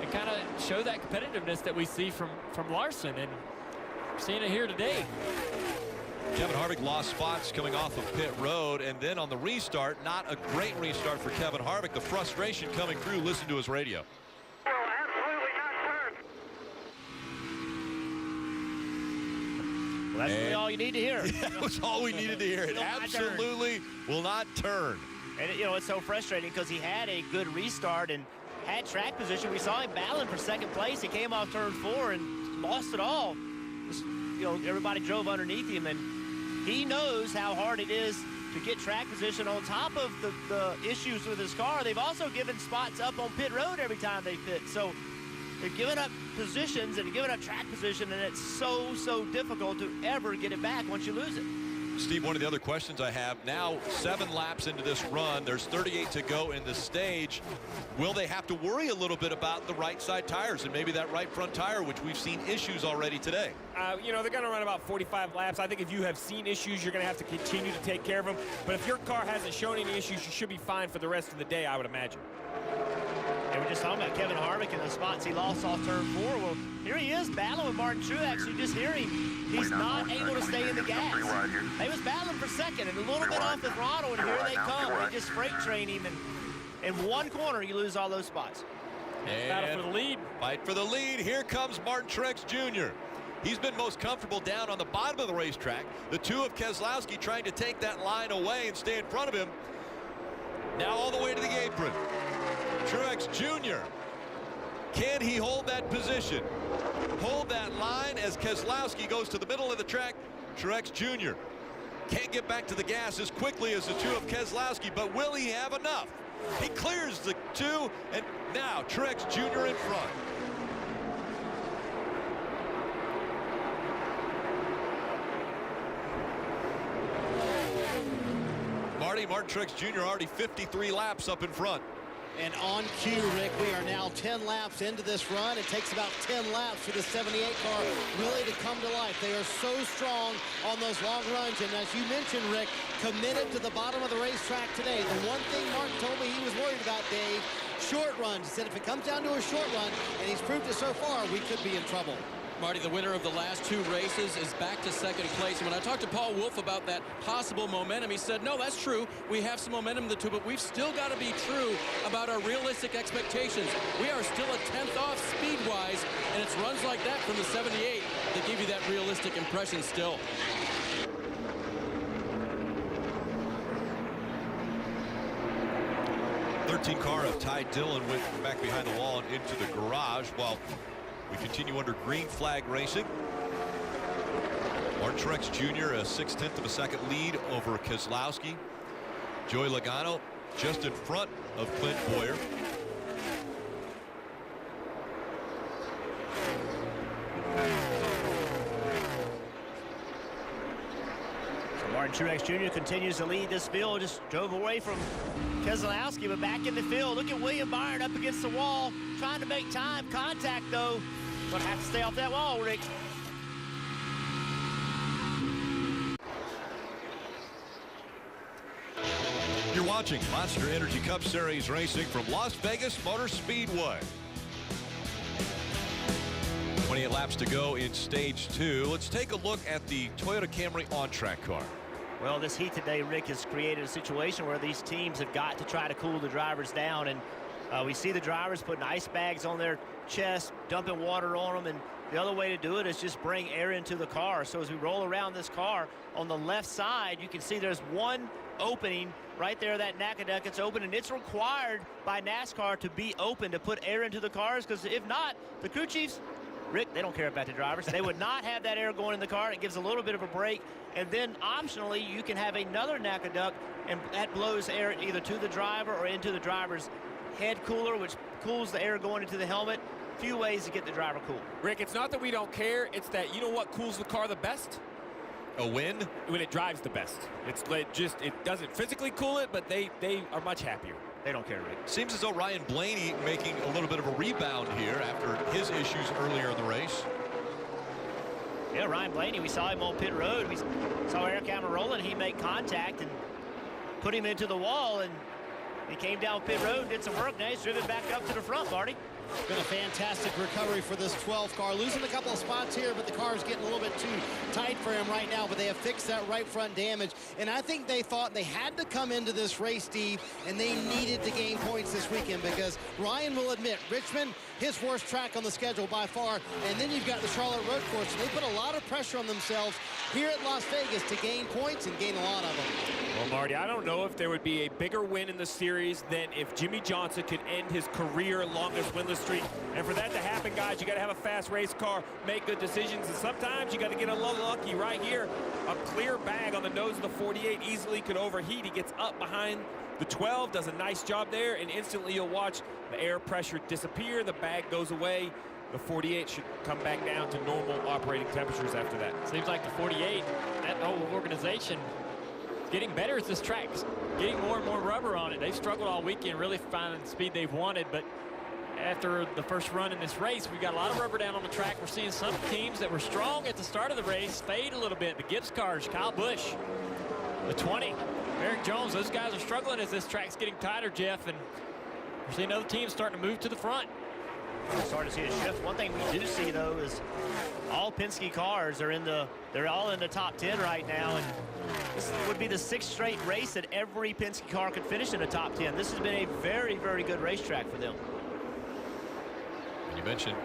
and kind of show that competitiveness that we see from Larson, and we're seeing it here today. Kevin Harvick lost spots coming off of pit road, and then on the restart, not a great restart for Kevin Harvick. The frustration coming through. Listen to his radio. Well, that's really all you need to hear. That was all we needed to hear. It absolutely will not turn. And, you know, it's so frustrating because he had a good restart and had track position. We saw him battling for second place. He came off turn 4 and lost it all. Just, you know, everybody drove underneath him, and he knows how hard it is to get track position. On top of the issues with his car, they've also given spots up on pit road every time they pit. So they're giving up positions and giving up track position, and it's so difficult to ever get it back once you lose it. Steve, one of the other questions I have now, 7 laps into this run, there's 38 to go in the stage. Will they have to worry a little bit about the right side tires and maybe that right front tire, which we've seen issues already today? You know, they're going to run about 45 laps. I think if you have seen issues, you're going to have to continue to take care of them. But if your car hasn't shown any issues, you should be fine for the rest of the day, I would imagine. And we're just talking about Kevin Harvick and the spots he lost off turn 4. Well, here he is battling with Martin Truex. You just hear him. He's not able to stay in the gas. They was battling for second and a little bit off the throttle, and here they come. They just freight train him, and in one corner, you lose all those spots. And battle for the lead. Fight for the lead. Here comes Martin Truex Jr. He's been most comfortable down on the bottom of the racetrack. The two of Keselowski trying to take that line away and stay in front of him. Now all the way to the apron. Truex Jr. Can he hold that position? Hold that line as Keselowski goes to the middle of the track. Truex Jr. can't get back to the gas as quickly as the two of Keselowski, but will he have enough? He clears the two, and now Truex Jr. in front. Martin Truex Jr. already 53 laps up in front. And on cue, Rick, we are now 10 laps into this run. It takes about 10 laps for the 78 car really to come to life. They are so strong on those long runs. And as you mentioned, Rick, committed to the bottom of the racetrack today. The one thing Martin told me he was worried about, Dave, short runs. He said if it comes down to a short run, and he's proved it so far, we could be in trouble. Marty, the winner of the last 2 races, is back to second place. And when I talked to Paul Wolfe about that possible momentum, he said, no, that's true. We have some momentum in the 2, but we've still got to be true about our realistic expectations. We are still a 10th off speed-wise, and it's runs like that from the 78 that give you that realistic impression still. '13 car of Ty Dillon went back behind the wall and into the garage while we continue under green flag racing. Martin Truex Jr. a 6/10 of a second lead over Keselowski. Joey Logano just in front of Clint Bowyer. So Martin Truex Jr. continues to lead this field. Just drove away from Keselowski, but back in the field. Look at William Byron up against the wall, trying to make time. Contact, though. Gonna have to stay off that wall, Rick. You're watching Monster Energy Cup Series racing from Las Vegas Motor Speedway. 28 laps to go in stage 2. Let's take a look at the Toyota Camry on-track car. Well, this heat today, Rick, has created a situation where these teams have got to try to cool the drivers down. And we see the drivers putting ice bags on their chest, dumping water on them. And the other way to do it is just bring air into the car. So as we roll around this car, on the left side, you can see there's one opening right there, that NACA duct. It's open, and it's required by NASCAR to be open to put air into the cars, because if not, the crew chiefs, Rick, they don't care about the drivers. They would not have that air going in the car. It gives a little bit of a break. And then optionally, you can have another NACA duct, and that blows air either to the driver or into the driver's head cooler, which cools the air going into the helmet. Few ways to get the driver cool. Rick, it's not that we don't care. It's that, you know what cools the car the best? A wind? When it drives the best. It's like just, it doesn't physically cool it, but they are much happier. They don't care, Rick. Seems as though Ryan Blaney making a little bit of a rebound here after his issues earlier in the race. Yeah, Ryan Blaney, we saw him on pit road. We saw Eric Almirola, and he made contact and put him into the wall, and he came down pit road, did some work. Now he's driven back up to the front, Marty. It's been a fantastic recovery for this 12 car. Losing a couple of spots here, but the car is getting a little bit too tight for him right now. But they have fixed that right front damage. And I think they thought they had to come into this race, Steve, and they needed to gain points this weekend, because Ryan will admit, Richmond, his worst track on the schedule by far. And then you've got the Charlotte Road Course. So they put a lot of pressure on themselves here at Las Vegas to gain points and gain a lot of them. Well, Marty, I don't know if there would be a bigger win in the series than if Jimmy Johnson could end his career longest winless streak. And for that to happen, guys, you got to have a fast race car, make good decisions, and sometimes you got to get a little lucky. Right here, a clear bag on the nose of the 48 easily could overheat. He gets up behind the 12, does a nice job there, and instantly you'll watch the air pressure disappear. The bag goes away. The 48 should come back down to normal operating temperatures after that. Seems like the 48, that whole organization, is getting better as this track's getting more and more rubber on it. They've struggled all weekend, really finding the speed they've wanted, but after the first run in this race, we got a lot of rubber down on the track. We're seeing some teams that were strong at the start of the race fade a little bit. The Gibbs cars, Kyle Busch, the 20, Eric Jones, those guys are struggling as this track's getting tighter, Jeff, and we're seeing other teams starting to move to the front. Starting to see a shift. One thing we do see, though, is all Penske cars are they're all in the top 10 right now, and this would be the 6th straight race that every Penske car could finish in the top 10. This has been a very, very good racetrack for them. And you mentioned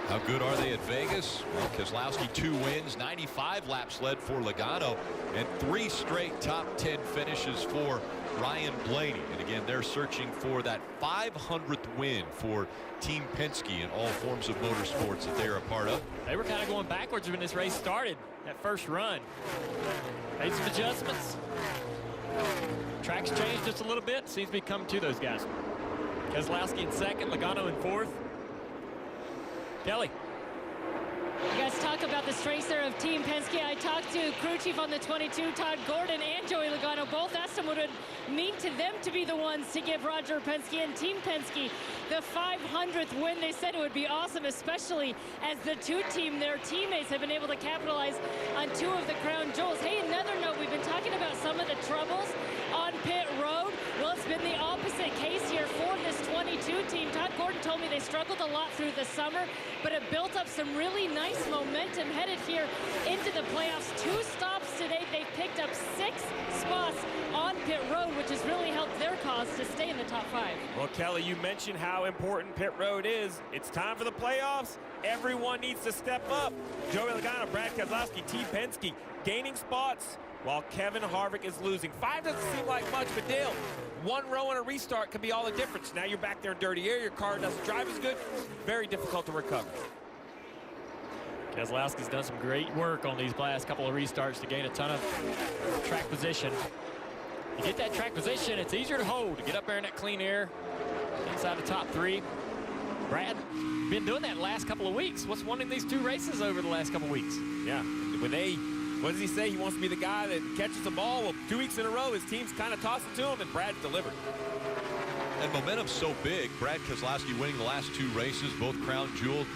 how good are they at Vegas? Well, Keselowski 2 wins, 95 laps led for Logano, and 3 straight top 10 finishes for Ryan Blaney. And again, they're searching for that 500th win for Team Penske in all forms of motorsports that they're a part of. They were kind of going backwards when this race started, that first run. Made some adjustments. Track's changed just a little bit. Seems to be coming to those guys. Keselowski in second, Logano in fourth. Kelly. You guys talk about the strengths there of Team Penske. I talked to crew chief on the 22, Todd Gordon, and Joey Logano. Both asked him what it would mean to them to be the ones to give Roger Penske and Team Penske the 500th win. They said it would be awesome, especially as the their teammates have been able to capitalize on 2 of the crown jewels. Hey, another note, we've been talking about some of the troubles on pit road. Well, it's been the opposite case here for this 22 team. Todd Gordon told me they struggled a lot through the summer, but it built up some really nice momentum headed here into the playoffs. 2 stops today. They've picked up 6 spots on pit road, which has really helped their cause to stay in the top 5. Well, Kelly, you mentioned how important pit road is. It's time for the playoffs. Everyone needs to step up. Joey Logano, Brad Keselowski, Team Penske gaining spots while Kevin Harvick is losing. 5 doesn't seem like much, but Dale, 1 row and a restart can be all the difference. Now you're back there in dirty air. Your car doesn't drive as good. Very difficult to recover. Keselowski's done some great work on these last couple of restarts to gain a ton of track position. You get that track position, it's easier to hold, to get up there in that clean air inside the top 3. Brad, been doing that the last couple of weeks. What's won in these 2 races over the last couple of weeks? Yeah, what does he say? He wants to be the guy that catches the ball. Well, 2 weeks in a row, his team's kind of tossed it to him, and Brad's delivered. And momentum's so big. Brad Keselowski winning the last 2 races, both crown jeweled.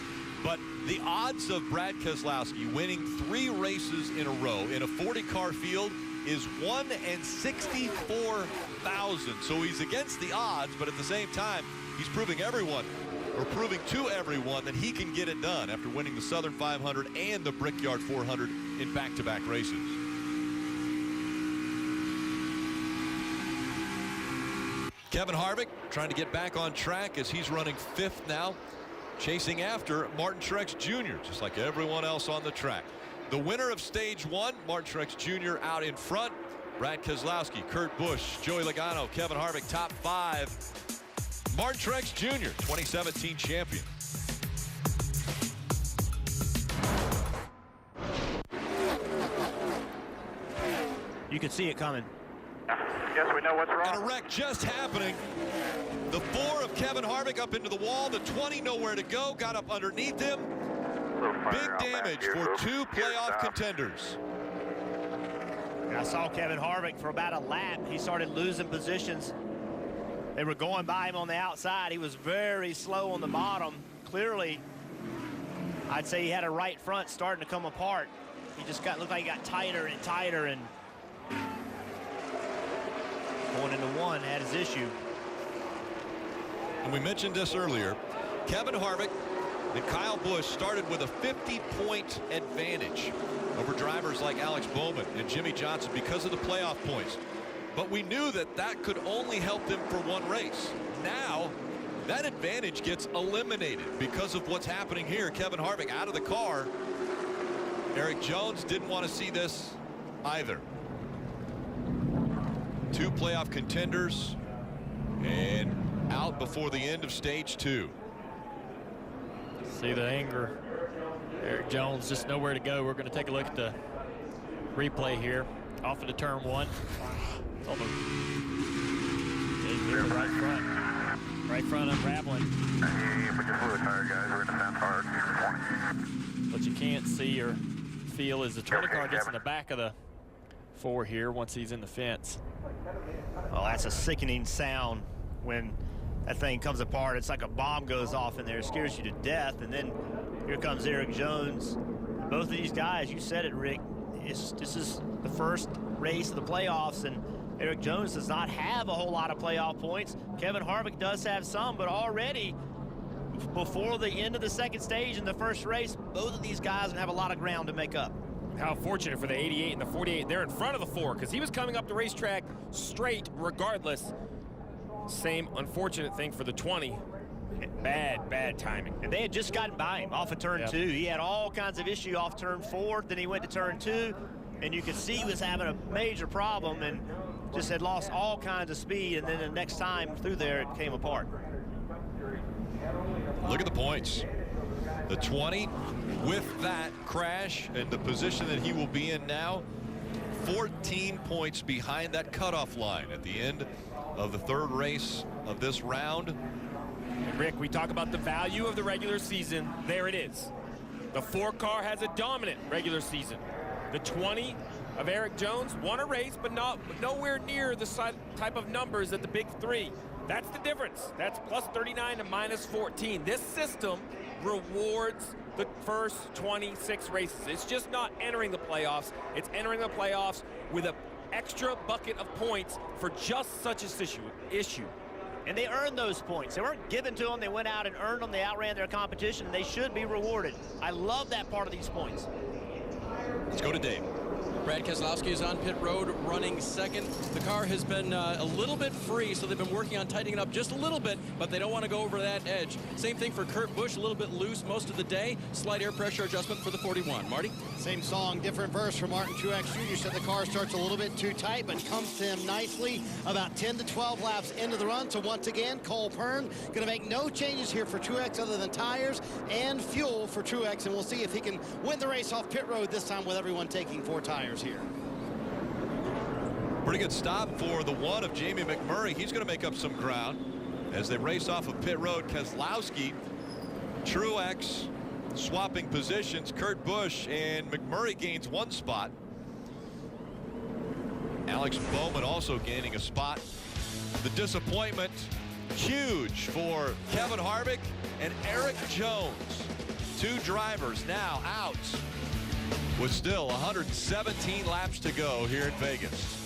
But the odds of Brad Keselowski winning 3 races in a row in a 40-car field is 1 in 64,000. So he's against the odds, but at the same time, he's proving to everyone that he can get it done after winning the Southern 500 and the Brickyard 400 in back-to-back races. Kevin Harvick trying to get back on track as he's running 5th now, chasing after Martin Truex Jr., just like everyone else on the track. The winner of stage 1, Martin Truex Jr. out in front. Brad Keselowski, Kurt Busch, Joey Logano, Kevin Harvick, top 5. Martin Truex Jr., 2017 champion. You can see it coming. Yes, we know what's wrong. And a wreck just happening. The 4 of Kevin Harvick up into the wall. The 20 nowhere to go. Got up underneath him. Big damage for 2 playoff contenders. And I saw Kevin Harvick for about a lap. He started losing positions. They were going by him on the outside. He was very slow on the bottom. Clearly, I'd say he had a right front starting to come apart. He just looked like he got tighter and tighter, and going into 1 had his issue. And we mentioned this earlier. Kevin Harvick and Kyle Busch started with a 50-point advantage over drivers like Alex Bowman and Jimmy Johnson because of the playoff points. But we knew that that could only help them for 1 race. Now, that advantage gets eliminated because of what's happening here. Kevin Harvick out of the car. Erik Jones didn't want to see this either. 2 playoff contenders and out before the end of stage 2. See the anger. Erik Jones just nowhere to go. We're going to take a look at the replay here. Off into turn 1. Almost. Right front. Right front unraveling. Hey, we just blew a tire, guys. We're in the fence hard. 20. What you can't see or feel is the 20 car gets in the back of the 4 here once he's in the fence. Oh, that's a sickening sound when that thing comes apart. It's like a bomb goes off in there. It scares you to death. And then here comes Erik Jones. Both of these guys, you said it, Rick, this is the first race of the playoffs, and Erik Jones does not have a whole lot of playoff points. Kevin Harvick does have some, but already before the end of the 2nd stage in the first race, both of these guys have a lot of ground to make up. How fortunate for the 88 and the 48. They're in front of the 4 because he was coming up the racetrack straight regardless. Same unfortunate thing for the 20. Bad timing. And they had just gotten by him off of turn 2. He had all kinds of issue off turn 4. Then he went to turn 2, and you could see he was having a major problem and just had lost all kinds of speed. And then the next time through there, it came apart. Look at the points. The 20 with that crash and the position that he will be in now, 14 points behind that cutoff line at the end of the 3rd race of this round. And Rick, we talk about the value of the regular season. There it is. The 4 car has a dominant regular season. The 20 of Erik Jones won a race, but nowhere near the type of numbers that the big 3. That's the difference. That's plus 39 to minus 14. This system rewards the first 26 races. It's just not entering the playoffs. It's entering the playoffs with an extra bucket of points for just such an issue. And they earned those points. They weren't given to them. They went out and earned them. They outran their competition. They should be rewarded. I love that part of these points. Let's go to Dave. Brad Keselowski is on pit road running 2nd. The car has been a little bit free, so they've been working on tightening it up just a little bit, but they don't want to go over that edge. Same thing for Kurt Busch, a little bit loose most of the day. Slight air pressure adjustment for the 41. Marty? Same song, different verse for Martin Truex Jr. Said the car starts a little bit too tight, but comes to him nicely about 10 to 12 laps into the run. So once again, Cole Pearn going to make no changes here for Truex other than tires and fuel for Truex, and we'll see if he can win the race off pit road this time with everyone taking 4 tires here. Pretty good stop for the 1 of Jamie McMurray. He's going to make up some ground as they race off of pit road. Keselowski, Truex swapping positions. Kurt Busch and McMurray gains 1 spot. Alex Bowman also gaining a spot. The disappointment huge for Kevin Harvick and Erik Jones. 2 drivers now out with still 117 laps to go here in Vegas.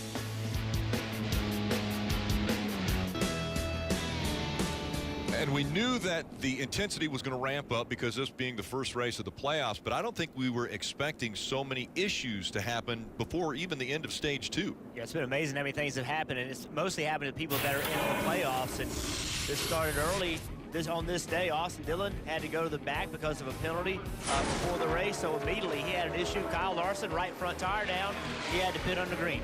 And we knew that the intensity was going to ramp up because this being the first race of the playoffs, but I don't think we were expecting so many issues to happen before even the end of stage 2. Yeah, it's been amazing how many things have happened, and it's mostly happened to people that are in the playoffs. And this started early. On this day, Austin Dillon had to go to the back because of a penalty before the race, so immediately he had an issue. Kyle Larson, right front tire down. He had to pit on the green.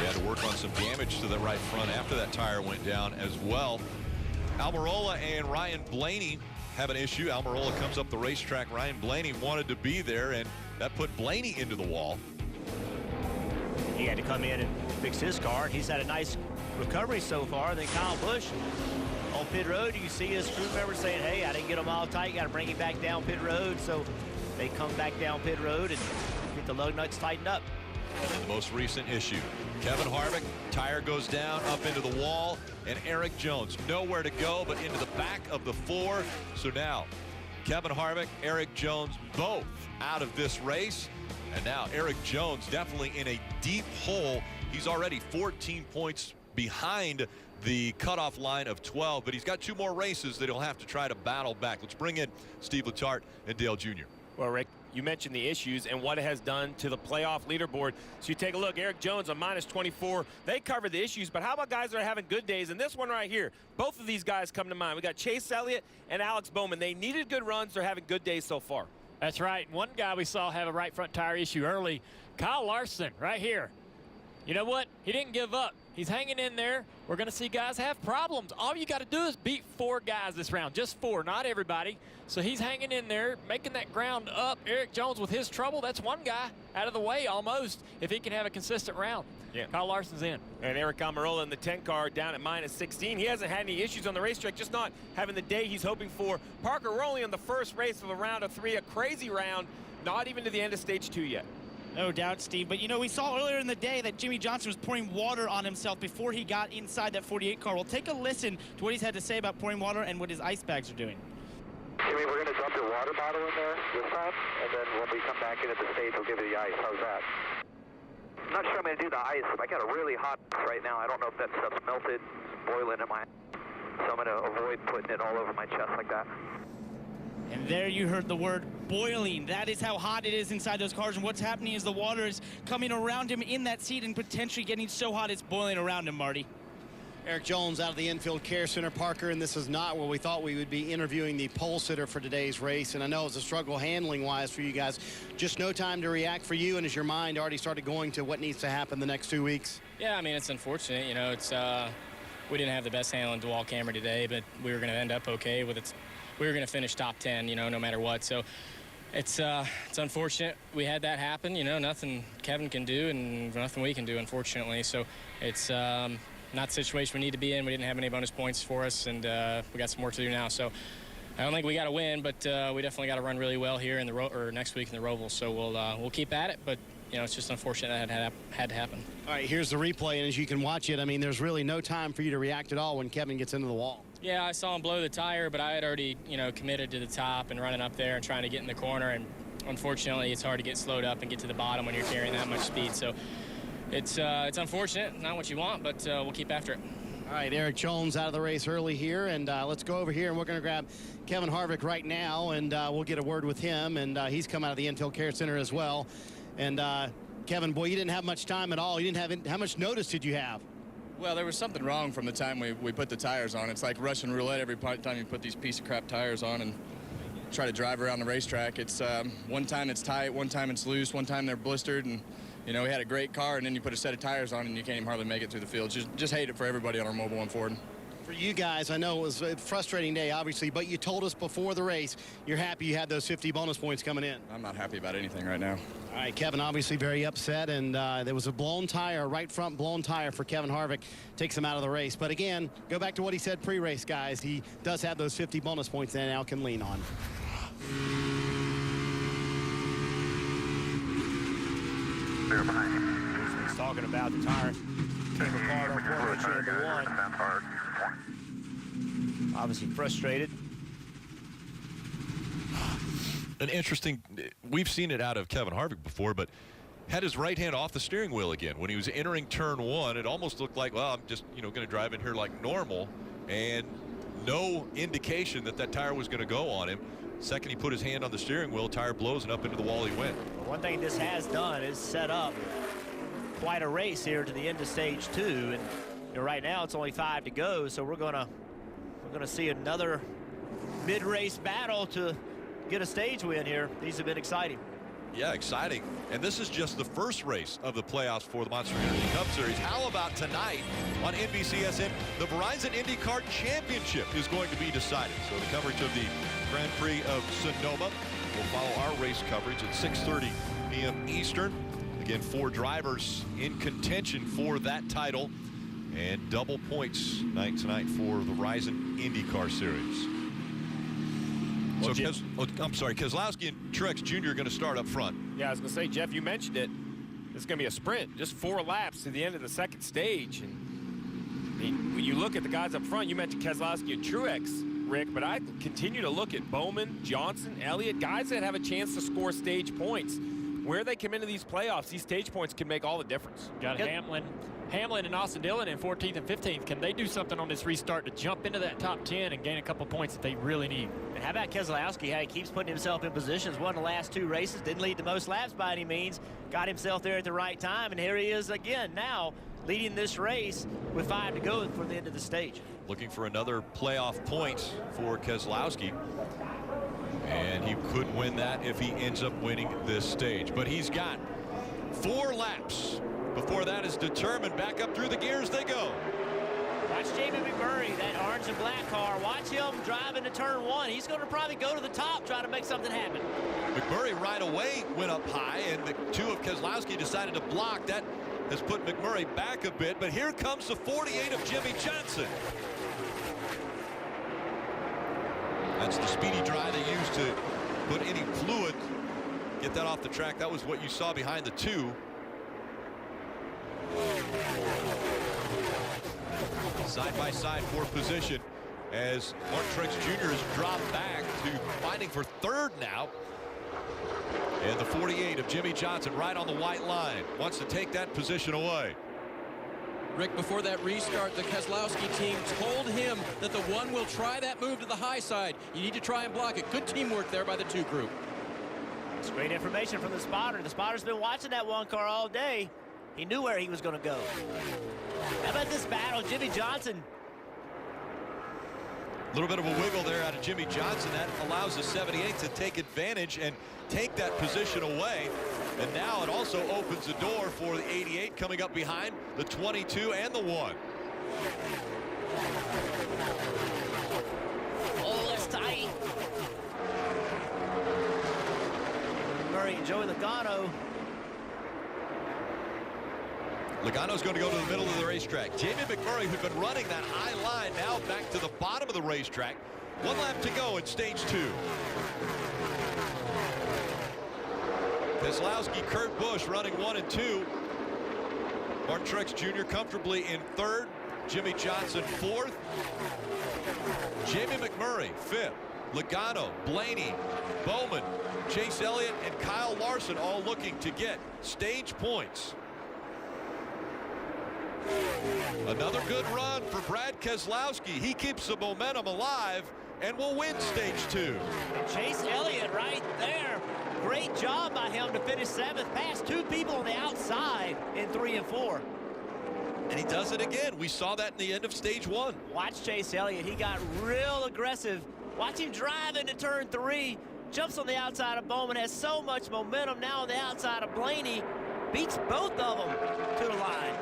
He had to work on some damage to the right front after that tire went down as well. Almirola and Ryan Blaney have an issue. Almirola comes up the racetrack. Ryan Blaney wanted to be there, and that put Blaney into the wall. He had to come in and fix his car, and he's had a nice recovery so far. Then Kyle Busch on pit road, you can see his crew members saying, hey, I didn't get him all tight, got to bring him back down pit road. So they come back down pit road and get the lug nuts tightened up. And the most recent issue, Kevin Harvick, tire goes down up into the wall, and Eric Jones nowhere to go but into the back of the 4. So now Kevin Harvick, Eric Jones, both out of this race. And now Eric Jones definitely in a deep hole. He's already 14 points behind the cutoff line of 12, but he's got 2 more races that he'll have to try to battle back. Let's bring in Steve Letarte and Dale Jr. Well, Rick, you mentioned the issues and what it has done to the playoff leaderboard. So you take a look, Eric Jones on -24. They covered the issues, but how about guys that are having good days? And this one right here, both of these guys come to mind. We got Chase Elliott and Alex Bowman. They needed good runs. They're having good days so far. That's right. One guy we saw have a right front tire issue early, Kyle Larson, right here. You know what? He didn't give up. He's hanging in there. We're going to see guys have problems. All you got to do is beat 4 guys this round, just 4, not everybody. So he's hanging in there, making that ground up. Eric Jones with his trouble, that's one guy out of the way almost, if he can have a consistent round. Yeah. Kyle Larson's in. And Eric Almirola in the 10 car down at -16. He hasn't had any issues on the racetrack, just not having the day he's hoping for. Parker, we're only on the first race of a round of 3, a crazy round, not even to the end of stage 2 yet. No doubt, Steve. But, you know, we saw earlier in the day that Jimmy Johnson was pouring water on himself before he got inside that 48 car. We'll take a listen to what he's had to say about pouring water and what his ice bags are doing. Jimmy, we're going to dump your water bottle in there this time, and then when we come back into the stage, we'll give you the ice. How's that? I'm not sure I'm going to do the ice. I got a really hot right now. I don't know if that stuff's melted, boiling in my... So I'm going to avoid putting it all over my chest like that. And there you heard the word boiling. That is how hot it is inside those cars. And what's happening is the water is coming around him in that seat and potentially getting so hot it's boiling around him, Marty. Eric Jones out of the infield care center, Parker, and this is not where we thought we would be interviewing the pole sitter for today's race. And I know it's a struggle handling-wise for you guys. Just no time to react for you, and has your mind already started going to what needs to happen the next 2 weeks? Yeah, I mean, it's unfortunate. You know, it's we didn't have the best handle in dual camera today, but we were going to end up okay with it. We were going to finish top 10, you know, no matter what. So it's unfortunate we had that happen. You know, nothing Kevin can do and nothing we can do, unfortunately. So it's not the situation we need to be in. We didn't have any bonus points for us, and we got some work to do now. So I don't think we got to win, but we definitely got to run really well here in the or next week in the Roval. So we'll keep at it, but you know, it's just unfortunate that had to happen. All right, here's the replay, and as you can watch it, I mean, there's really no time for you to react at all when Kevin gets into the wall. Yeah, I saw him blow the tire, but I had already, you know, committed to the top and running up there and trying to get in the corner. And unfortunately, it's hard to get slowed up and get to the bottom when you're carrying that much speed. So it's unfortunate, not what you want, but we'll keep after it. All right, Eric Jones out of the race early here, and let's go over here, and we're going to grab Kevin Harvick right now, and we'll get a word with him, and he's come out of the Infield Care Center as well. And Kevin, boy, you didn't have much time at all. You didn't have how much notice did you have? Well, there was something wrong from the time we put the tires on. It's like Russian roulette every time you put these piece of crap tires on and try to drive around the racetrack. It's one time it's tight, one time it's loose, one time they're blistered, and you know, we had a great car, and then you put a set of tires on and you can't even hardly make it through the field. Just hate it for everybody on our Mobil 1 Ford. For you guys, I know it was a frustrating day, obviously, but you told us before the race you're happy you had those 50 bonus points coming in. I'm not happy about anything right now. All right, Kevin obviously very upset, and there was a blown tire, right front blown tire for Kevin Harvick, takes him out of the race. But again, go back to what he said pre-race, guys. He does have those 50 bonus points that now can lean on. They're behind you. He's talking about the tire came apart on point number 1. Obviously frustrated. An interesting, we've seen it out of Kevin Harvick before, but had his right hand off the steering wheel again. When he was entering turn 1, it almost looked like, well, I'm just, going to drive in here like normal, and no indication that that tire was going to go on him. Second he put his hand on the steering wheel, tire blows, and up into the wall he went. One thing this has done is set up quite a race here to the end of stage 2, and right now it's only 5 to go, so we're gonna see another mid-race battle to get a stage win here. These have been exciting. Yeah, exciting. And this is just the first race of the playoffs for the Monster Energy Cup Series. How about tonight on NBCSN? The Verizon IndyCar Championship is going to be decided. So the coverage of the Grand Prix of Sonoma will follow our race coverage at 6:30 p.m. Eastern. Again, 4 drivers in contention for that title, and double points night tonight for the Verizon IndyCar Series. So, I'm sorry, Keselowski and Truex Jr. are going to start up front. Yeah, I was going to say, Jeff, you mentioned it. It's going to be a sprint, just 4 laps to the end of the second stage. And when you look at the guys up front, you mentioned Keselowski and Truex, Rick, but I continue to look at Bowman, Johnson, Elliott, guys that have a chance to score stage points. Where they come into these playoffs, these stage points can make all the difference. Got Hamlin and Austin Dillon in 14th and 15th. Can they do something on this restart to jump into that top 10 and gain a couple points that they really need? And how about Keselowski? How he keeps putting himself in positions. Won the last 2 races, didn't lead the most laps by any means, got himself there at the right time, and here he is again now leading this race with 5 to go for the end of the stage. Looking for another playoff point for Keselowski. And he could win that if he ends up winning this stage. But he's got 4 laps before that is determined. Back up through the gears they go. Watch Jamie McMurray, that orange and black car. Watch him drive into turn 1. He's going to probably go to the top, try to make something happen. McMurray right away went up high, and the 2 of Keselowski decided to block. That has put McMurray back a bit, but here comes the 48 of Jimmy Johnson. That's the speedy dry they used to put any fluid, get that off the track. That was what you saw behind the 2. Side by side for position as Martin Truex Jr. has dropped back to fighting for 3rd now. And the 48 of Jimmy Johnson right on the white line wants to take that position away. Rick, before that restart, the Keselowski team told him that the 1 will try that move to the high side. You need to try and block it. Good teamwork there by the 2 group. It's great information from the spotter. The spotter's been watching that 1 car all day. He knew where he was going to go. How about this battle, Jimmy Johnson? A little bit of a wiggle there out of Jimmy Johnson. That allows the 78 to take advantage and take that position away. And now it also opens the door for the 88 coming up behind the 22 and the 1. Oh, that's tight. Murray and Joey Logano. Logano's going to go to the middle of the racetrack. Jamie McMurray, who'd been running that high line, now back to the bottom of the racetrack. 1 lap to go in stage 2. Keselowski, Kurt Busch running 1 and 2. Martin Truex Jr. comfortably in 3rd. Jimmy Johnson 4th. Jamie McMurray 5th. Logano, Blaney, Bowman, Chase Elliott, and Kyle Larson all looking to get stage points. Another good run for Brad Keselowski. He keeps the momentum alive and will win stage 2. Chase Elliott right there. Great job by him to finish 7th. Past 2 people on the outside in 3 and 4. And he does it again. We saw that in the end of stage 1. Watch Chase Elliott. He got real aggressive. Watch him drive into turn 3. Jumps on the outside of Bowman. Has so much momentum now on the outside of Blaney. Beats both of them to the line.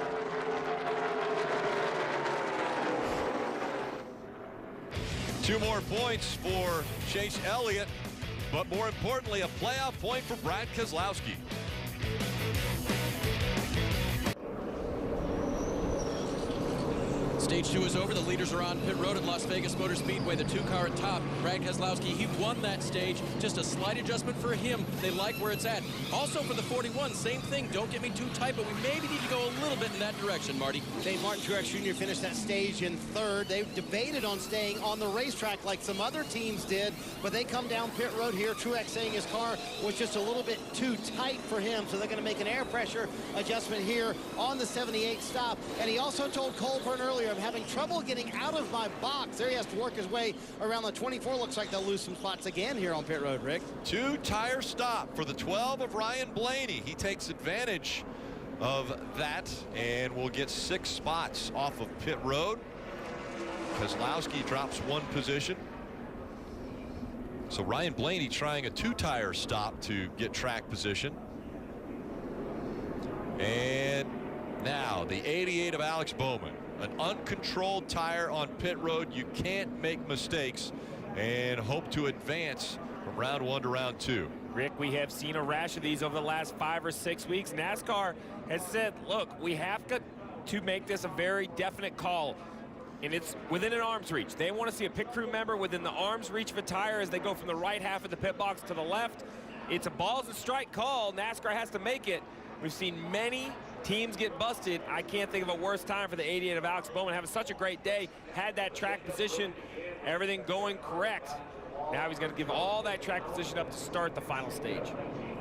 Two more points for Chase Elliott, but more importantly, a playoff point for Brad Keselowski. Stage 2 is over. The leaders are on pit road at Las Vegas Motor Speedway. The 2-car at top, Brad Keselowski, he won that stage. Just a slight adjustment for him. They like where it's at. Also for the 41, same thing. Don't get me too tight, but we maybe need to go a little bit in that direction, Marty. Dave Martin Truex Jr. finished that stage in third. They debated on staying on the racetrack like some other teams did, but they come down pit road here. Truex saying his car was just a little bit too tight for him, so they're going to make an air pressure adjustment here on the 78 stop. And he also told Colburn earlier, I'm having trouble getting out of my box. There he has to work his way around the 24. Looks like they'll lose some spots again here on pit road, Rick. 2-tire stop for the 12 of Ryan Blaney. He takes advantage of that and will get 6 spots off of pit road. Keselowski drops 1 position. So Ryan Blaney trying a 2-tire stop to get track position. And now the 88 of Alex Bowman. An uncontrolled tire on pit road. You can't make mistakes and hope to advance from round 1 to round 2. Rick, we have seen a rash of these over the last 5 or 6 weeks. NASCAR has said, look, we have to make this a very definite call, and it's within an arm's reach. They want to see a pit crew member within the arm's reach of a tire as they go from the right half of the pit box to the left. It's a balls and strike call. NASCAR has to make it. We've seen many teams get busted. I can't think of a worse time for the 88 of Alex Bowman, having such a great day, had that track position, everything going correct. Now he's going to give all that track position up to start the final stage.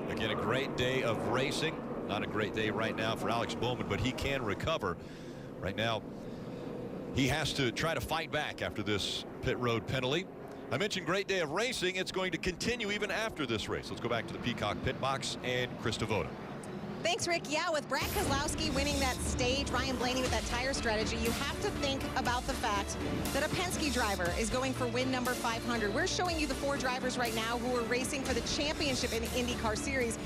Again, a great day of racing. Not a great day right now for Alex Bowman, but he can recover. Right now, he has to try to fight back after this pit road penalty. I mentioned great day of racing. It's going to continue even after this race. Let's go back to the Peacock pit box and Chris Devoto. Thanks, Rick. Yeah, with Brad Keselowski winning that stage, Ryan Blaney with that tire strategy, you have to think about the fact that a Penske driver is going for win number 500. We're showing you the 4 drivers right now who are racing for the championship in the IndyCar Series.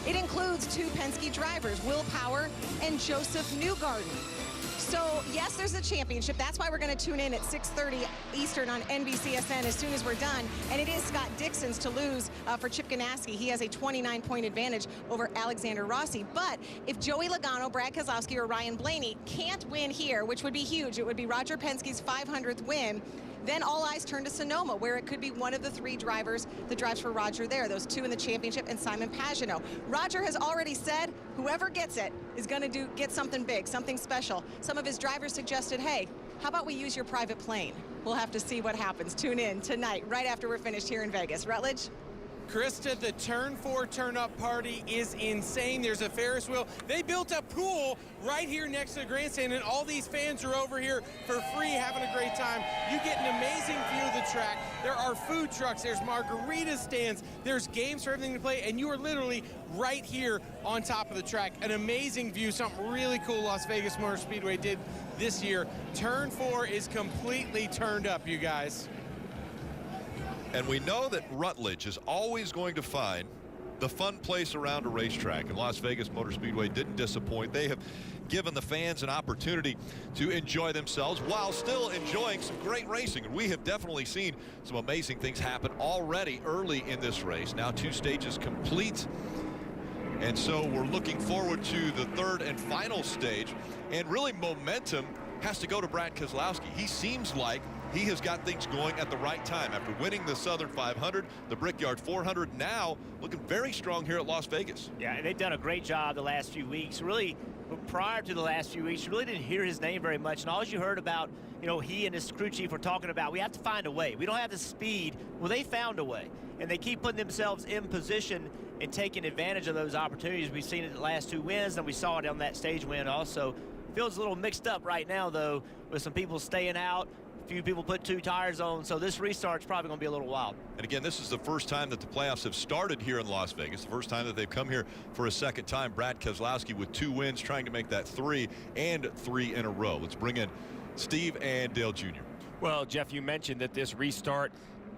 It includes 2 Penske drivers, Will Power and Joseph Newgarden. So, yes, there's a championship. That's why we're going to tune in at 6:30 Eastern on NBCSN as soon as we're done. And it is Scott Dixon's to lose for Chip Ganassi. He has a 29-point advantage over Alexander Rossi. But if Joey Logano, Brad Keselowski, or Ryan Blaney can't win here, which would be huge, it would be Roger Penske's 500th win, then all eyes turn to Sonoma, where it could be one of the 3 drivers that drives for Roger there. Those 2 in the championship and Simon Pagenaud. Roger has already said whoever gets it is going to get something big, something special. Some of his drivers suggested, hey, how about we use your private plane? We'll have to see what happens. Tune in tonight, right after we're finished here in Vegas. Rutledge? Krista, the Turn 4 turn-up party is insane. There's a Ferris wheel. They built a pool right here next to the grandstand, and all these fans are over here for free having a great time. You get an amazing view of the track. There are food trucks. There's margarita stands. There's games for everything to play, and you are literally right here on top of the track. An amazing view, something really cool Las Vegas Motor Speedway did this year. Turn 4 is completely turned up, you guys. And we know that Rutledge is always going to find the fun place around a racetrack, and Las Vegas Motor Speedway didn't disappoint. They have given the fans an opportunity to enjoy themselves while still enjoying some great racing. And we have definitely seen some amazing things happen already early in this race. Now 2 stages complete. And so we're looking forward to the 3rd and final stage. And really momentum has to go to Brad Keselowski. He seems like he has got things going at the right time after winning the Southern 500, the Brickyard 400, now looking very strong here at Las Vegas. Yeah, and they've done a great job the last few weeks. Really, prior to the last few weeks, you really didn't hear his name very much. And all you heard about, you know, he and his crew chief were talking about, we have to find a way. We don't have the speed. Well, they found a way. And they keep putting themselves in position and taking advantage of those opportunities. We've seen it the last 2 wins, and we saw it on that stage win also. Feels a little mixed up right now, though, with some people staying out. Few people put 2 tires on, so this restart's probably going to be a little wild. And again, this is the first time that the playoffs have started here in Las Vegas, the first time that they've come here for a second time. Brad Keselowski with 2 wins, trying to make that 3 and 3 in a row. Let's bring in Steve and Dale Jr. Well, Jeff, you mentioned that this restart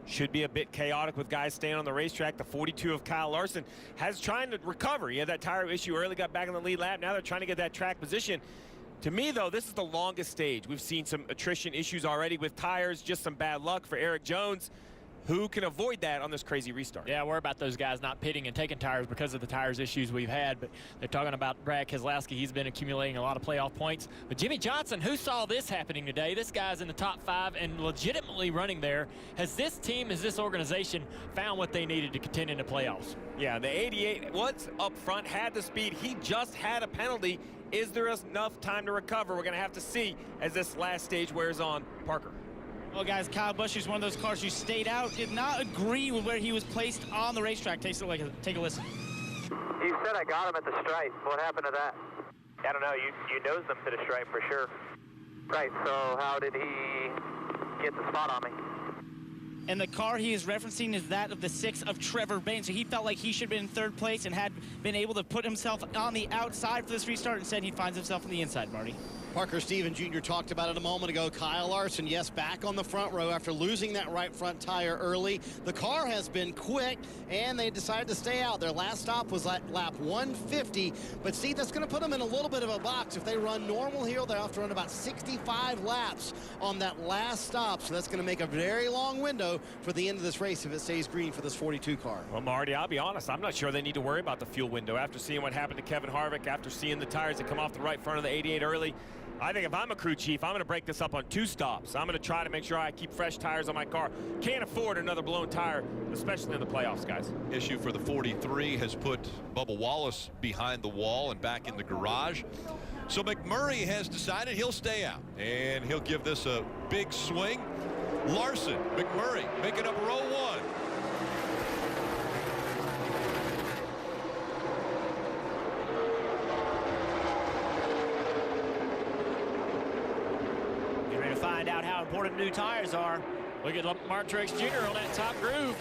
should be a bit chaotic with guys staying on the racetrack. The 42 of Kyle Larson has trying to recover. He had that tire issue early, got back in the lead lap. Now they're trying to get that track position. To me, though, this is the longest stage. We've seen some attrition issues already with tires, just some bad luck for Eric Jones. Who can avoid that on this crazy restart? Yeah, worry about those guys not pitting and taking tires because of the tires issues we've had. But they're talking about Brad Keselowski. He's been accumulating a lot of playoff points. But Jimmie Johnson, who saw this happening today? This guy's in the top 5 and legitimately running there. Has this team, has this organization found what they needed to contend in the playoffs? Yeah, the 88 was up front, had the speed. He just had a penalty. Is there enough time to recover? We're going to have to see as this last stage wears on. Parker. Well, guys, Kyle Busch is one of those cars who stayed out, did not agree with where he was placed on the racetrack. Take a listen. You said I got him at the stripe. What happened to that? I don't know. You nosed him to the stripe for sure. Right, so how did he get the spot on me? And the car he is referencing is that of the 6 of Trevor Bayne. So he felt like he should have been in 3rd place and had been able to put himself on the outside for this restart. Instead, he finds himself on the inside, Marty. Parker Stevens Jr. talked about it a moment ago. Kyle Larson, yes, back on the front row after losing that right front tire early. The car has been quick, and they decided to stay out. Their last stop was at lap 150. But see, that's going to put them in a little bit of a box. If they run normal here, they'll have to run about 65 laps on that last stop. So that's going to make a very long window for the end of this race if it stays green for this 42 car. Well, Marty, I'll be honest. I'm not sure they need to worry about the fuel window. After seeing what happened to Kevin Harvick, after seeing the tires that come off the right front of the 88 early, I think if I'm a crew chief, I'm going to break this up on 2 stops. I'm going to try to make sure I keep fresh tires on my car. Can't afford another blown tire, especially in the playoffs, guys. Issue for the 43 has put Bubba Wallace behind the wall and back in the garage. So McMurray has decided he'll stay out, and he'll give this a big swing. Larson, McMurray making up row 1. Find out how important new tires are. Look at Martin Truex Jr. on that top groove,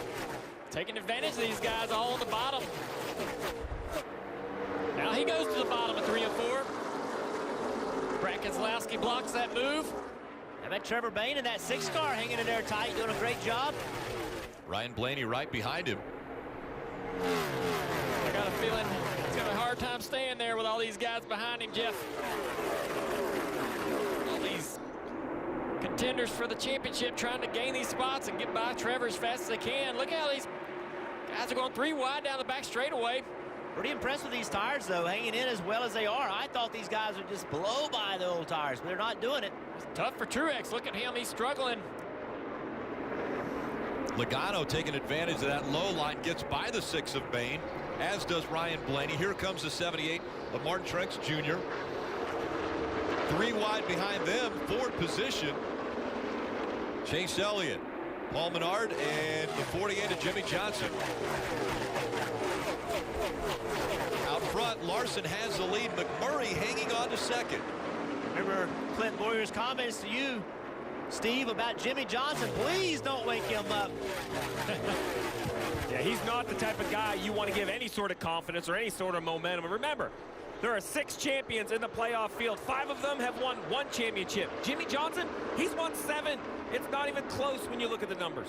taking advantage of these guys all on the bottom. Now he goes to the bottom of 3 and 4. Brad Keselowski blocks that move. How about Trevor Bayne in that 6 car hanging in there tight, doing a great job. Ryan Blaney right behind him. I got a feeling he's got a hard time staying there with all these guys behind him, Jeff. All these contenders for the championship trying to gain these spots and get by Trevor as fast as they can. Look how these guys are going 3 wide down the back straightaway. Pretty impressed with these tires, though, hanging in as well as they are. I thought these guys would just blow by the old tires, but they're not doing it. It's tough for Truex. Look at him. He's struggling. Logano taking advantage of that low line, gets by the 6 of Bayne, as does Ryan Blaney. Here comes the 78 of Martin Truex Jr. 3 wide behind them, 4th position. Chase Elliott, Paul Menard, and the 48 of Jimmie Johnson. Out front, Larson has the lead. McMurray hanging on to 2nd. Remember Clint Boyer's comments to you, Steve, about Jimmie Johnson. Please don't wake him up. Yeah, he's not the type of guy you want to give any sort of confidence or any sort of momentum. And remember, there are 6 champions in the playoff field. 5 of them have won 1 championship. Jimmie Johnson, he's won 7. It's not even close when you look at the numbers.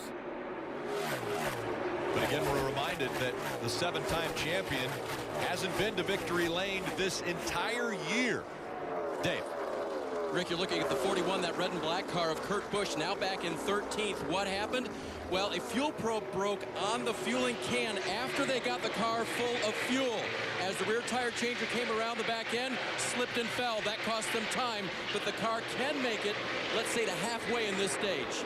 But again, we're reminded that the 7-time champion hasn't been to victory lane this entire year. Dave. Rick, you're looking at the 41, that red and black car of Kurt Busch, now back in 13th. What happened? Well, a fuel probe broke on the fueling can after they got the car full of fuel. As the rear tire changer came around the back end, slipped and fell. That cost them time, but the car can make it, let's say, to halfway in this stage.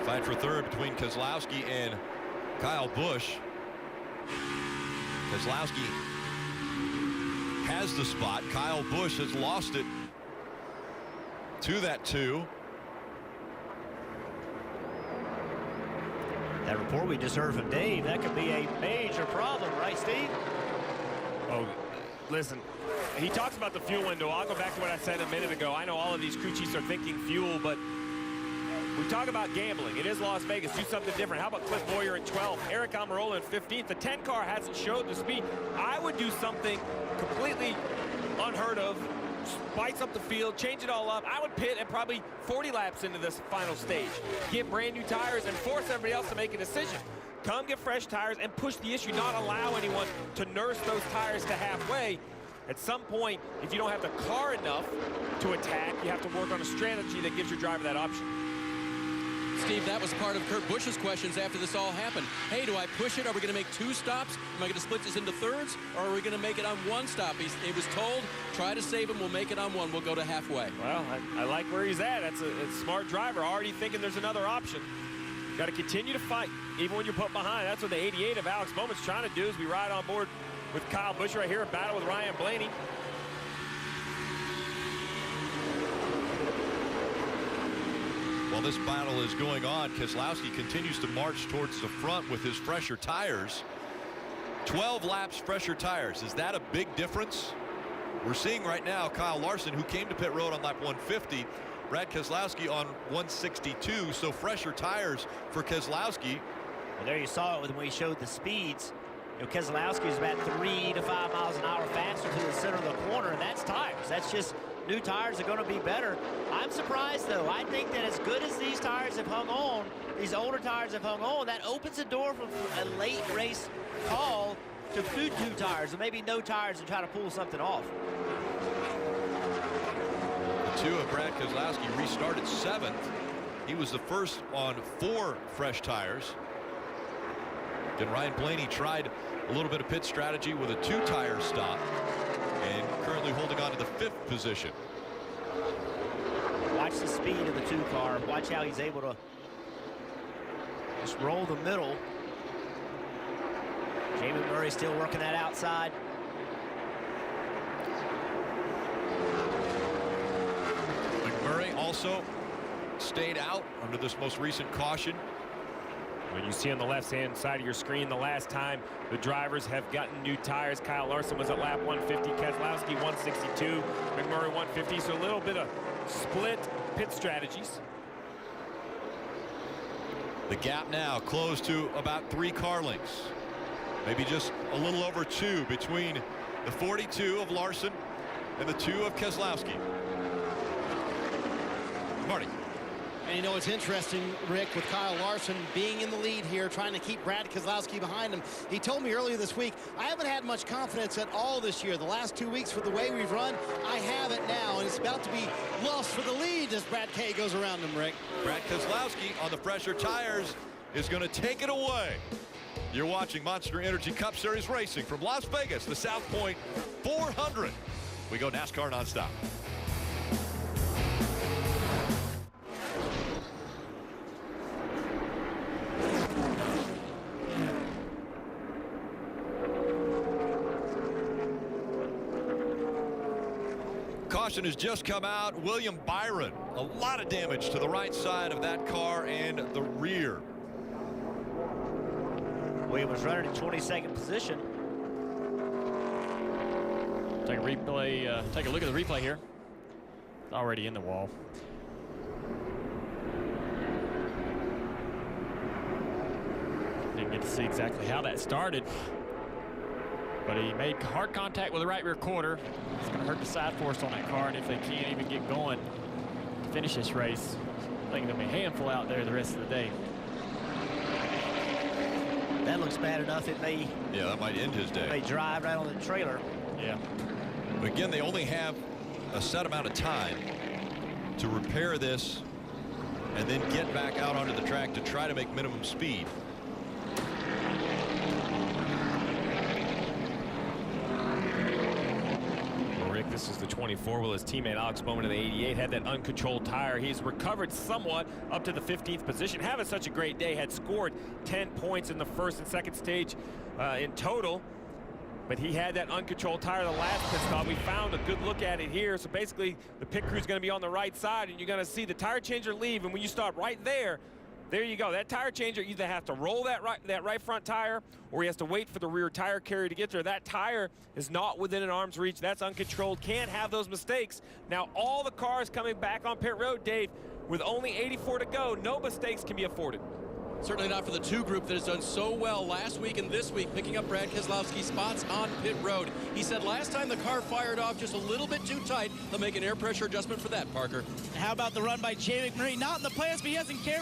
Fight for 3rd between Keselowski and Kyle Busch. Keselowski has the spot. Kyle Busch has lost it to that 2. That report we just heard from Dave, that could be a major problem, right, Steve? Oh, listen, he talks about the fuel window. I'll go back to what I said a minute ago. I know all of these crew chiefs are thinking fuel, but we talk about gambling. It is Las Vegas. Do something different. How about Cliff Boyer in 12th? Eric Almirola in 15th. The 10 car hasn't showed the speed. I would do something completely unheard of. Spice up the field, change it all up. I would pit at probably 40 laps into this final stage. Get brand new tires and force everybody else to make a decision. Come get fresh tires and push the issue, not allow anyone to nurse those tires to halfway. At some point, if you don't have the car enough to attack, you have to work on a strategy that gives your driver that option. Steve, that was part of Kurt Busch's questions after this all happened. Hey, do I push it? Are we going to make 2 stops? Am I going to split this into thirds? Or are we going to make it on 1 stop? He was told, try to save him. We'll make it on 1. We'll go to halfway. Well, I like where he's at. That's a smart driver, already thinking there's another option. Got to continue to fight, even when you're put behind. That's what the 88 of Alex Bowman's trying to do as we ride on board with Kyle Busch right here in battle with Ryan Blaney. While this battle is going on, Keselowski continues to march towards the front with his fresher tires. 12 laps fresher tires. Is that a big difference? We're seeing right now Kyle Larson, who came to pit road on lap 150, Brad Keselowski on 162, so fresher tires for Keselowski. Well, there you saw it when we showed the speeds. You know, Keselowski is about 3 to 5 miles an hour faster to the center of the corner, and that's tires. That's just new tires are going to be better. I'm surprised, though. I think that as good as these tires have hung on, these older tires have hung on, that opens the door for a late race call to do 2 tires, or maybe no tires and try to pull something off. The 2 of Brad Keselowski restarted 7th. He was the first on 4 fresh tires. Then Ryan Blaney tried a little bit of pit strategy with a 2-tire stop, and currently holding on to the 5th position. Watch the speed of the 2 car. Watch how he's able to just roll the middle. Jamie Murray still working that outside. McMurray also stayed out under this most recent caution. When you see on the left-hand side of your screen, the last time the drivers have gotten new tires, Kyle Larson was at lap 150, Keselowski 162, McMurray 150, so a little bit of split pit strategies. The gap now close to about 3 car lengths. Maybe just a little over 2 between the 42 of Larson and the 2 of Keselowski. Marty. And you know, it's interesting, Rick, with Kyle Larson being in the lead here, trying to keep Brad Keselowski behind him. He told me earlier this week, I haven't had much confidence at all this year. The last 2 weeks, for the way we've run, I have it now, and it's about to be lost for the lead as Brad K goes around him, Rick. Brad Keselowski on the fresher tires is going to take it away. You're watching Monster Energy Cup Series racing from Las Vegas, the South Point 400. We go NASCAR nonstop. Caution has just come out. William Byron, a lot of damage to the right side of that car and the rear. William was running in 22nd position. Take a replay. Take a look at the replay here. It's already in the wall. Didn't get to see exactly how that started, but he made hard contact with the right rear quarter. It's going to hurt the side force on that car, and if they can't even get going to finish this race, I think there'll be a handful out there the rest of the day. That looks bad enough. It may. Yeah, that might end his day. It may drive right on the trailer. Yeah. But again, they only have a set amount of time to repair this and then get back out onto the track to try to make minimum speed. Rick, this is the 24. Well, his teammate Alex Bowman in the 88 had that uncontrolled tire. He's recovered somewhat up to the 15th position. Having such a great day, had scored 10 points in the first and second stage in total. But he had that uncontrolled tire the last pit stop. We found a good look at it here. So basically, the pit crew is going to be on the right side, and you're going to see the tire changer leave. And when you stop right there, there you go. That tire changer either has to roll that right front tire, or he has to wait for the rear tire carrier to get there. That tire is not within an arm's reach. That's uncontrolled. Can't have those mistakes. Now, all the cars coming back on pit road, Dave, with only 84 to go, no mistakes can be afforded. Certainly not for the 2 group that has done so well last week and this week, picking up Brad Keselowski's spots on pit road. He said last time the car fired off just a little bit too tight. They'll make an air pressure adjustment for that, Parker. How about the run by Jay McMurray? Not in the playoffs, but he doesn't care.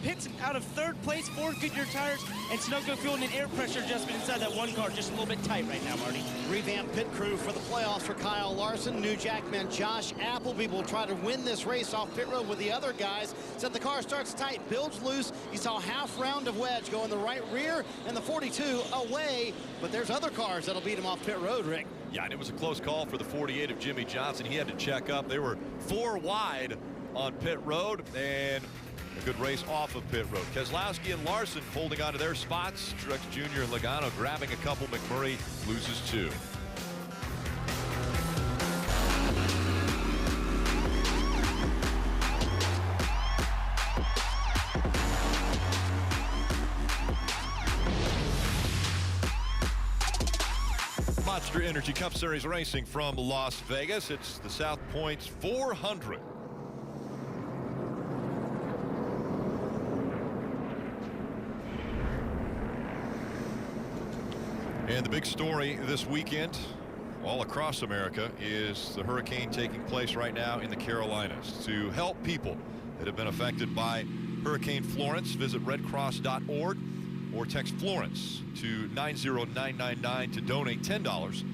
Pits out of 3rd place, 4 Goodyear tires, and Sunoco fueling an air pressure adjustment inside that 1 car. Just a little bit tight right now, Marty. Revamped pit crew for the playoffs for Kyle Larson. New Jackman Josh Appleby will try to win this race off pit road with the other guys. Said the car starts tight, builds loose. You saw half round of wedge go in the right rear and the 42 away, but there's other cars that'll beat him off pit road, Rick. Yeah, and it was a close call for the 48 of Jimmy Johnson. He had to check up. They were 4 wide on pit road, and a good race off of pit road. Keselowski and Larson holding on to their spots. Truex Jr. and Logano grabbing a couple. McMurray loses 2. Monster Energy Cup Series racing from Las Vegas. It's the South Point 400. And the big story this weekend all across America is the hurricane taking place right now in the Carolinas. To help people that have been affected by Hurricane Florence, visit redcross.org or text Florence to 90999 to donate $10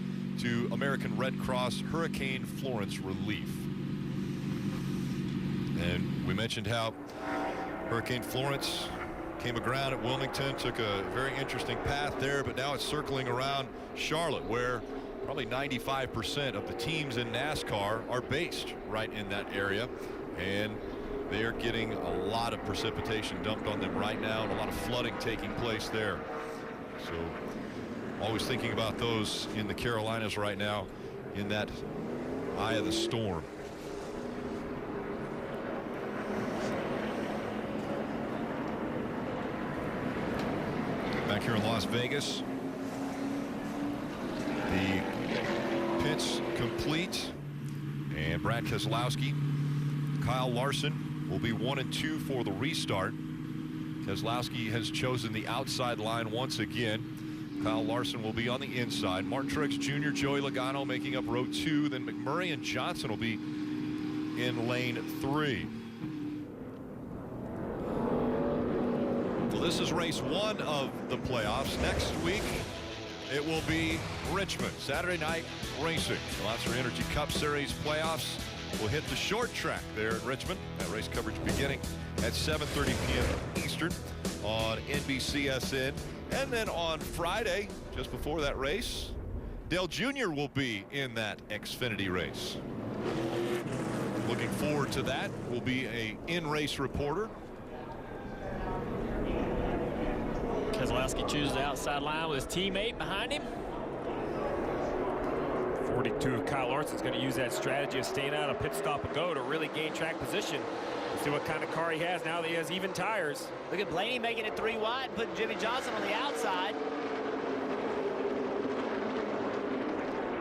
to American Red Cross Hurricane Florence Relief. And we mentioned how Hurricane Florence came aground at Wilmington, took a very interesting path there, but now it's circling around Charlotte, where probably 95% of the teams in NASCAR are based right in that area. And they are getting a lot of precipitation dumped on them right now, and a lot of flooding taking place there. So always thinking about those in the Carolinas right now in that eye of the storm. Back here in Las Vegas, the pits complete, and Brad Keselowski, Kyle Larson will be 1 and 2 for the restart. Keselowski has chosen the outside line once again. Kyle Larson will be on the inside. Martin Truex Jr., Joey Logano making up row 2. Then McMurray and Johnson will be in lane 3. Well, this is race 1 of the playoffs. Next week, it will be Richmond. Saturday night racing. The Monster Energy Cup Series playoffs will hit the short track there at Richmond. That race coverage beginning at 7:30 p.m. Eastern on NBCSN. And then on Friday, just before that race, Dale Jr. will be in that Xfinity race. Looking forward to that. Will be a in-race reporter. Keselowski chooses the outside line with his teammate behind him. 42 of Kyle Larson's going to use that strategy of staying out of pit stop and go to really gain track position. Let's see what kind of car he has now that he has even tires. Look at Blaney making it 3 wide, putting Jimmy Johnson on the outside.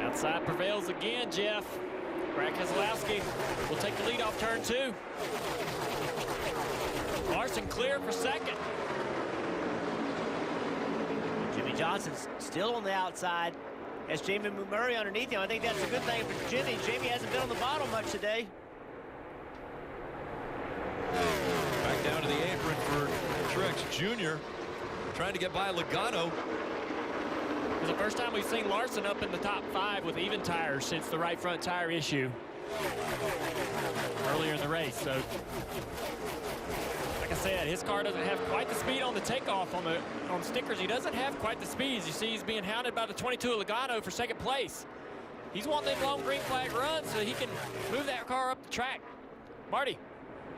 Outside prevails again, Jeff. Brad Keselowski will take the lead off turn 2. Larson clear for second. Jimmy Johnson's still on the outside. As Jamie McMurray underneath him. I think that's a good thing for Jimmy. Jamie hasn't been on the bottom much today. Back down to the apron for Truex Jr. Trying to get by Logano. It's the first time we've seen Larson up in the top 5 with even tires since the right front tire issue earlier in the race. So, like I said, his car doesn't have quite the speed on the takeoff on stickers. He doesn't have quite the speed. As you see, he's being hounded by the 22 of Logano for second place. He's wanting them long green flag runs so he can move that car up the track. Marty.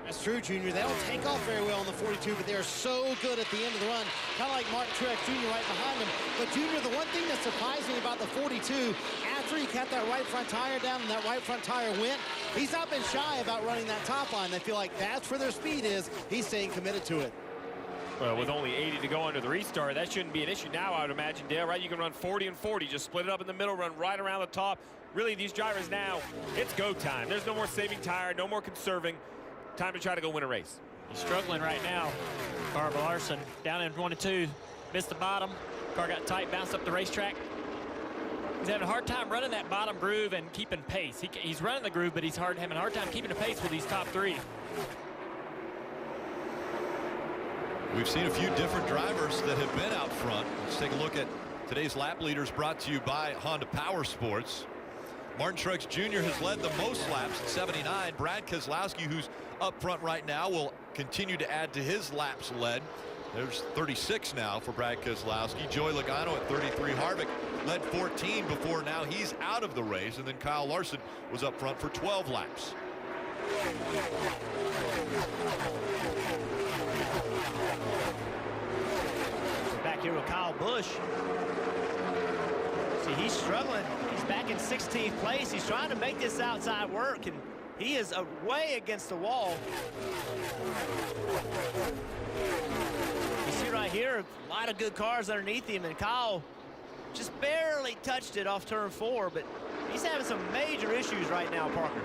That's true, Junior. They don't take off very well on the 42, but they're so good at the end of the run, kind of like Martin Truex Jr. right behind him. But, Junior, the one thing that surprised me about the 42, after he kept that right front tire down and that right front tire went, he's not been shy about running that top line. They feel like that's where their speed is. He's staying committed to it. Well, with only 80 to go under the restart, that shouldn't be an issue now, I would imagine, Dale, right? You can run 40 and 40, just split it up in the middle, run right around the top. Really, these drivers now, it's go time. There's no more saving tire, no more conserving. Time to try to go win a race. He's struggling right now. Carl Larson down in 1 and 2. Missed the bottom. Car got tight, bounced up the racetrack. He's having a hard time running that bottom groove and keeping pace. He's running the groove, but he's having a hard time keeping the pace with these top three. We've seen a few different drivers that have been out front. Let's take a look at today's lap leaders, brought to you by Honda Power Sports. Martin Truex Jr. has led the most laps at 79. Brad Keselowski, who's up front right now, will continue to add to his laps led. There's 36 now for Brad Keselowski. Joey Logano at 33. Harvick led 14 before now he's out of the race. And then Kyle Larson was up front for 12 laps. Back here with Kyle Busch. See, he's struggling. He's back in 16th place. He's trying to make this outside work, and he is way against the wall. You see right here, a lot of good cars underneath him, and Kyle just barely touched it off turn 4, but he's having some major issues right now, Parker.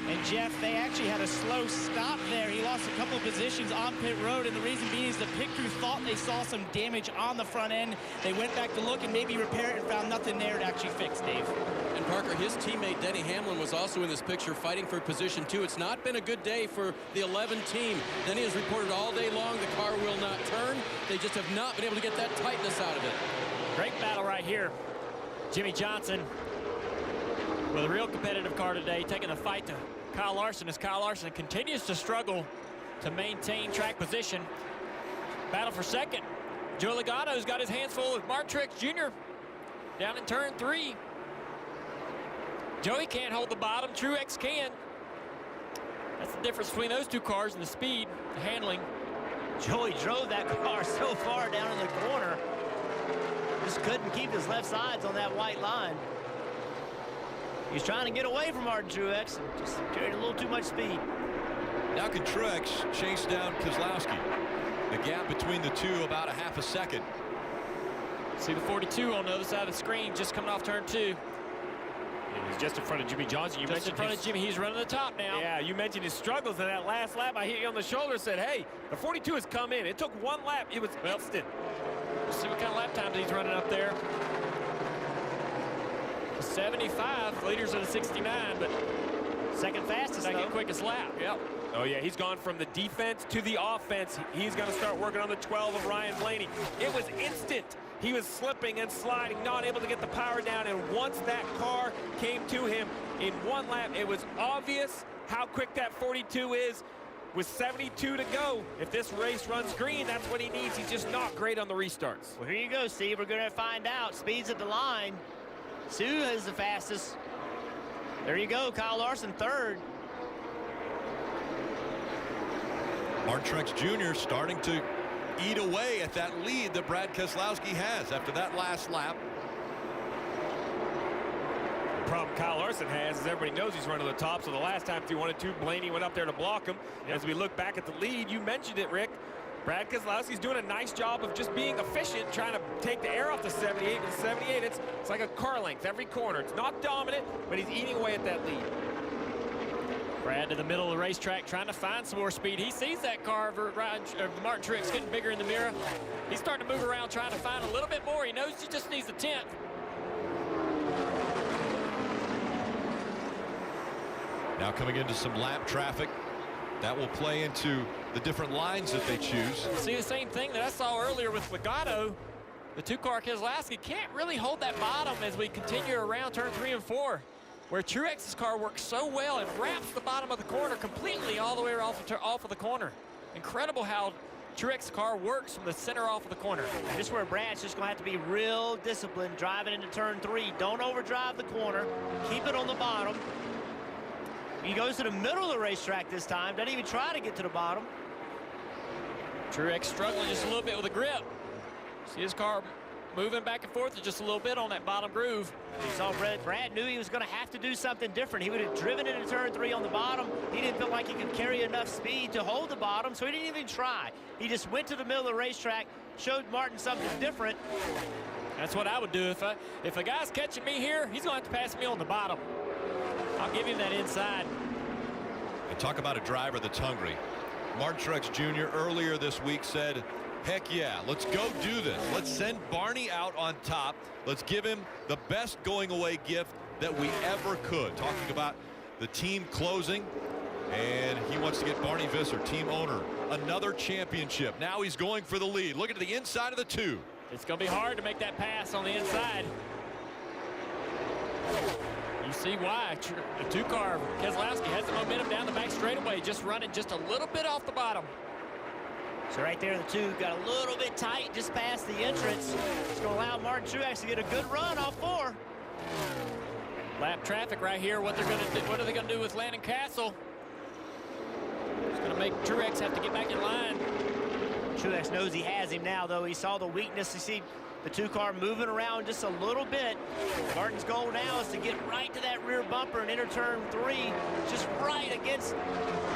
And Jeff, they actually had a slow stop there. He lost a couple of positions on pit road, and the reason being is the pit crew thought they saw some damage on the front end. They went back to look and maybe repair it and found nothing there to actually fix, Dave. And Parker, his teammate Denny Hamlin was also in this picture fighting for position 2. It's not been a good day for the 11 team. Denny has reported all day long the car will not turn. They just have not been able to get that tightness out of it. Great battle right here. Jimmy Johnson with a real competitive car today, taking the fight to Kyle Larson as Kyle Larson continues to struggle to maintain track position. Battle for second. Joey Logano's got his hands full with Martin Truex Jr. down in turn 3. Joey can't hold the bottom. Truex can. That's the difference between those two cars and the speed, the handling. Joey drove that car so far down in the corner. Just couldn't keep his left sides on that white line. He's trying to get away from Martin Truex and just carried a little too much speed. Now can Truex chase down Keselowski? The gap between the two about a half a second. See the 42 on the other side of the screen, just coming off turn 2. He's just in front of Jimmy Johnson. You Just mentioned in front of Jimmy. He's running the top now. Yeah, you mentioned his struggles in that last lap. I hit you on the shoulder and said, hey, the 42 has come in. It took one lap. It was instant. Let's see what kind of lap times he's running up there. 75, leaders of the 69, but second fastest, second quickest lap. Yep. Oh, yeah, he's gone from the defense to the offense. He's going to start working on the 12 of Ryan Blaney. It was instant. He was slipping and sliding, not able to get the power down, and once that car came to him in one lap, it was obvious how quick that 42 is. With 72 to go, if this race runs green, that's what he needs. He's just not great on the restarts. Well, here you go, Steve. We're going to find out. Speed's at the line. Sue is the fastest. There you go, Kyle Larson third. Martin Truex Jr. starting to eat away at that lead that Brad Keselowski has after that last lap. The problem Kyle Larson has is everybody knows he's running to the top, so the last time he wanted to, Blaney went up there to block him. As we look back at the lead, you mentioned it, Rick. Brad Keselowski's doing a nice job of just being efficient, trying to take the air off the 78. And 78, it's like a car length every corner. It's not dominant, but he's eating away at that lead. Brad to the middle of the racetrack, trying to find some more speed. He sees that car of Martin Truex getting bigger in the mirror. He's starting to move around, trying to find a little bit more. He knows he just needs a 10th. Now coming into some lap traffic. That will play into the different lines that they choose. See the same thing that I saw earlier with Logano. The two-car Keselowski can't really hold that bottom as we continue around turn 3 and 4, where Truex's car works so well and wraps the bottom of the corner completely all the way off of the corner. Incredible how Truex's car works from the center off of the corner. And this is where Brad's just going to have to be real disciplined driving into turn 3. Don't overdrive the corner. Keep it on the bottom. He goes to the middle of the racetrack this time. Doesn't even try to get to the bottom. Truex struggling just a little bit with the grip. See his car moving back and forth just a little bit on that bottom groove. You saw Brad knew he was going to have to do something different. He would have driven into turn 3 on the bottom. He didn't feel like he could carry enough speed to hold the bottom, so he didn't even try. He just went to the middle of the racetrack, showed Martin something different. That's what I would do. If a guy's catching me here, he's going to have to pass me on the bottom. I'll give him that inside. And talk about a driver that's hungry. Martin Truex Jr. earlier this week said, heck yeah, let's go do this. Let's send Barney out on top. Let's give him the best going away gift that we ever could. Talking about the team closing, and he wants to get Barney Visser, team owner, another championship. Now he's going for the lead. Look at the inside of the 2. It's going to be hard to make that pass on the inside. You see why. The 2-car, Keselowski, has the momentum down the back straightaway, just running just a little bit off the bottom. So right there, the 2 got a little bit tight just past the entrance. It's going to allow Martin Truex to get a good run off 4. Lap traffic right here. What are they going to do with Landon Castle? It's going to make Truex have to get back in line. Truex knows he has him now, though. He saw the weakness. You see the 2-car moving around just a little bit. Martin's goal now is to get right to that rear bumper and enter turn 3, just right against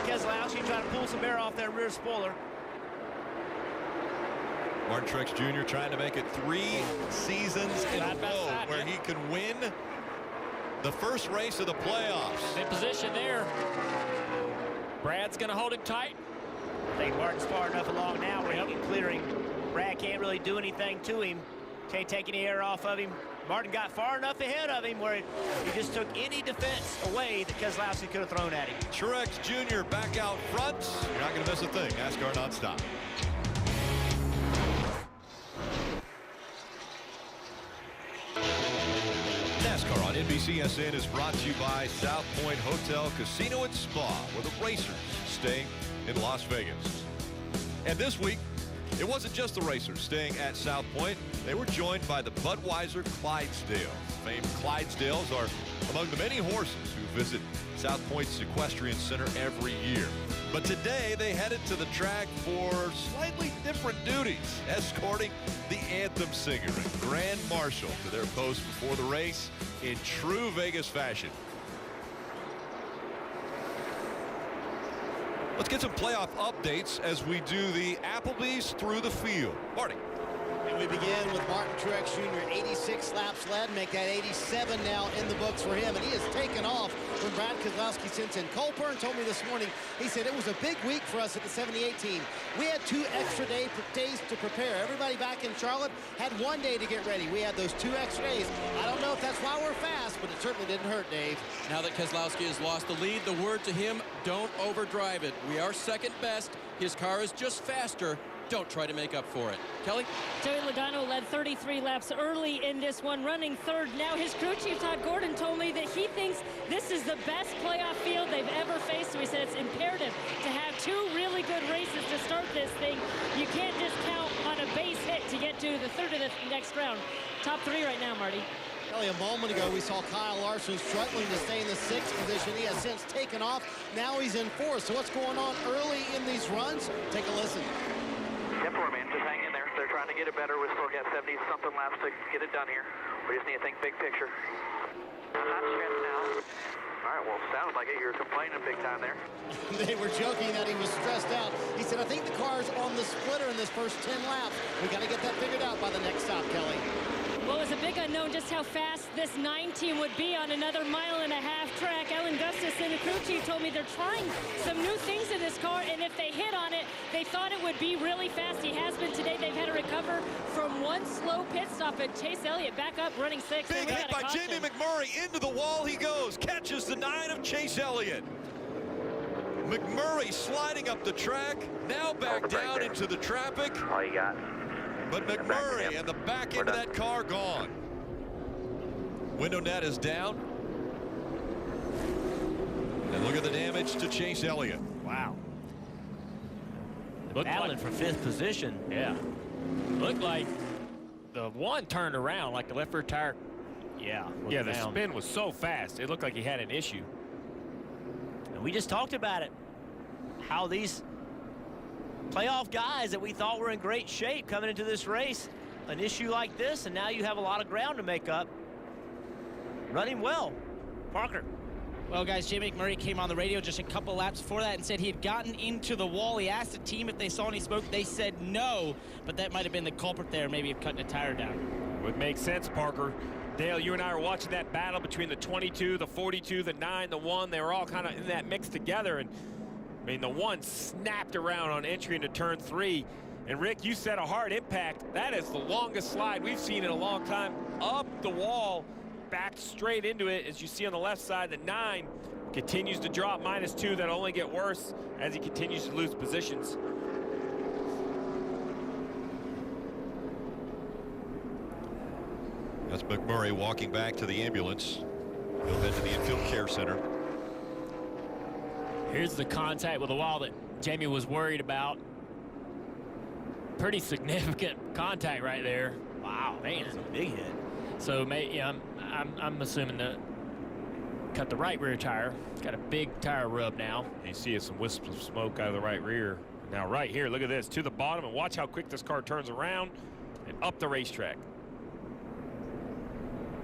Keselowski, trying to pull some air off that rear spoiler. Martin Truex Jr. trying to make it 3 seasons in a row where he can win the first race of the playoffs. In position there. Brad's going to hold him tight. I think Martin's far enough along now where he can clear him. Brad can't really do anything to him. Can't take any air off of him. Martin got far enough ahead of him where he just took any defense away that Keselowski could have thrown at him. Truex Jr. back out front. You're not going to miss a thing. NASCAR nonstop. NASCAR on NBCSN is brought to you by South Point Hotel, Casino and Spa, where the racers stay in Las Vegas. And this week, it wasn't just the racers staying at South Point. They were joined by the Budweiser Clydesdales. Famed Clydesdales are among the many horses who visit South Point's Equestrian Center every year. But today, they headed to the track for slightly different duties, escorting the anthem singer and Grand Marshal to their post before the race in true Vegas fashion. Let's get some playoff updates as we do the Applebee's through the field. Marty. And we begin with Martin Truex Jr. 86 laps led, make that 87 now in the books for him. And he has taken off from Brad Keselowski since then. Cole Pearn told me this morning, he said it was a big week for us at the 78 team. We had 2 extra days to prepare. Everybody back in Charlotte had 1 day to get ready. We had those 2 extra days. I don't know if that's why we're fast, but it certainly didn't hurt, Dave. Now that Keselowski has lost the lead, the word to him, don't overdrive it. We are second best. His car is just faster. Don't try to make up for it. Kelly? Joey Logano led 33 laps early in this one, running third. Now his crew chief, Todd Gordon, told me that he thinks this is the best playoff field they've ever faced. So he said it's imperative to have 2 really good races to start this thing. You can't just count on a base hit to get to the third of the next round. Top 3 right now, Marty. Kelly, a moment ago, we saw Kyle Larson struggling to stay in the 6th position. He has since taken off. Now he's in 4th. So what's going on early in these runs? Take a listen. 10-4, man. Just hang in there. They're trying to get it better. We've still got 70-something laps to get it done here. We just need to think big picture. I'm not stressed now. All right, well, sounded like it. You were complaining big time there. They were joking that he was stressed out. He said, I think the car's on the splitter in this first 10 laps. We got to get that figured out by the next stop, Kelly. Well, it was a big unknown just how fast this 9 team would be on another 1.5 mile track. Alan Gustafson, the crew chief, told me they're trying some new things in this car, and if they hit on it, they thought it would be really fast. He has been today. They've had to recover from 1 slow pit stop, and Chase Elliott back up running 6th. Big hit by Jamie McMurray. Into the wall he goes. Catches the 9 of Chase Elliott. McMurray sliding up the track. Now back down into the traffic. All you got. But McMurray and the back end of that car gone. Window net is down. And look at the damage to Chase Elliott. Wow. Battling for 5th position. Yeah. Looked like the 1 turned around, like the left rear tire. Yeah. Yeah, the spin was so fast. It looked like he had an issue. And we just talked about it. How these playoff guys that we thought were in great shape coming into this race, an issue like this, and now you have a lot of ground to make up. Running well. Parker. Well, guys, Jay McMurray came on the radio just a couple laps before that and said he had gotten into the wall. He asked the team if they saw any smoke. They said no, but that might have been the culprit there, maybe of cutting a tire down. Would make sense, Parker. Dale, you and I were watching that battle between the 22, the 42, the 9, the 1. They were all kind of in that mix together, and I mean, the one snapped around on entry into turn 3. And Rick, you said a hard impact. That is the longest slide we've seen in a long time. Up the wall, back straight into it. As you see on the left side, the 9 continues to drop, -2. That'll only get worse as he continues to lose positions. That's McMurray walking back to the ambulance. He'll head to the infield care center. Here's the contact with the wall that Jamie was worried about. Pretty significant contact right there. Wow, man, it's a big hit. So, yeah, I'm assuming that cut the right rear tire. Got a big tire rub now. You see some wisps of smoke out of the right rear. Now right here, look at this, to the bottom, and watch how quick this car turns around and up the racetrack.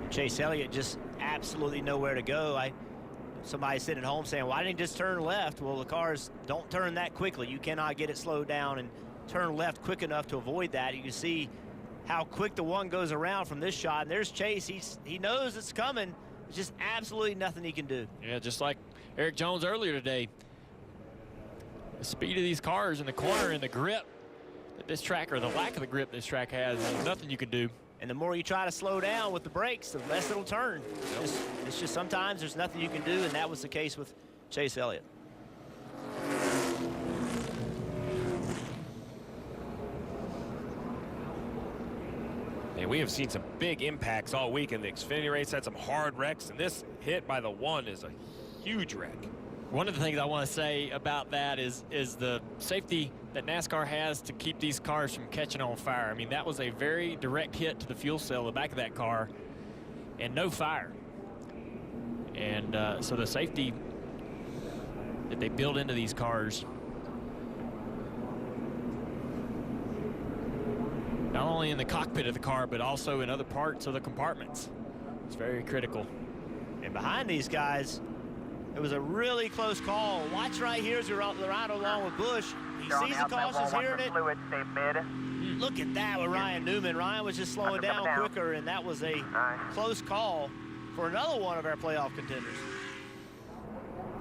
Chase Elliott just absolutely nowhere to go. Somebody sitting at home saying, why didn't he just turn left? Well, the cars don't turn that quickly. You cannot get it slowed down and turn left quick enough to avoid that. You can see how quick the one goes around from this shot. And there's Chase. He knows it's coming. There's just absolutely nothing he can do. Yeah, just like Eric Jones earlier today. The speed of these cars in the corner and the grip that this track, or the lack of the grip this track has, there's nothing you can do. And the more you try to slow down with the brakes, the less it'll turn. It's just sometimes there's nothing you can do, and that was the case with Chase Elliott. And we have seen some big impacts all week in the Xfinity race. Had some hard wrecks, and this hit by the 1 is a huge wreck. One of the things I want to say about that is the safety that NASCAR has to keep these cars from catching on fire. I mean, that was a very direct hit to the fuel cell, the back of that car, and no fire. And so the safety that they build into these cars, not only in the cockpit of the car, but also in other parts of the compartments, it's very critical. And behind these guys, it was a really close call. Watch right here as you're right along with Busch. He sees the cautions, hearing it. Fluid, stay mid. Look at that with Ryan Newman. Ryan was just slowing down quicker, and that was a close call for another one of our playoff contenders.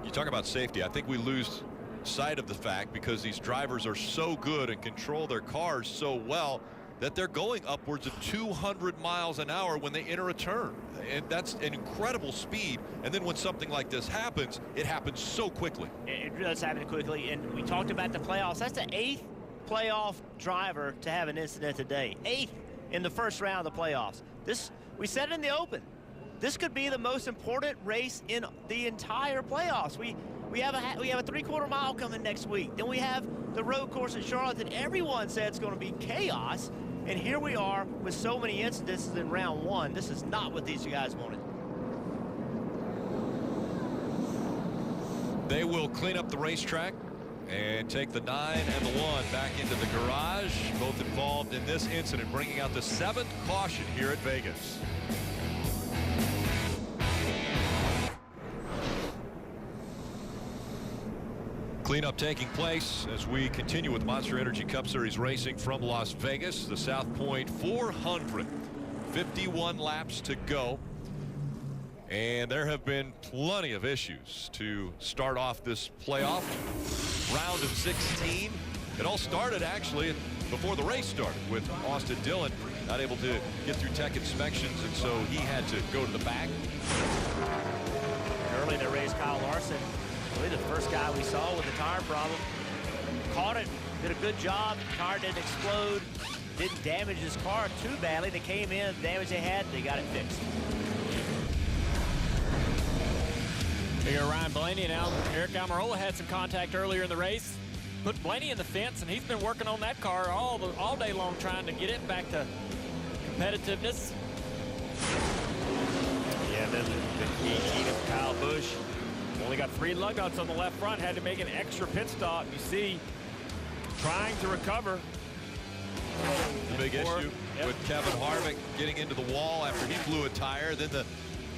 You talk about safety. I think we lose sight of the fact, because these drivers are so good and control their cars so well, that they're going upwards of 200 miles an hour when they enter a turn. And that's an incredible speed. And then when something like this happens, it happens so quickly. It does happen quickly. And we talked about the playoffs. That's the 8th playoff driver to have an incident today. 8th in the first round of the playoffs. We said it in the open. This could be the most important race in the entire playoffs. We have a 3/4 mile coming next week. Then we have the road course in Charlotte that everyone said it's going to be chaos. And here we are with so many incidences in round 1. This is not what these guys wanted. They will clean up the racetrack and take the 9 and the 1 back into the garage. Both involved in this incident, bringing out the 7th caution here at Vegas. Cleanup taking place as we continue with Monster Energy Cup Series racing from Las Vegas. The South Point 400. 51 laps to go. And there have been plenty of issues to start off this playoff round of 16. It all started actually before the race started, with Austin Dillon not able to get through tech inspections, and so he had to go to the back. Early in the race, Kyle Larson, really the first guy we saw with a tire problem, caught it, did a good job. The car didn't explode, didn't damage his car too badly. They came in, the damage they had, they got it fixed. Here Ryan Blaney now. Eric Almirola had some contact earlier in the race. Put Blaney in the fence, and he's been working on that car all day long, trying to get it back to competitiveness. Yeah, then the heat of Kyle Busch. Only got 3 lug nuts on the left front, had to make an extra pit stop. You see, trying to recover. The big issue with Kevin Harvick getting into the wall after he blew a tire. Then the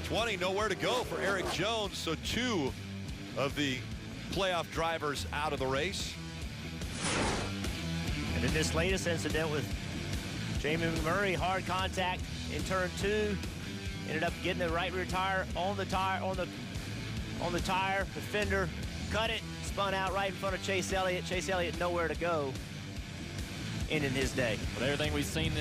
20, nowhere to go for Eric Jones. So 2 of the playoff drivers out of the race. And in this latest incident with Jamie McMurray, hard contact in turn 2, ended up getting the right rear tire on the tire, the fender, cut it, spun out right in front of Chase Elliott. Chase Elliott nowhere to go, ending his day. With everything we've seen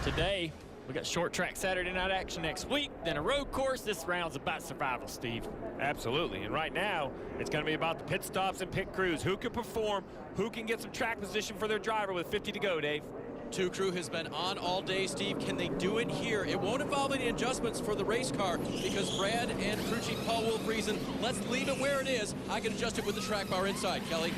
today, we got short track Saturday night action next week, then a road course. This round's about survival, Steve. Absolutely, and right now, it's going to be about the pit stops and pit crews. Who can perform, who can get some track position for their driver with 50 to go, Dave? 2 Crew has been on all day, Steve. Can they do it here? It won't involve any adjustments for the race car because Brad and crew chief Paul Wolf reason, let's leave it where it is. I can adjust it with the track bar inside, Kelly.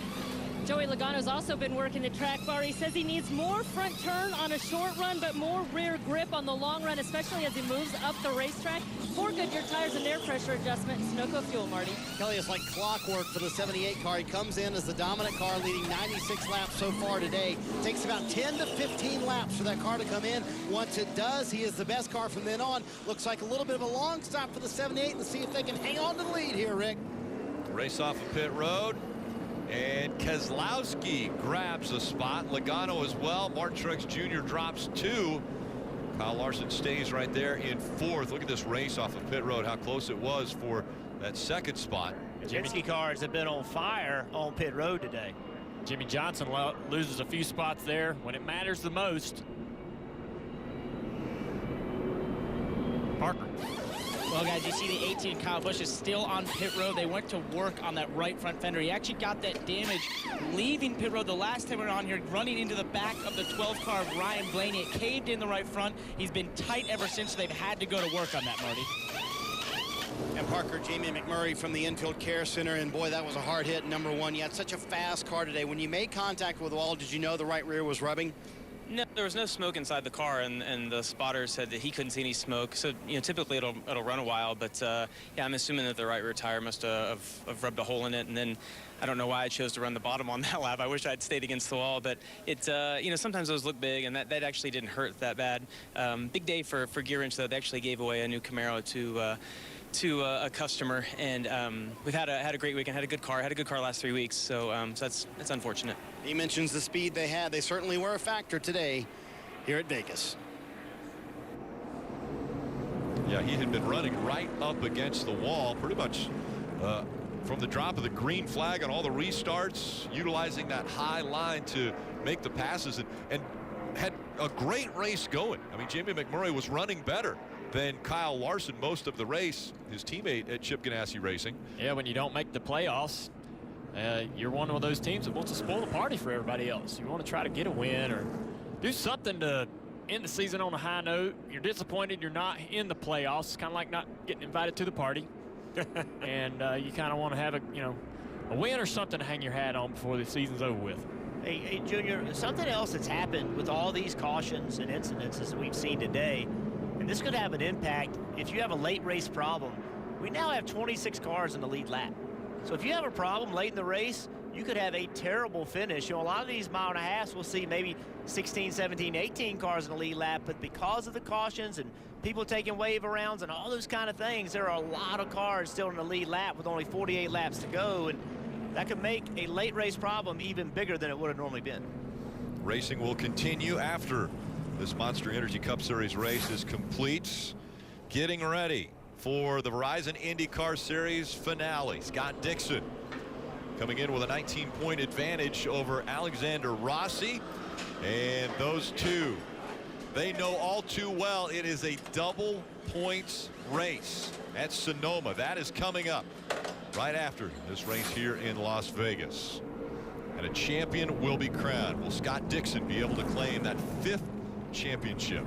Joey Logano's also been working the track bar. He says he needs more front turn on a short run, but more rear grip on the long run, especially as he moves up the racetrack. 4 Goodyear tires and air pressure adjustment. Sunoco fuel, Marty. Kelly, it's like clockwork for the 78 car. He comes in as the dominant car, leading 96 laps so far today. Takes about 10 to 15 laps for that car to come in. Once it does, he is the best car from then on. Looks like a little bit of a long stop for the 78, and see if they can hang on to the lead here, Rick. Race off of pit road. And Keselowski grabs a spot. Logano as well. Martin Truex Jr. drops 2. Kyle Larson stays right there in 4th. Look at this race off of pit road, how close it was for that 2nd spot. The Penske cars have been on fire on pit road today. Jimmy Johnson loses a few spots there when it matters the most. Parker. Well, guys, you see the 18 Kyle Busch is still on pit road. They went to work on that right front fender. He actually got that damage leaving pit road the last time we were on here, running into the back of the 12 car of Ryan Blaney. It caved in the right front. He's been tight ever since. They've had to go to work on that, Marty. And Parker, Jamie McMurray from the Infield Care Center, and boy, that was a hard hit, number 1. You had such a fast car today. When you made contact with the wall, did you know the right rear was rubbing? No, there was no smoke inside the car, and the spotter said that he couldn't see any smoke. So, you know, typically it'll run a while, but yeah, I'm assuming that the right rear tire must have rubbed a hole in it, and then I don't know why I chose to run the bottom on that lap. I wish I'd stayed against the wall, but it, you know, sometimes those look big, and that actually didn't hurt that bad. Big day for Gear Wrench, though. They actually gave away a new Camaro to a customer, and we've had a great weekend. Had a good car last 3 weeks, so that's unfortunate. He mentions the speed they had. They certainly were a factor today here at Vegas. Yeah, he had been running right up against the wall pretty much from the drop of the green flag on all the restarts, utilizing that high line to make the passes, and had a great race going. I mean, Jamie McMurray was running better than Kyle Larson most of the race, his teammate at Chip Ganassi Racing. Yeah, when you don't make the playoffs, you're one of those teams that wants to spoil the party for everybody else. You want to try to get a win or do something to end the season on a high note. You're disappointed you're not in the playoffs. It's kind of like not getting invited to the party. And you kind of want to have a win or something to hang your hat on before the season's over with. Hey, Junior, something else that's happened with all these cautions and incidences that we've seen today, and this could have an impact if you have a late race problem. We now have 26 cars in the lead lap. So if you have a problem late in the race, you could have a terrible finish. You know, a lot of these mile and a halves, we'll see maybe 16, 17, 18 cars in the lead lap, but because of the cautions and people taking wave arounds and all those kind of things, there are a lot of cars still in the lead lap with only 48 laps to go, and that could make a late race problem even bigger than it would have normally been. Racing will continue after this Monster Energy Cup Series race is complete. Getting ready for the Verizon IndyCar Series finale. Scott Dixon coming in with a 19-point advantage over Alexander Rossi. And those two, they know all too well it is a double points race at Sonoma. That is coming up right after this race here in Las Vegas. And a champion will be crowned. Will Scott Dixon be able to claim that 5th championship?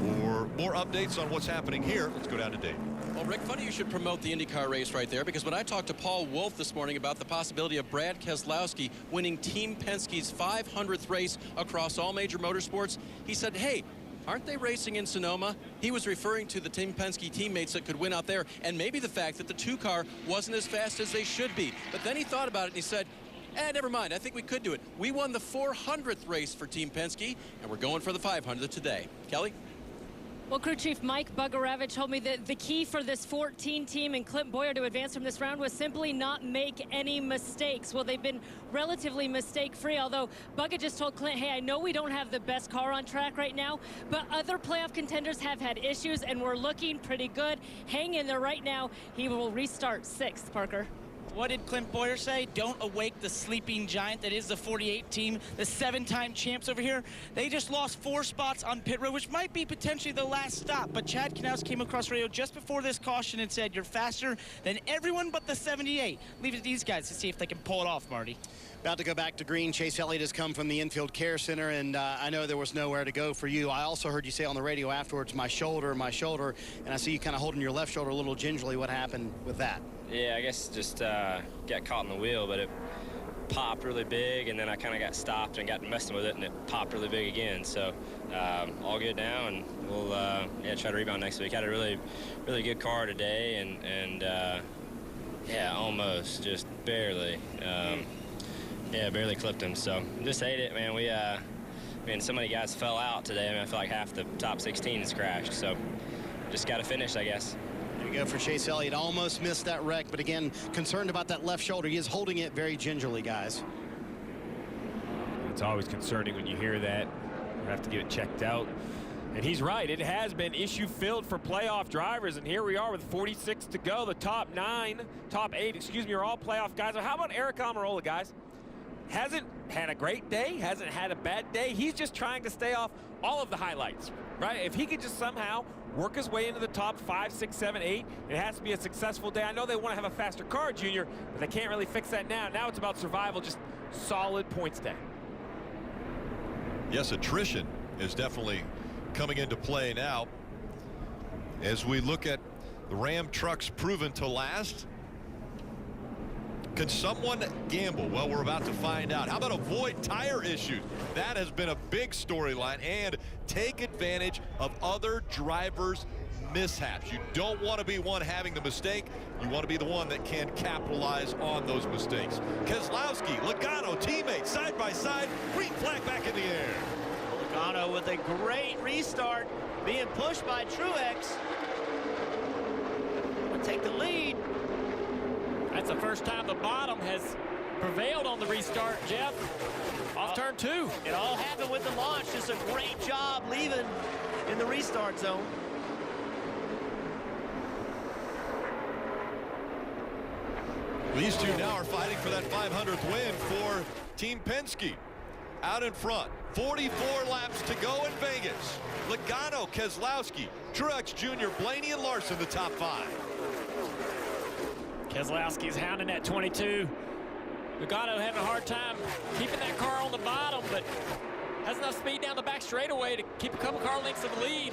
For more updates on what's happening here, let's go down to Dave. Well, Rick, funny you should promote the IndyCar race right there, because when I talked to Paul Wolf this morning about the possibility of Brad Keselowski winning Team Penske's 500th race across all major motorsports, he said, hey, aren't they racing in Sonoma? He was referring to the Team Penske teammates that could win out there, and maybe the fact that the 2-car wasn't as fast as they should be. But then he thought about it and he said, never mind, I think we could do it. We won the 400th race for Team Penske, and we're going for the 500th today. Kelly? Well, crew chief Mike Bugarevich told me that the key for this 14 team and Clint Boyer to advance from this round was simply not make any mistakes. Well, they've been relatively mistake-free, although Bugga just told Clint, hey, I know we don't have the best car on track right now, but other playoff contenders have had issues, and we're looking pretty good. Hang in there right now. He will restart 6th, Parker. What did Clint Boyer say? Don't awake the sleeping giant that is the 48 team, the 7-time champs over here. They just lost 4 spots on pit road, which might be potentially the last stop. But Chad Knaus came across radio just before this caution and said, you're faster than everyone but the 78. Leave it to these guys to see if they can pull it off, Marty. About to go back to green. Chase Elliott has come from the infield care center, and I know there was nowhere to go for you. I also heard you say on the radio afterwards, my shoulder, and I see you kind of holding your left shoulder a little gingerly. What happened with that? Yeah, I guess just got caught in the wheel, but it popped really big, and then I kind of got stopped and got messing with it, and it popped really big again. So all good now, and we'll try to rebound next week. Had a really good car today, and yeah, almost, just barely. Yeah, barely clipped him, so just hate it, man. So many guys fell out today. I mean, I feel like half the top 16 has crashed, so just got to finish, I guess. There you go for Chase Elliott. Almost missed that wreck, but again, concerned about that left shoulder. He is holding it very gingerly, guys. It's always concerning when you hear that. You have to get it checked out. And he's right. It has been issue-filled for playoff drivers, and here we are with 46 to go. The top 8, excuse me, are all playoff guys. How about Aric Almirola, guys? Hasn't had a great day, hasn't had a bad day. He's just trying to stay off all of the highlights, right? If he could just somehow work his way into the top 5, 6, 7, 8, it has to be a successful day. I know they want to have a faster car, Junior, but they can't really fix that now. Now it's about survival, just solid points day. Yes, attrition is definitely coming into play now. As we look at the Ram trucks proven to last, can someone gamble? Well, we're about to find out. How about avoid tire issues? That has been a big storyline, and take advantage of other drivers' mishaps. You don't want to be one having the mistake. You want to be the one that can capitalize on those mistakes. Keselowski, Logano, teammates side by side. Green flag back in the air. Logano with a great restart, being pushed by Truex. Will take the lead. That's the first time the bottom has prevailed on the restart, Jeff. Off turn 2. It all happened with the launch. Just a great job leaving in the restart zone. These two now are fighting for that 500th win for Team Penske. Out in front, 44 laps to go in Vegas. Logano, Keselowski, Truex Jr., Blaney, and Larson, the top 5. Keselowski's hounding that 22. Logano having a hard time keeping that car on the bottom, but has enough speed down the back straightaway to keep a couple car lengths of the lead.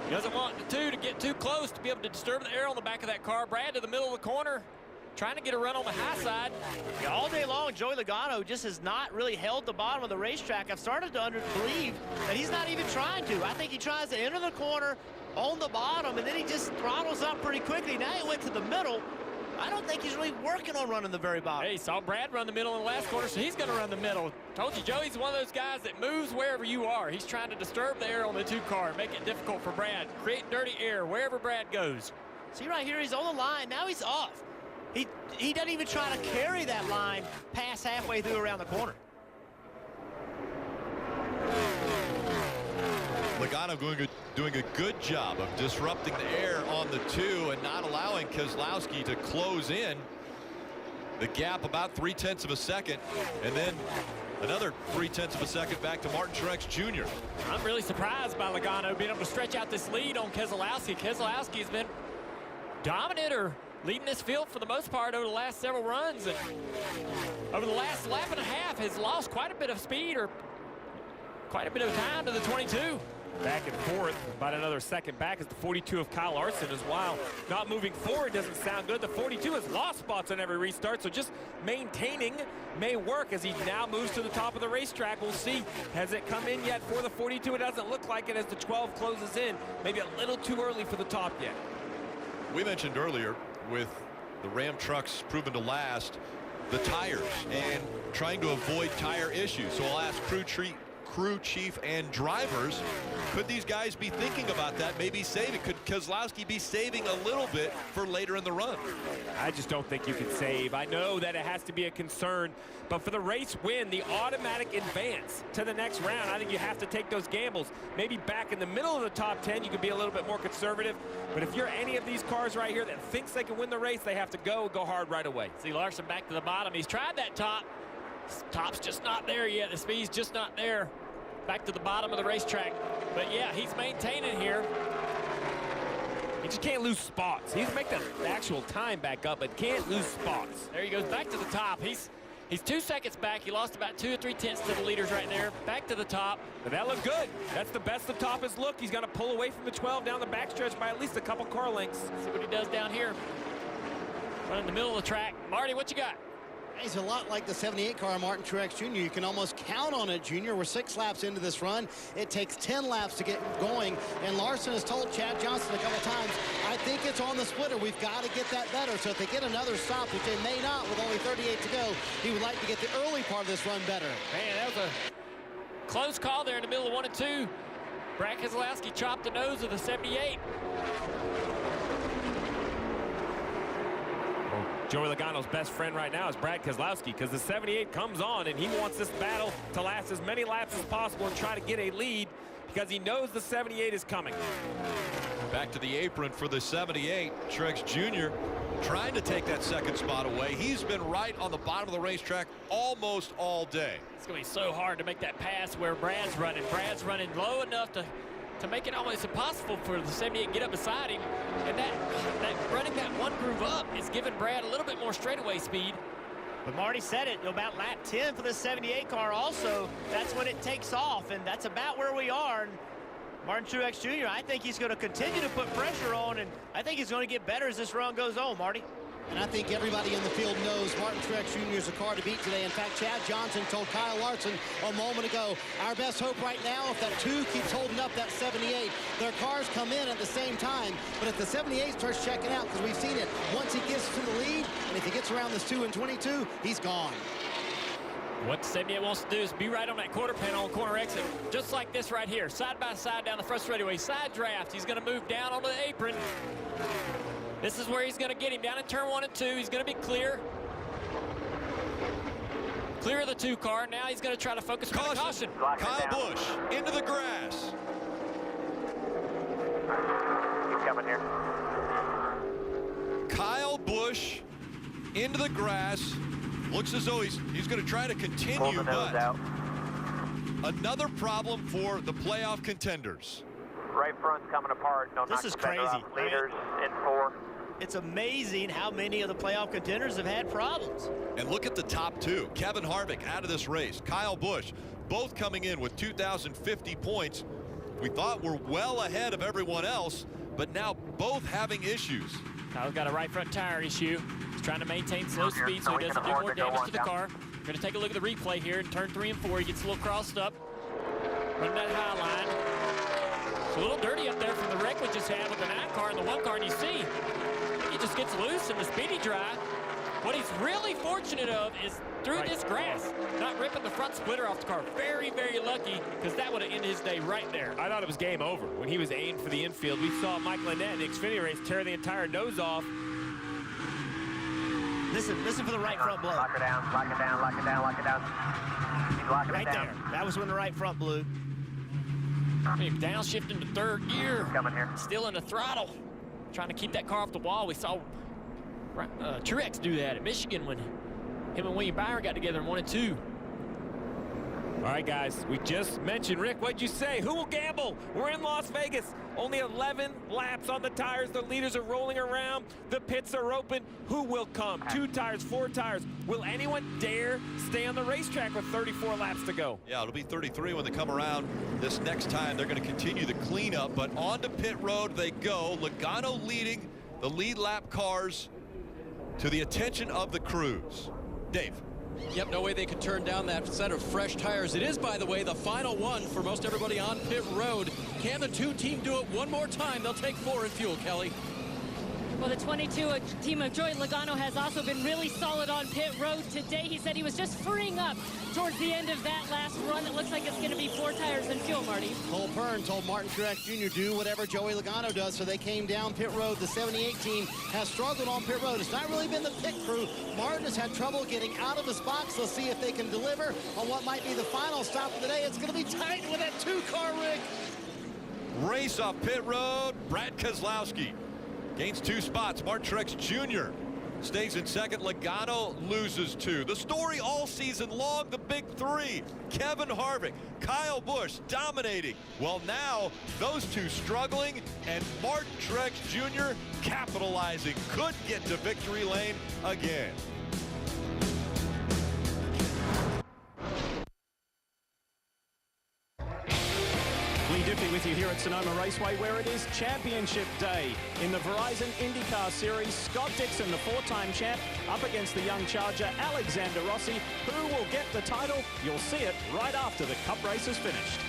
He doesn't want the 2 to get too close to be able to disturb the air on the back of that car. Brad to the middle of the corner, trying to get a run on the high side. Yeah, all day long, Joey Logano just has not really held the bottom of the racetrack. I've started to believe that he's not even trying to. I think he tries to enter the corner on the bottom, and then he just throttles up pretty quickly. Now he went to the middle. I don't think he's really working on running the very bottom. Hey, saw Brad run the middle in the last quarter, so he's going to run the middle. Told you, Joey's one of those guys that moves wherever you are. He's trying to disturb the air on the 2 car, make it difficult for Brad, create dirty air wherever Brad goes. See right here, he's on the line. Now he's off. He doesn't even try to carry that line past halfway through around the corner. Logano doing a good job of disrupting the air on the 2 and not allowing Keselowski to close in. The gap about 0.3 of a second, and then another 0.3 of a second back to Martin Truex Jr. I'm really surprised by Logano being able to stretch out this lead on Keselowski. Keselowski has been dominant or leading this field for the most part over the last several runs, and over the last lap and a half has lost quite a bit of speed or quite a bit of time to the 22. Back and forth, about another second back is the 42 of Kyle Larson as well. Not moving forward doesn't sound good. The 42 has lost spots on every restart, so just maintaining may work as he now moves to the top of the racetrack. We'll see. Has it come in yet for the 42? It doesn't look like it as the 12 closes in. Maybe a little too early for the top yet. We mentioned earlier with the Ram trucks proven to last, the tires and trying to avoid tire issues. So I'll ask crew chief and drivers. Could these guys be thinking about that, maybe saving? Could Keselowski be saving a little bit for later in the run? I just don't think you can save. I know that it has to be a concern, but for the race win, the automatic advance to the next round, I think you have to take those gambles. Maybe back in the middle of the top 10, you can be a little bit more conservative, but if you're any of these cars right here that thinks they can win the race, they have to go hard right away. See Larson back to the bottom. He's tried that top. Top's just not there yet. The speed's just not there. Back to the bottom of the racetrack. But yeah, he's maintaining here. He just can't lose spots. He's make the actual time back up, but can't lose spots. There he goes back to the top. He's 2 seconds back. He lost about 2 or 3 tenths to the leaders right there. Back to the top. But that looked good. That's the best the top has looked. He's going to pull away from the 12 down the backstretch by at least a couple car lengths. See what he does down here. Right in the middle of the track. Marty, what you got? He's a lot like the 78 car, Martin Truex Jr. You can almost count on it, Junior. We're 6 laps into this run. It takes 10 laps to get going. And Larson has told Chad Johnson a couple times, I think it's on the splitter. We've got to get that better. So if they get another stop, which they may not with only 38 to go, he would like to get the early part of this run better. Man, that was a close call there in the middle of 1 and 2. Brad Keselowski chopped the nose of the 78. Joey Logano's best friend right now is Brad Keselowski, because the 78 comes on and he wants this battle to last as many laps as possible and try to get a lead because he knows the 78 is coming. Back to the apron for the 78. Truex Jr. trying to take that second spot away. He's been right on the bottom of the racetrack almost all day. It's going to be so hard to make that pass where Brad's running. Brad's running low enough to make it almost impossible for the 78 to get up beside him. And that running that one groove up is giving Brad a little bit more straightaway speed. But Marty said it, about lap 10 for the 78 car also, that's when it takes off, and that's about where we are. And Martin Truex Jr., I think he's going to continue to put pressure on, and I think he's going to get better as this run goes on, Marty. And I think everybody in the field knows Martin Truex Jr. is a car to beat today. In fact, Chad Johnson told Kyle Larson a moment ago, our best hope right now, if that 2 keeps holding up that 78, their cars come in at the same time. But if the 78 starts checking out, because we've seen it, once he gets to the lead, and if he gets around this 2 and 22, he's gone. What the 78 wants to do is be right on that quarter panel on corner exit, just like this right here, side by side down the front straightaway, side draft. He's going to move down onto the apron. This is where he's going to get him down in turn 1 and 2. He's going to be clear. Clear of the 2 car. Now he's going to try to focus on the caution. Kyle Busch into the grass. He's coming here. Kyle Busch into the grass. Looks as though he's going to try to continue, but another problem for the playoff contenders. Right front's coming apart. Don't this is crazy. Leaders in 4. It's amazing how many of the playoff contenders have had problems. And look at the top 2. Kevin Harvick out of this race. Kyle Busch, both coming in with 2,050 points. We thought we're well ahead of everyone else, but now both having issues. Kyle's got a right front tire issue. He's trying to maintain slow speed so he doesn't do more damage to the car. We're going to take a look at the replay here in turn 3 and 4. He gets a little crossed up. Running that high line. It's a little dirty up there from the wreck we just had with the 9 car and the 1 car, and you see he just gets loose in the speedy drive. What he's really fortunate of is through this grass, not ripping the front splitter off the car. Very, very lucky, because that would have ended his day right there. I thought it was game over. When he was aimed for the infield, we saw Mike Lynette in the Xfinity race tear the entire nose off. Listen for the right front blow. Lock her down, lock it down, lock it down, lock it down. He's locking right it down. There. That was when the right front blew. Downshifting to 3rd gear. He's coming here. Still in the throttle. Trying to keep that car off the wall. We saw Truex do that at Michigan when him and William Byron got together in 1 and 2. All right, guys, we just mentioned, Rick, what'd you say? Who will gamble? We're in Las Vegas. Only 11 laps on the tires. The leaders are rolling around. The pits are open. Who will come? 2 tires, 4 tires. Will anyone dare stay on the racetrack with 34 laps to go? Yeah, it'll be 33 when they come around this next time. They're going to continue the cleanup, but on to pit road they go. Logano leading the lead lap cars to the attention of the crews. Dave. Yep, no way they could turn down that set of fresh tires. It is, by the way, the final one for most everybody on pit road. Can the 2 team do it one more time? They'll take 4 in fuel, Kelly. Well, Well, the 22 team of Joey Logano has also been really solid on pit road today. He said he was just freeing up towards the end of that last run. It looks like it's going to be 4 tires and fuel, Marty. Cole Pearn told Martin Truex Jr. do whatever Joey Logano does, so they came down pit road. The 78 team has struggled on pit road. It's not really been the pit crew. Martin has had trouble getting out of his box. Let's see if they can deliver on what might be the final stop of the day. It's going to be tight with that 2-car rig. Race off pit road. Brad Keselowski gains 2 spots. Martin Truex Jr. stays in second. Logano loses 2. The story all season long, the big 3. Kevin Harvick, Kyle Busch dominating. Well, now those 2 struggling, and Martin Truex Jr. capitalizing. Could get to victory lane again. Lee Diffie with you here at Sonoma Raceway, where it is championship day in the Verizon IndyCar Series. Scott Dixon, the 4-time champ, up against the young charger Alexander Rossi. Who will get the title? You'll see it right after the Cup race is finished.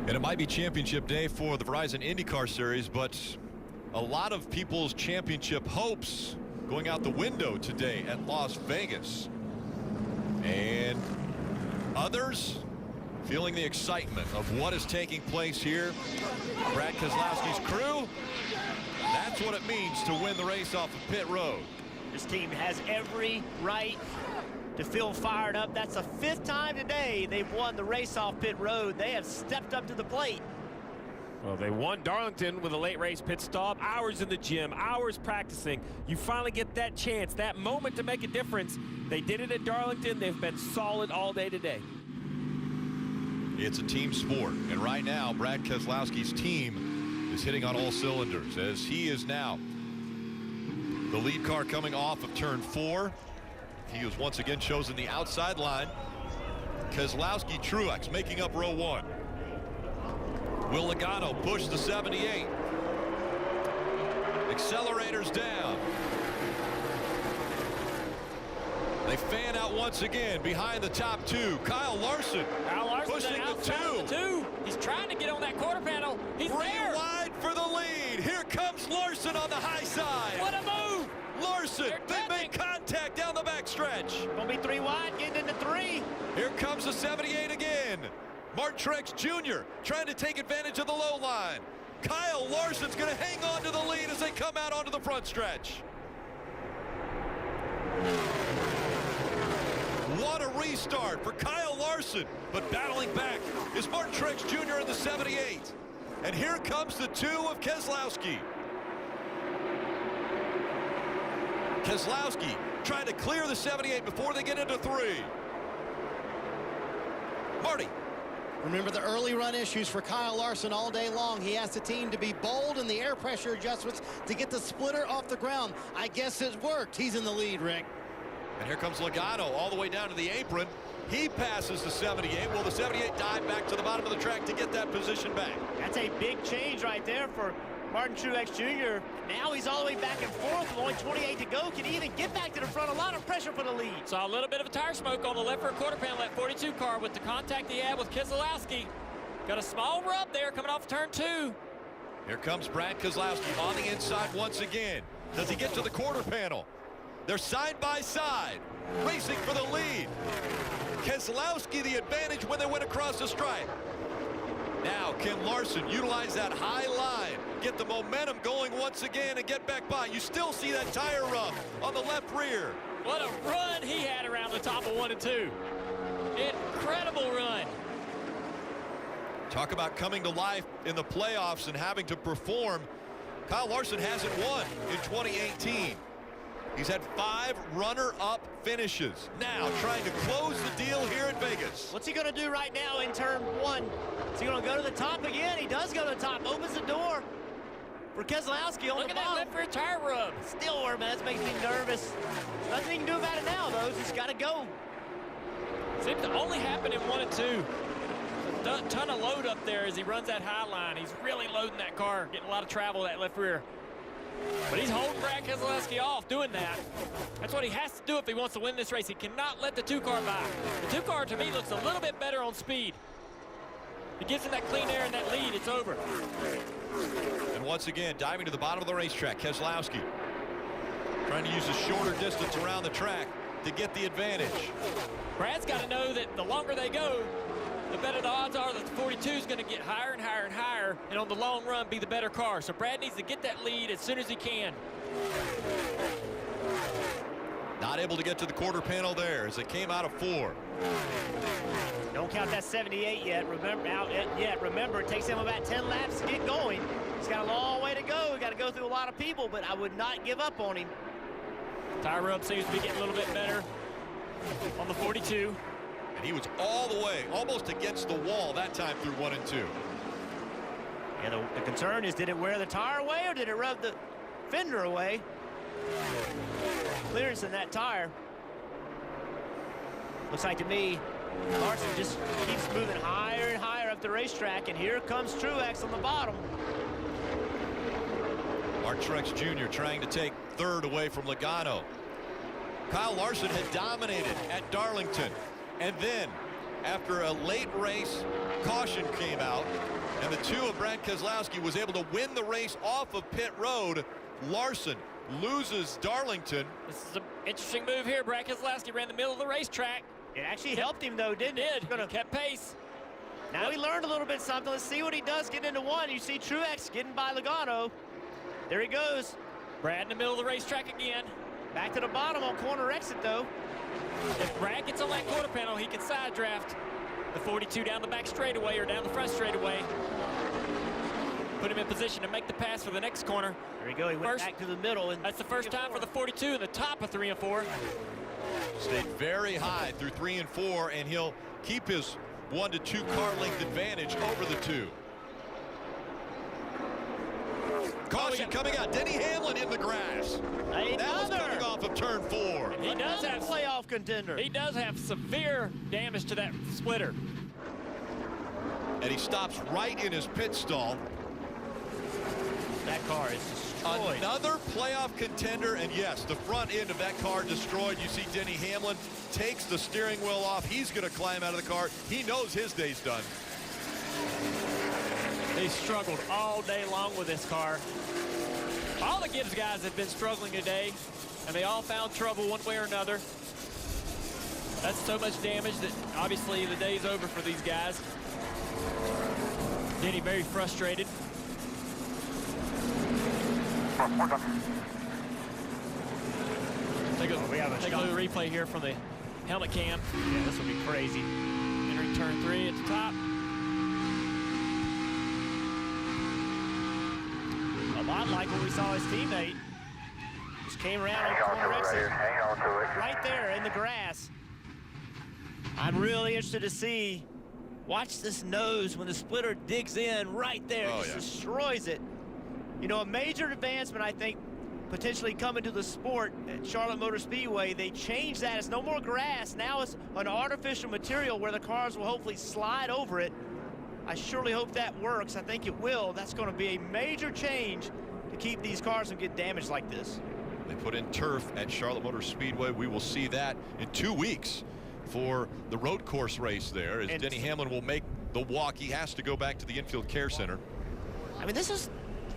And it might be championship day for the Verizon IndyCar Series, but a lot of people's championship hopes going out the window today at Las Vegas. And others feeling the excitement of what is taking place here. Brad Keselowski's crew, that's what it means to win the race off of pit road. This team has every right to feel fired up. That's the 5th time today they've won the race off pit road. They have stepped up to the plate. Well, they won Darlington with a late race pit stop, hours in the gym, hours practicing. You finally get that chance, that moment to make a difference. They did it at Darlington. They've been solid all day today. It's a team sport, and right now Brad Keselowski's team is hitting on all cylinders, as he is now the lead car coming off of turn 4. He was once again chosen the outside line. Keselowski, Truex making up row 1. Will Logano push the 78? Accelerators down. They fan out once again behind the top 2. Kyle Larson pushing the 2. He's trying to get on that quarter panel. He's 3 there. wide for the lead. Here comes Larson on the high side. What a move. Larson, they make contact down the backstretch. Gonna be 3 wide, getting into 3. Here comes the 78 again. Martin Truex Jr. trying to take advantage of the low line. Kyle Larson's going to hang on to the lead as they come out onto the front stretch. What a restart for Kyle Larson, but battling back is Martin Truex Jr. in the 78. And here comes the 2 of Keselowski. Keselowski trying to clear the 78 before they get into 3. Marty. Remember the early run issues for Kyle Larson all day long. He asked the team to be bold in the air pressure adjustments to get the splitter off the ground. I guess it worked. He's in the lead, Rick. And here comes Logano all the way down to the apron. He passes the 78. Will the 78 dive back to the bottom of the track to get that position back? That's a big change right there for Martin Truex Jr. Now he's all the way back and forth with only 28 to go. Can he even get back to the front? A lot of pressure for the lead. Saw a little bit of a tire smoke on the left rear quarter panel, that 42 car with the contact he had with Keselowski. Got a small rub there coming off turn 2. Here comes Brad Keselowski on the inside once again. Does he get to the quarter panel? They're side by side, racing for the lead. Keselowski the advantage when they went across the stripe. Now can Larson utilize that high line, get the momentum going once again and get back by. You still see that tire rub on the left rear. What a run he had around the top of 1 and 2. Incredible run. Talk about coming to life in the playoffs and having to perform. Kyle Larson hasn't won in 2018. He's had 5 runner-up finishes. Now trying to close the deal here in Vegas. What's he going to do right now in turn 1? Is he going to go to the top again? He does go to the top. Opens the door for Keselowski on Look the at that left rear tire rub. Still, man, that makes me nervous. Nothing he can do about it now, though. He's got to go. Seems to only happen in 1 and 2. A ton of load up there as he runs that high line. He's really loading that car, getting a lot of travel that left rear. But he's holding Brad Keselowski off doing that. That's what he has to do if he wants to win this race. He cannot let the 2 car by. The 2 car to me looks a little bit better on speed. He gives him that clean air and that lead, it's over. And once again, diving to the bottom of the racetrack, Keselowski trying to use a shorter distance around the track to get the advantage. Brad's got to know that the longer they go, the better the odds are that the 42 is going to get higher and higher and higher, and on the long run be the better car. So Brad needs to get that lead as soon as he can. Not able to get to the quarter panel there as it came out of 4. Don't count that 78 yet. Remember, it takes him about 10 laps to get going. He's got a long way to go. He's got to go through a lot of people, but I would not give up on him. Tire rub seems to be getting a little bit better on the 42. And he was all the way, almost against the wall that time through 1 and 2. And the concern is, did it wear the tire away or did it rub the fender away? Clearance in that tire. Looks like to me, Larson just keeps moving higher and higher up the racetrack, and here comes Truex on the bottom. Martin Truex Jr. trying to take 3rd away from Logano. Kyle Larson had dominated at Darlington, and then after a late race, caution came out, and the 2 of Brad Keselowski was able to win the race off of pit road. Larson loses Darlington. This is an interesting move here. Brad Keselowski ran the middle of the racetrack. It actually helped him, though, didn't it? He kept pace. Now he learned a little bit something. Let's see what he does getting into 1. You see Truex getting by Logano. There he goes. Brad in the middle of the racetrack again. Back to the bottom on corner exit, though. If Brad gets on that quarter panel, he can side draft the 42 down the back straightaway or down the front straightaway. Put him in position to make the pass for the next corner. There you go. He went back to the middle. And that's the first time for the 42 in the top of 3 and 4. Stayed very high through 3 and 4, and he'll keep his 1 to 2 car length advantage over the 2. Caution coming out. Denny Hamlin in the grass. That was coming off of turn 4. He does have playoff contender. He does have severe damage to that splitter. And he stops right in his pit stall. That car is destroyed. Another playoff contender, and yes, the front end of that car destroyed. You see Denny Hamlin takes the steering wheel off. He's going to climb out of the car. He knows his day's done. They struggled all day long with this car. All the Gibbs guys have been struggling today, and they all found trouble one way or another. That's so much damage that obviously the day's over for these guys. Denny very frustrated. Take a little replay here from the helmet cam. Yeah, this will be crazy. Entering turn 3 at the top. A lot like what we saw his teammate. Just came around on corner exit. Hang on to it. Right there in the grass. I'm really interested to see. Watch this nose when the splitter digs in right there. Just destroys it. You know, a major advancement, I think, potentially coming to the sport at Charlotte Motor Speedway. They changed that. It's no more grass. Now it's an artificial material where the cars will hopefully slide over it. I surely hope that works. I think it will. That's going to be a major change to keep these cars from getting damaged like this. They put in turf at Charlotte Motor Speedway. We will see that in 2 weeks for the road course race there, as Denny Hamlin will make the walk. He has to go back to the infield care center. I mean,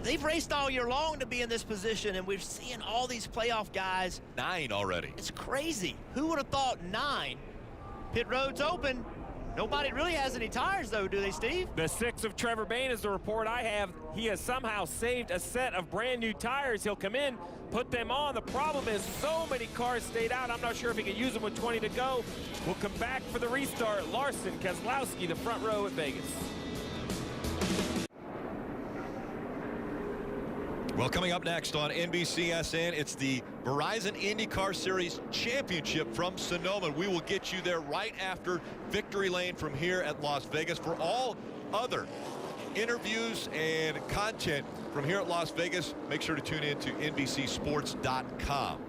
they've raced all year long to be in this position, and we're seeing all these playoff guys. 9 already. It's crazy. Who would have thought 9? Pit road's open. Nobody really has any tires, though, do they, Steve? The 6 of Trevor Bayne is the report I have. He has somehow saved a set of brand new tires. He'll come in, put them on. The problem is so many cars stayed out. I'm not sure if he can use them with 20 to go. We'll come back for the restart. Larson, Keselowski, the front row at Vegas. Well, coming up next on NBCSN, it's the Verizon IndyCar Series Championship from Sonoma. We will get you there right after Victory Lane from here at Las Vegas. For all other interviews and content from here at Las Vegas, make sure to tune in to NBCSports.com.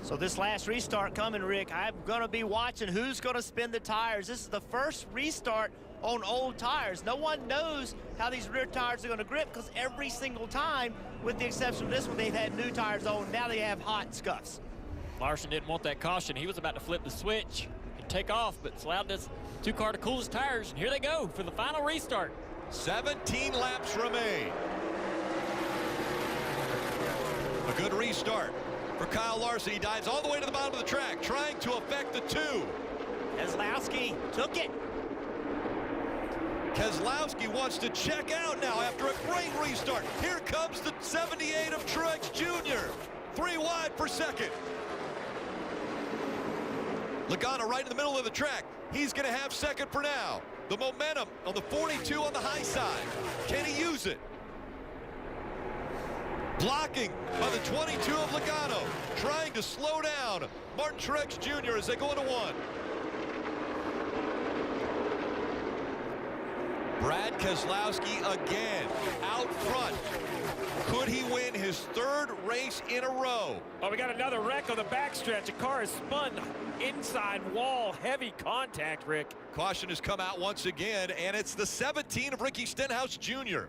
So this last restart coming, Rick, I'm going to be watching who's going to spin the tires. This is the first restart on old tires. No one knows how these rear tires are going to grip, because every single time, with the exception of this one, they've had new tires on. Now they have hot scuffs. Larson didn't want that caution. He was about to flip the switch. take off, but it's allowed this 2-car to cool his tires, and here they go for the final restart. 17 laps remain. A good restart for Kyle Larson. He dives all the way to the bottom of the track, trying to affect the 2. Keselowski took it. Keselowski wants to check out now after a great restart. Here comes the 78 of Truex Jr. 3 wide for second. Logano right in the middle of the track. He's going to have second for now. The momentum on the 42 on the high side. Can he use it? Blocking by the 22 of Logano. Trying to slow down Martin Truex Jr. as they go into 1. Brad Keselowski again out front. Could he win his 3rd race in a row? Oh, we got another wreck on the backstretch. A car is spun inside wall. Heavy contact, Rick. Caution has come out once again, and it's the 17 of Ricky Stenhouse Jr.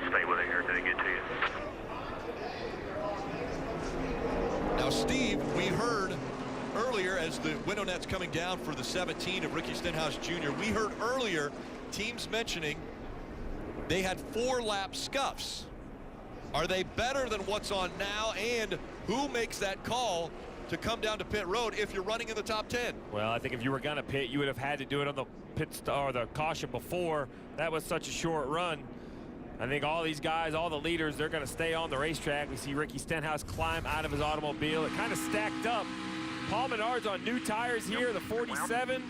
Stay with it here until they get to you. Now, Steve, we heard earlier as the window net's coming down for the 17 of Ricky Stenhouse Jr., we heard earlier teams mentioning they had 4-lap scuffs. Are they better than what's on now, and who makes that call to come down to pit road if you're running in the top 10? Well, I think if you were going to pit, you would have had to do it on the the caution before. That was such a short run. I think all these guys, all the leaders, they're going to stay on the racetrack. We see Ricky Stenhouse climb out of his automobile. It kind of stacked up. Paul Menard's on new tires here, the 47.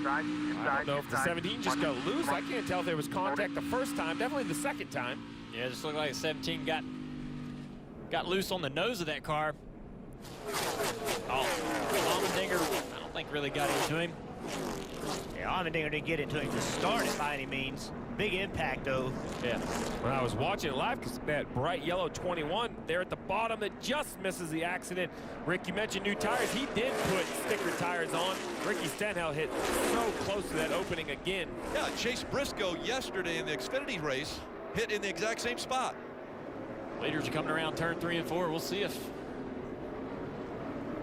I don't know if the 17 just got loose. I can't tell if there was contact the first time, definitely the second time. Yeah, it just looked like 17 got loose on the nose of that car. Oh, Allmendinger, I don't think really got into him. Yeah, Allmendinger didn't get into him to start it by any means. Big impact, though. Yeah. When I was watching it live, because that bright yellow 21 there at the bottom, it just misses the accident. Rick, you mentioned new tires. He did put sticker tires on. Ricky Stenhouse hit so close to that opening again. Yeah, Chase Briscoe yesterday in the Xfinity race hit in the exact same spot. Leaders are coming around turn 3 and 4. We'll see if...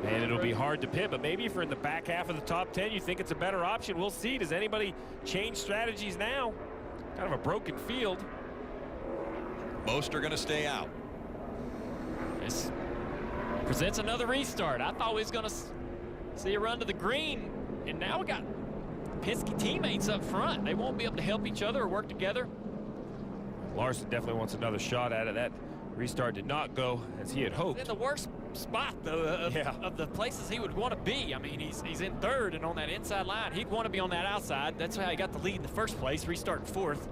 Man, it'll be hard to pit, but maybe if you're in the back half of the top 10, you think it's a better option. We'll see. Does anybody change strategies now? Kind of a broken field. Most are going to stay out. This presents another restart. I thought we was going to see a run to the green, and now we got Penske teammates up front. They won't be able to help each other or work together. Larson definitely wants another shot at it. That restart did not go as he had hoped. In the worst spot, though, of the places he would want to be. I mean, he's in 3rd and on that inside line. He'd want to be on that outside. That's how he got the lead in the first place, restarting 4th.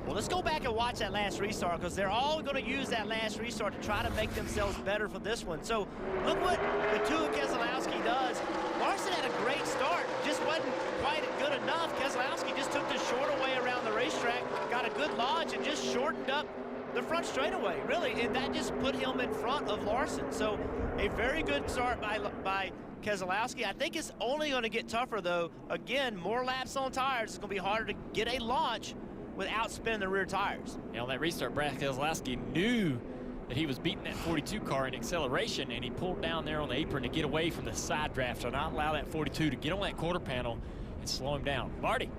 Well, let's go back and watch that last restart, because they're all going to use that last restart to try to make themselves better for this one. So look what the 2 of Keselowski does. Larson had a great start, just wasn't quite good enough. Keselowski just took the shorter way around the racetrack, got a good launch, and just shortened up the front straightaway, really, and that just put him in front of Larson. So a very good start by Keselowski. I think it's only going to get tougher, though. Again, more laps on tires. It's going to be harder to get a launch without spinning the rear tires. Yeah, on that restart, Brad Keselowski knew that he was beating that 42 car in acceleration, and he pulled down there on the apron to get away from the side draft, so not allow that 42 to get on that quarter panel and slow him down. Marty.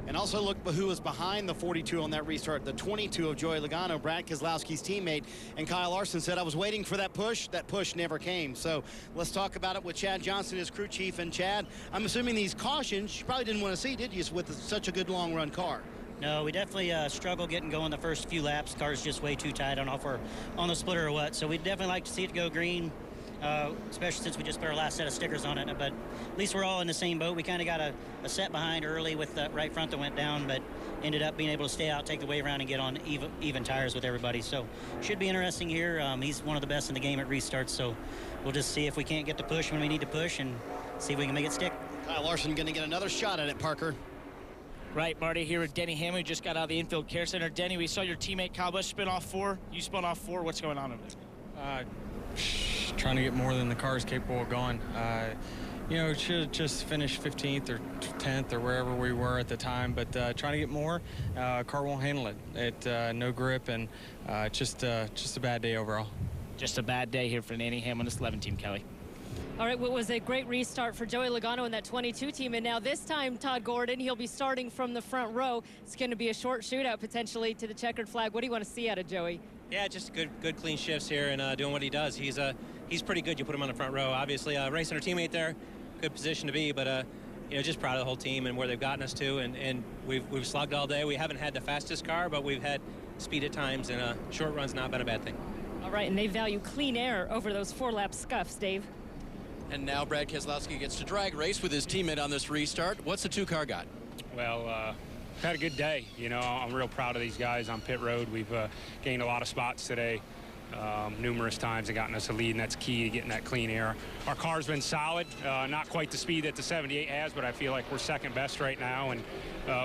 And also look who was behind the 42 on that restart, the 22 of Joey Logano, Brad Keselowski's teammate. And Kyle Larson said, I was waiting for that push. That push never came. So let's talk about it with Chad Johnson, his crew chief. And Chad, I'm assuming these cautions you probably didn't want to see, did you, with such a good long run car? No, we definitely struggled getting going the first few laps. Car's just way too tight. I don't know if we're on the splitter or what. So we'd definitely like to see it go green, especially since we just put our last set of stickers on it. But at least we're all in the same boat. We kind of got a set behind early with the right front that went down, but ended up being able to stay out, take the wave around, and get on even tires with everybody. So should be interesting here. He's one of the best in the game at restarts. So we'll just see if we can't get the push when we need to push and see if we can make it stick. Kyle Larson going to get another shot at it, Parker. Right, Marty, here with Denny Hamlin, who just got out of the infield care center. Denny, we saw your teammate Kyle Busch spin off 4. You spun off 4. What's going on over there? Trying to get more than the car is capable of going. You know, should have just finished 15th or 10th or wherever we were at the time, but trying to get more. Car won't handle it. No grip, and just a bad day overall. Just a bad day here for Denny Hamlin, this 11 team, Kelly. All right, what was a great restart for Joey Logano in that 22 team, and now this time Todd Gordon, he'll be starting from the front row. It's going to be a short shootout potentially to the checkered flag. What do you want to see out of Joey? Yeah, just good clean shifts here and doing what he does. He's pretty good. You put him on the front row. Obviously, racing our teammate there, good position to be, but you know, just proud of the whole team and where they've gotten us to, and we've slugged all day. We haven't had the fastest car, but we've had speed at times, and short run's not been a bad thing. All right, and they value clean air over those 4-lap scuffs, Dave. And now Brad Keselowski gets to drag race with his teammate on this restart. What's the 2-car got? Well, had a good day. You know, I'm real proud of these guys on pit road. We've gained a lot of spots today, numerous times, and gotten us a lead, and that's key to getting that clean air. Our car's been solid, not quite the speed that the 78 has, but I feel like we're second best right now. And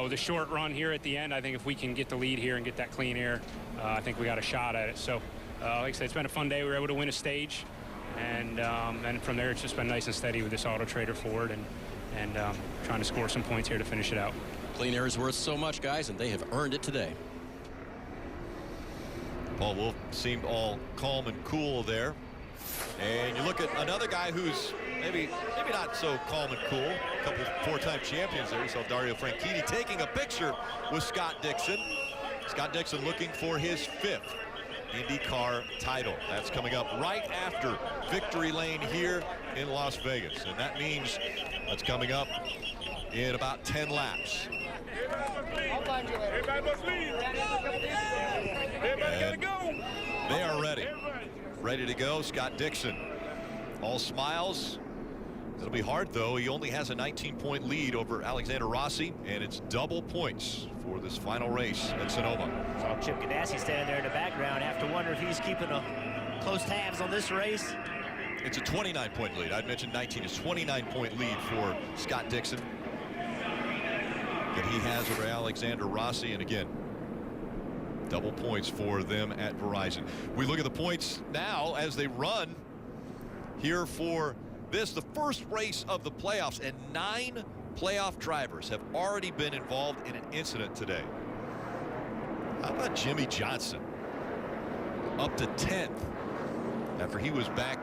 with a short run here at the end, I think if we can get the lead here and get that clean air, I think we got a shot at it. So, like I said, it's been a fun day. We were able to win a stage. And from there, it's just been nice and steady with this Auto Trader Ford and trying to score some points here to finish it out. Clean air is worth so much, guys, and they have earned it today. Paul Wolfe seemed all calm and cool there. And you look at another guy who's maybe not so calm and cool. A couple four-time champions there. You saw Dario Franchitti taking a picture with Scott Dixon. Scott Dixon looking for his 5th IndyCar title. That's coming up right after victory lane here in Las Vegas. And that means that's coming up in about 10 laps. And they are ready to go. Scott Dixon, all smiles. It'll be hard, though. He only has a 19-point lead over Alexander Rossi, and it's double points for this final race at Sonoma. Saw Chip Ganassi standing there in the background. Have to wonder if he's keeping a close tabs on this race. It's a 29-point lead. I'd mentioned 19. It's 29-point lead for Scott Dixon that he has over Alexander Rossi, and again, double points for them at Verizon. We look at the points now as they run here for this, the first race of the playoffs, and 9 playoff drivers have already been involved in an incident today. How about Jimmie Johnson? Up to 10th after he was back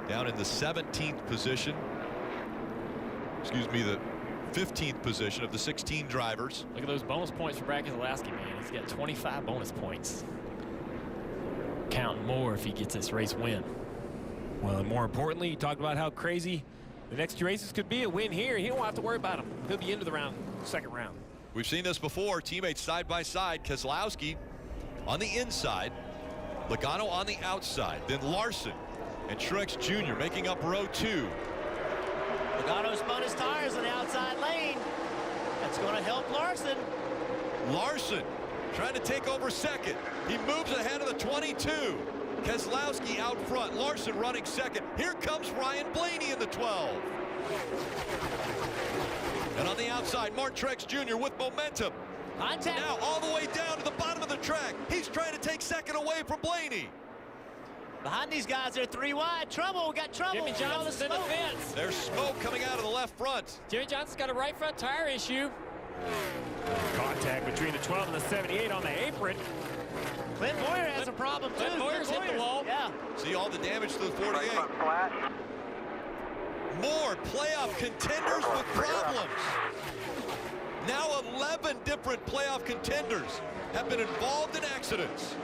down in the 17th position. Excuse me, the 15th position of the 16 drivers. Look at those bonus points for Brad Keselowski, man. He's got 25 bonus points. Counting more if he gets this race win. Well, and more importantly, you talked about how crazy the next 2 races could be. A win here, he won't have to worry about him. He'll be into the second round. We've seen this before. Teammates side by side. Keselowski on the inside, Logano on the outside. Then Larson and Truex Jr. making up row 2. Logano spun his tires in the outside lane. That's going to help Larson. Larson trying to take over second. He moves ahead of the 22. Keselowski out front. Larson running second. Here comes Ryan Blaney in the 12. And on the outside, Martin Truex Jr. with momentum. Contact. Now all the way down to the bottom of the track. He's trying to take second away from Blaney. Behind these guys, they're 3 wide. Trouble. We got trouble. Jimmie Johnson's in the fence. There's smoke coming out of the left front. Jimmie Johnson's got a right front tire issue. Contact between the 12 and the 78 on the apron. Clint Boyer has a problem, too. Clint Boyer's hit the wall. Yeah. See all the damage to the 48. More playoff contenders with problems. Now 11 different playoff contenders have been involved in accidents.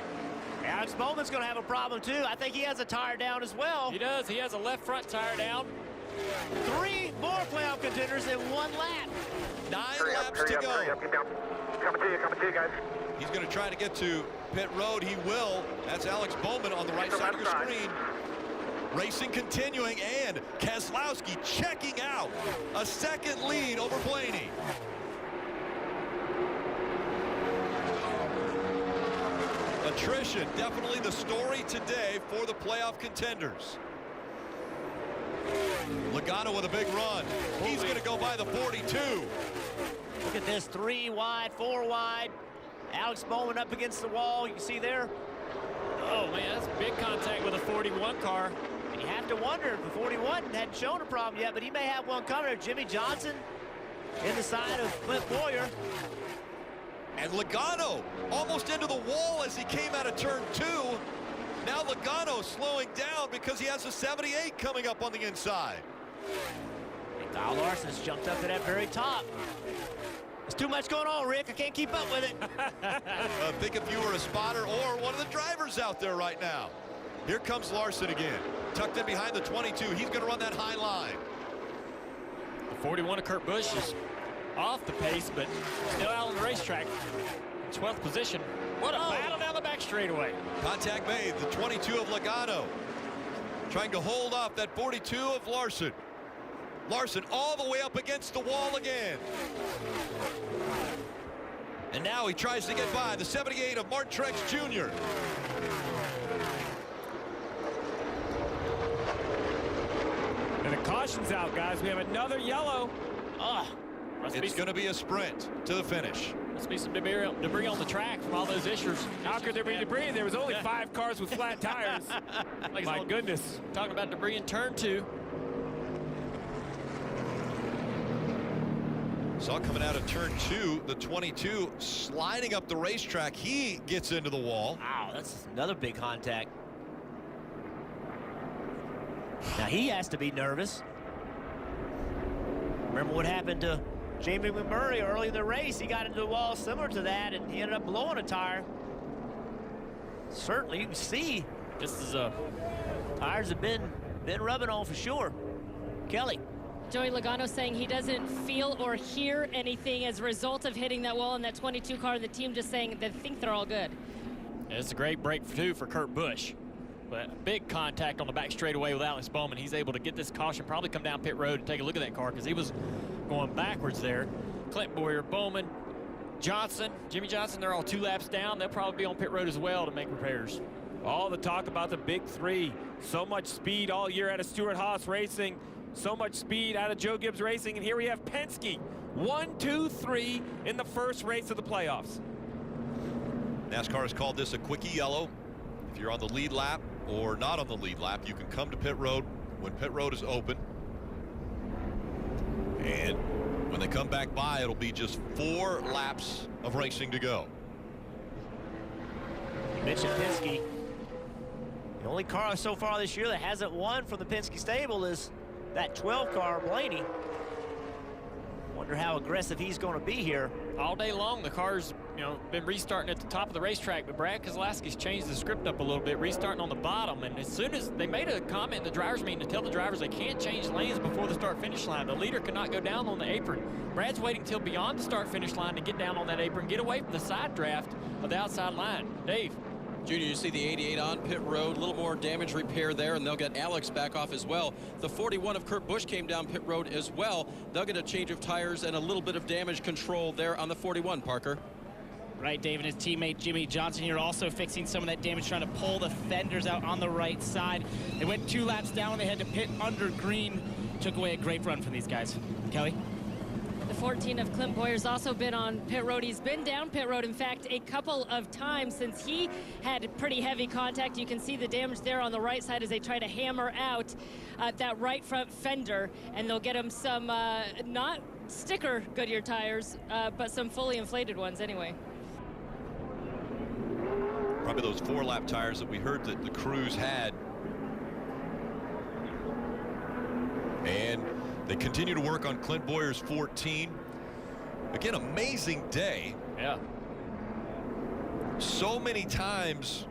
Alex Bowman's going to have a problem, too. I think he has a tire down as well. He does. He has a left front tire down. 3 more playoff contenders in 1 lap. 9 laps to go. Coming to you, guys. He's going to try to get to pit road. He will. That's Alex Bowman on the right side of your screen. Racing continuing, and Keselowski checking out. A second lead over Blaney. Attrition, definitely the story today for the playoff contenders. Logano with a big run. He's going to go by the 42. Look at this, 3 wide, 4 wide. Alex Bowman up against the wall. You can see there. Oh, man, that's big contact with a 41 car. And you have to wonder if the 41 hadn't shown a problem yet, but he may have one coming. Jimmie Johnson in the side of Clint Boyer. And Logano almost into the wall as he came out of turn 2. Now Logano slowing down because he has a 78 coming up on the inside. Kyle Larson's jumped up to that very top. There's too much going on, Rick. I can't keep up with it. Think if you were a spotter or one of the drivers out there right now. Here comes Larson again. Tucked in behind the 22. He's going to run that high line. The 41 of Kurt Busch is off the pace, but still out on the racetrack. 12th position. What a battle down the back straightaway. Contact made. The 22 of Logano trying to hold off that 42 of Larson. Larson all the way up against the wall again. And now he tries to get by the 78 of Martin Truex Jr. And the caution's out, guys. We have another yellow. It's going to be a sprint to the finish. Must be some debris on the track from all those issues. How could there be debris? There was only 5 cars with flat tires. My goodness. Talking about debris in turn 2. Saw coming out of turn 2, the 22 sliding up the racetrack. He gets into the wall. Wow, that's another big contact. Now he has to be nervous. Remember what happened to Jamie McMurray early in the race? He got into the wall similar to that, and he ended up blowing a tire. Certainly, you can see this is a tires have been rubbing on for sure. Kelly. Joey Logano saying he doesn't feel or hear anything as a result of hitting that wall in that 22 car. The team just saying they think they're all good. It's a great break too for Kurt Busch. But big contact on the back straightaway with Alex Bowman. He's able to get this caution, probably come down pit road and take a look at that car because he was going backwards there. Clint Bowyer, Bowman, Johnson, Jimmy Johnson, they're all 2 laps down. They'll probably be on pit road as well to make repairs. All the talk about the big 3. So much speed all year out of Stewart-Haas Racing. So much speed out of Joe Gibbs Racing. And here we have Penske. 1, 2, 3 in the first race of the playoffs. NASCAR has called this a quickie yellow. If you're on the lead lap or not on the lead lap, you can come to pit road when pit road is open. And when they come back by, it'll be just 4 laps of racing to go. You mentioned Penske. The only car so far this year that hasn't won from the Penske stable is that 12 car, Blaney. Wonder how aggressive he's going to be here. All day long, the car's been restarting at the top of the racetrack, but Brad Keselowski's changed the script up a little bit, restarting on the bottom. And as soon as they made a comment in the drivers' meeting to tell the drivers they can't change lanes before the start-finish line. The leader cannot go down on the apron. Brad's waiting till beyond the start-finish line to get down on that apron, get away from the side draft of the outside line. Dave. Junior, you see the 88 on pit road, a little more damage repair there, and they'll get Alex back off as well. The 41 of Kurt Busch came down pit road as well. They'll get a change of tires and a little bit of damage control there on the 41, Parker. Right, Dave, and his teammate Jimmy Johnson here also fixing some of that damage, trying to pull the fenders out on the right side. They went 2 laps down when they had to pit under green. Took away a great run from these guys. Kelly? The 14 of Clint Bowyer's also been on pit road. He's been down pit road, in fact, a couple of times since he had pretty heavy contact. You can see the damage there on the right side as they try to hammer out that right front fender, and they'll get him some not sticker Goodyear tires, but some fully inflated ones anyway. Probably those 4-lap tires that we heard that the crews had. And they continue to work on Clint Bowyer's 14. Again, amazing day. Yeah. So many times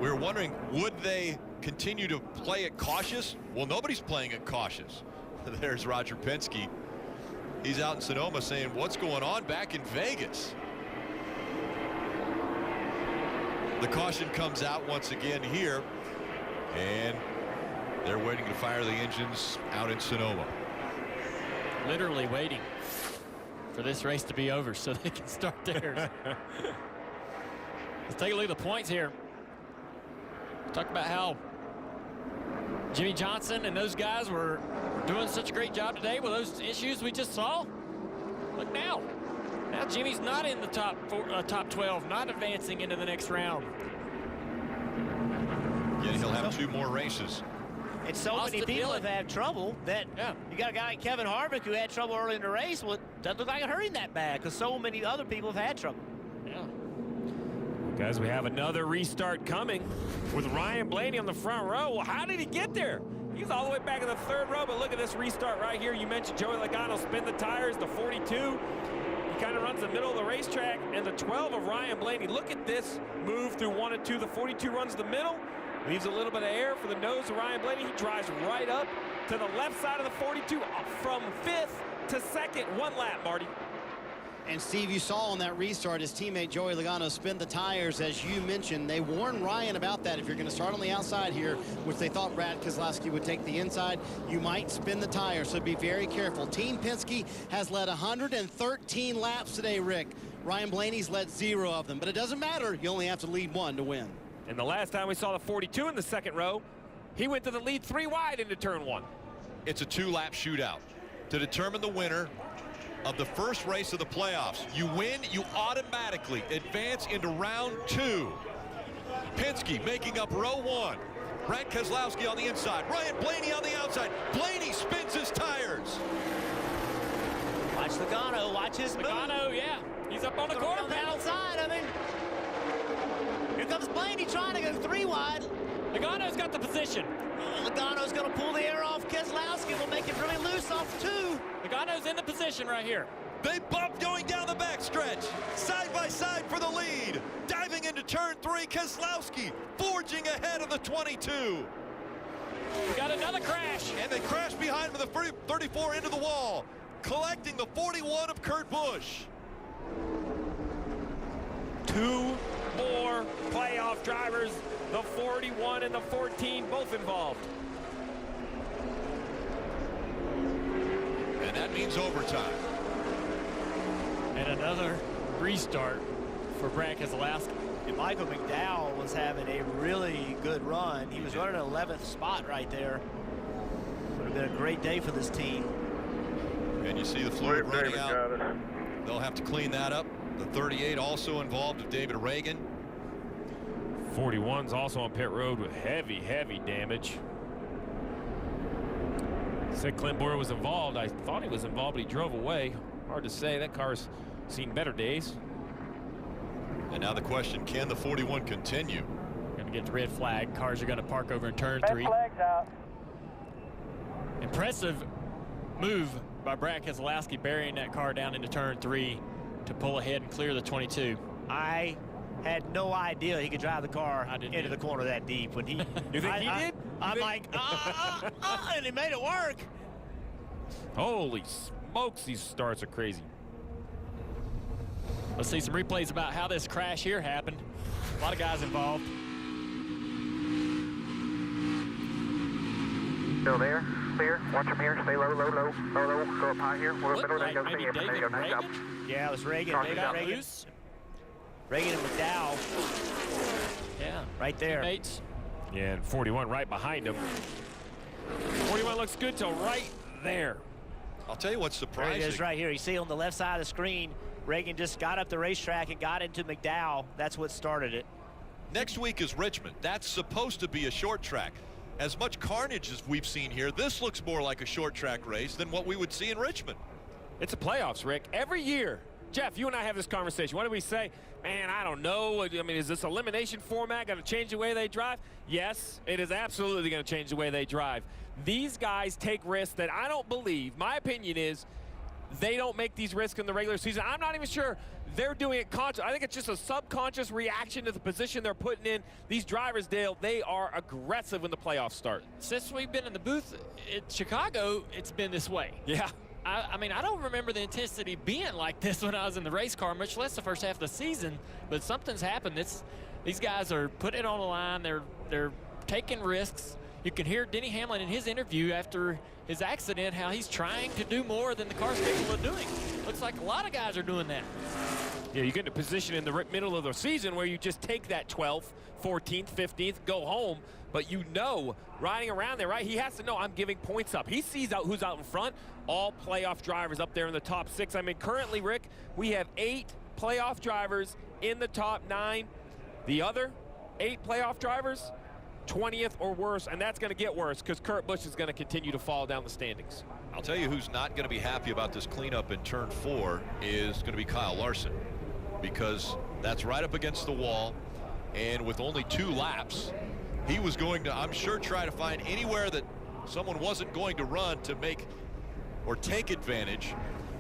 we were wondering, would they continue to play it cautious? Well, nobody's playing it cautious. There's Roger Penske. He's out in Sonoma saying, what's going on back in Vegas? The caution comes out once again here, and they're waiting to fire the engines out in Sonoma. Literally waiting for this race to be over so they can start theirs. Let's take a look at the points here. Talk about how Jimmy Johnson and those guys were doing such a great job today with those issues we just saw. Look now. Now Jimmy's not in the top 12, not advancing into the next round. Yeah, he'll have 2 more races. And so many people have had trouble that you got a guy like Kevin Harvick who had trouble early in the race. Well, it doesn't look like it hurt him that bad because so many other people have had trouble. Yeah. Guys, we have another restart coming with Ryan Blaney on the front row. Well, how did he get there? He's all the way back in the 3rd row, but look at this restart right here. You mentioned Joey Logano spin the tires, the 42. He kind of runs the middle of the racetrack, and the 12 of Ryan Blaney. Look at this move through 1 and 2. The 42 runs the middle, leaves a little bit of air for the nose of Ryan Blaney. He drives right up to the left side of the 42 from 5th to 2nd. 1 lap, Marty. And Steve, you saw on that restart his teammate Joey Logano spin the tires. As you mentioned, they warned Ryan about that. If you're going to start on the outside here, which they thought Brad Keselowski would take the inside, you might spin the tires, so be very careful. Team Penske has led 113 laps today, Rick. Ryan Blaney's led 0 of them, but it doesn't matter. You only have to lead 1 to win. And the last time we saw the 42 in the 2nd row, he went to the lead 3 wide into turn 1. It's a 2-lap shootout to determine the winner of the first race of the playoffs. You win, you automatically advance into round 2. Penske making up row 1. Brad Keselowski on the inside, Ryan Blaney on the outside. Blaney spins his tires. Watch Logano, watch his move. Logano, yeah. He's up on the quarter on the panel. outside, I mean. Here comes Blaney trying to go 3 wide. Logano's got the position. Logano's going to pull the air off Keselowski. Will make it really loose off 2. Logano's in the position right here. They bump going down the backstretch. Side by side for the lead. Diving into turn 3, Keselowski forging ahead of the 22. We got another crash. And they crash behind him with the 34 into the wall, collecting the 41 of Kurt Busch. 2 more playoff drivers, the 41 and the 14, both involved. And that means overtime. And another restart for Brad Keselowski. And Michael McDowell was having a really good run. He was running 11th spot right there. Would have been a great day for this team. And you see the fluid running out. They'll have to clean that up. The 38 also involved with David Reagan. 41's also on pit road with heavy damage. Said Clint Bowyer was involved. I thought he was involved, but he drove away. Hard to say. That car's seen better days. And now the question, can the 41 continue? Gonna get the red flag. Cars are gonna park over in turn 3. Red flag's out. Impressive move by Brad Keselowski, burying that car down into turn 3 to pull ahead and clear the 22. I had no idea he could drive the car into the corner that deep. When he, you think he did? I'm like, and he made it work. Holy smokes, these starts are crazy. Let's see some replays about how this crash here happened. A lot of guys involved. Still there, clear. Watch them here. Stay low, low, low, low, low. Go up high here. We're middle. There you go. Maybe See him. There you go. Nice job. Yeah, it was Reagan. They got Reagan. Reagan and McDowell. Yeah, right there. Teammates. Yeah, and 41 right behind him. 41 looks good till right there. I'll tell you what's surprising. There it is right here. You see on the left side of the screen, Reagan just got up the racetrack and got into McDowell. That's what started it. Next week is Richmond. That's supposed to be a short track. As much carnage as we've seen here, this looks more like a short track race than what we would see in Richmond. It's a playoffs, Rick. Every year, Jeff, you and I have this conversation. What do we say? Man, I don't know. I mean, is this elimination format going to change the way they drive? Yes, it is absolutely going to change the way they drive. These guys take risks that I don't believe. My opinion is they don't make these risks in the regular season. I'm not even sure they're doing it conscious. I think it's just a subconscious reaction to the position they're putting in. These drivers, Dale, they are aggressive when the playoffs start. Since we've been in the booth in Chicago, it's been this way. Yeah. I mean, I don't remember the intensity being like this when I was in the race car, much less the first half of the season, but something's happened. These guys are putting it on the line. They're taking risks. You can hear Denny Hamlin in his interview after his accident, how he's trying to do more than the car's capable of doing. Looks like a lot of guys are doing that. Yeah, you get in a position in the middle of the season where you just take that 12th, 14th, 15th, go home, but you know, riding around there, right, he has to know I'm giving points up. He sees out who's out in front. All playoff drivers up there in the top 6. I mean, currently, Rick, we have 8 playoff drivers in the top 9. The other 8 playoff drivers, 20th or worse, and that's going to get worse because Kurt Busch is going to continue to fall down the standings. I'll tell you who's not going to be happy about this cleanup in turn 4 is going to be Kyle Larson, because That's right up against the wall. And with only 2 laps, he was going to, I'm sure, try to find anywhere that someone wasn't going to run to make or take advantage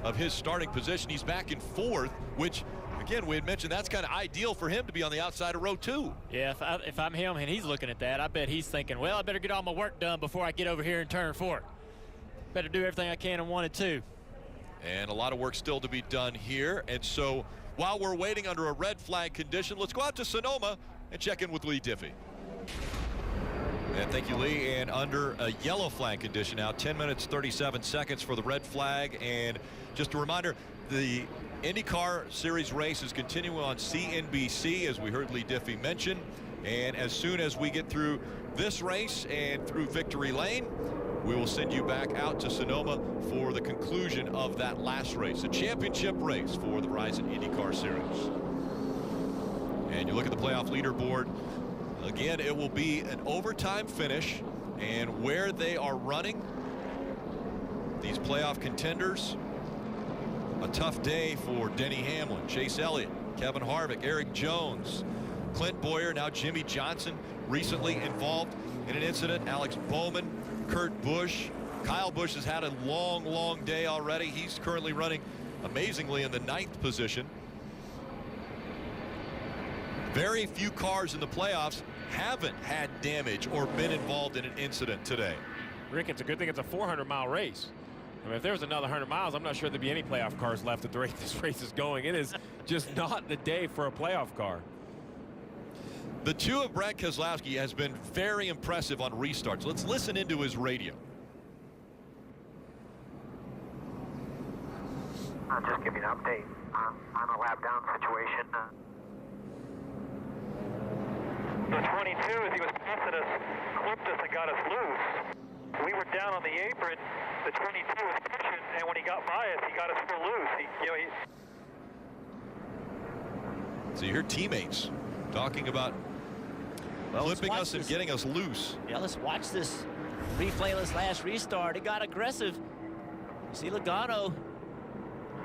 of his starting position. He's back in 4th, which, again, we had mentioned that's kind of ideal for him to be on the outside of row 2. Yeah, if I'm him and he's looking at that, I bet he's thinking, well, I better get all my work done before I get over here in turn 4. Better do everything I can in 1 and 2. And a lot of work still to be done here. And so while we're waiting under a red flag condition, let's go out to Sonoma and check in with Lee Diffie. And thank you, Lee. And under a yellow flag condition now, 10 minutes, 37 seconds for the red flag. And just a reminder, the IndyCar Series race is continuing on CNBC, as we heard Lee Diffie mention. And as soon as we get through this race and through Victory Lane, we will send you back out to Sonoma for the conclusion of that last race, a championship race for the Verizon IndyCar Series. And you look at the playoff leaderboard. Again, it will be an overtime finish, and where they are running, these playoff contenders, a tough day for Denny Hamlin, Chase Elliott, Kevin Harvick, Eric Jones, Clint Boyer, now Jimmy Johnson, recently involved in an incident, Alex Bowman, Kurt Busch. Kyle Busch has had a long day already. He's currently running amazingly in the 9th position. Very few cars in the playoffs haven't had damage or been involved in an incident today. Rick, it's a good thing it's a 400-mile race. I mean, if there was another 100 miles, I'm not sure there'd be any playoff cars left at the rate this race is going. It is just not the day for a playoff car. The 2 of Brad Keselowski has been very impressive on restarts. Let's listen into his radio. I'll just give you an update on a lap down situation. The 22, as he was passing us, clipped us and got us loose. We were down on the apron. The 22 was pushing, and when he got by us, he got us still loose. So you hear teammates talking about clipping us and getting us loose. Yeah, let's watch this replay of this last restart. It got aggressive. You see Logano,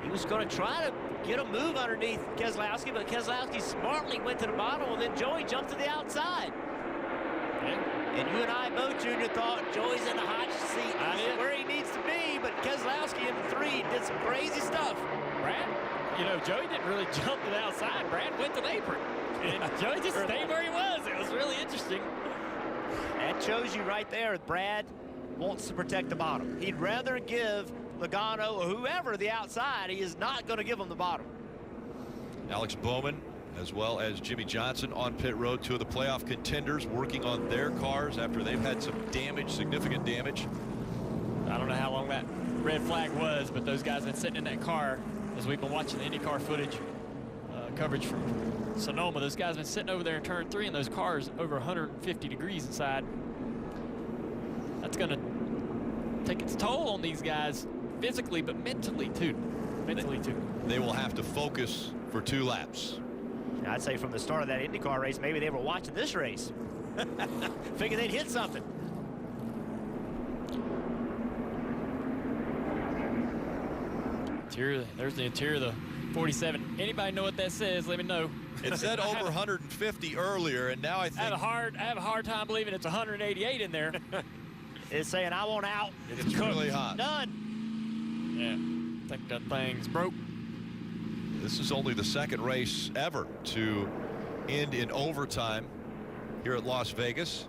he was going to try to get a move underneath Keselowski, but Keselowski smartly went to the bottom, and then Joey jumped to the outside. And you and I both, Junior, thought Joey's in the hot seat. Where he needs to be, but Keselowski in the 3 did some crazy stuff. Brad, you know, Joey didn't really jump to the outside. Brad went to the apron. And Joey just stayed where he was. It was really interesting. That shows you right there, Brad wants to protect the bottom. He'd rather give Logano or whoever the outside. He is not going to give him the bottom. Alex Bowman, as well as Jimmy Johnson on pit road, 2 of the playoff contenders working on their cars after they've had some damage, significant damage. I don't know how long that red flag was, but those guys have been sitting in that car as we've been watching the IndyCar footage coverage from Sonoma. Those guys have been sitting over there in turn 3 in those cars over 150 degrees inside. That's going to take its toll on these guys physically, but mentally too. They will have to focus for 2 laps. I'd say from the start of that IndyCar race, maybe they were watching this race. Figured they'd hit something. There's the interior of the 47. Anybody know what that says? Let me know. It said over 150 earlier, and now I think I have a hard time believing it's 188 in there. It's saying I want out. It's really hot. Done. Yeah, I think that thing's broke. This is only the 2nd race ever to end in overtime here at Las Vegas.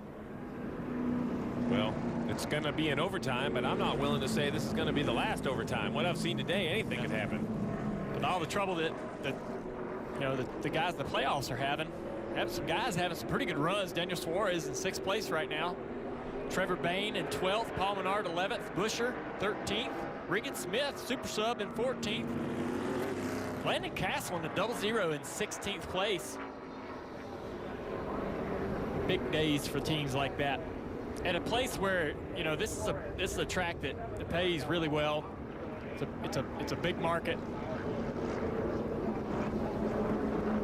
Well, it's going to be in overtime, but I'm not willing to say this is going to be the last overtime. What I've seen today, anything could happen. With all the trouble that you know the guys in the playoffs are having some guys having some pretty good runs. Daniel Suarez in 6th place right now. Trevor Bayne in 12th. Paul Menard 11th. Buscher 13th. Regan Smith, super sub, in 14th. Landon Castle in the 00 in 16th place. Big days for teams like that. At a place where, you know, this is a track that pays really well. It's a big market.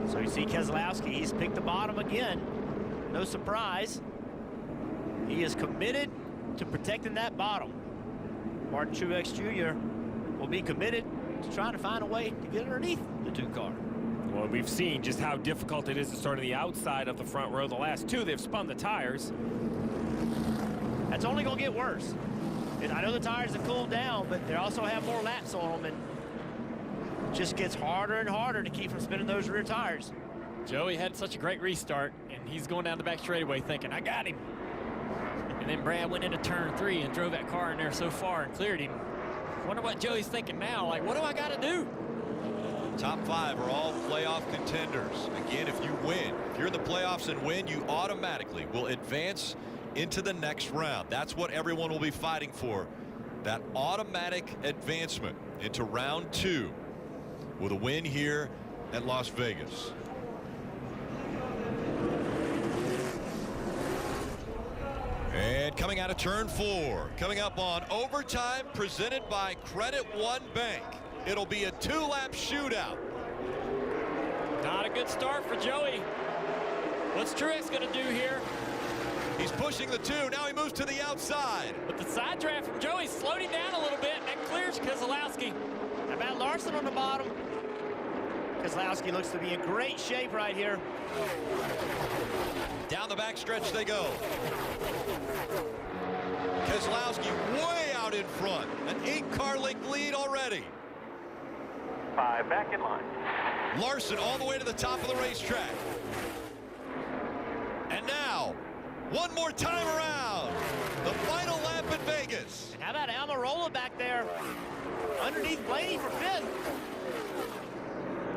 So you see Keselowski, he's picked the bottom again. No surprise. He is committed to protecting that bottom. Martin Truex Jr. will be committed to trying to find a way to get underneath the 2 car. Well, we've seen just how difficult it is to start on the outside of the front row. The last two, they've spun the tires. That's only going to get worse. And I know the tires have cooled down, but they also have more laps on them, and it just gets harder and harder to keep from spinning those rear tires. Joey had such a great restart, and he's going down the back straightaway thinking, I got him. And then Brad went into turn 3 and drove that car in there so far and cleared him. Wonder what Joey's thinking now. Like, what do I got to do? Top 5 are all playoff contenders. Again, if you win, if you're in the playoffs and win, you automatically will advance into the next round. That's what everyone will be fighting for. That automatic advancement into round 2 with a win here at Las Vegas. And coming out of turn 4, coming up on overtime presented by Credit One Bank. It'll be a 2-lap shootout. Not a good start for Joey. What's Truex going to do here? He's pushing the 2. Now he moves to the outside. But the side draft from Joey slowed him down a little bit, and that clears Keselowski. How about Larson on the bottom? Keselowski looks to be in great shape right here. Down the back stretch they go. Keselowski way out in front. An 8-car length lead already. 5 back in line. Larson all the way to the top of the racetrack. And now, one more time around. The final lap in Vegas. And how about Almirola back there underneath Blaney for 5th?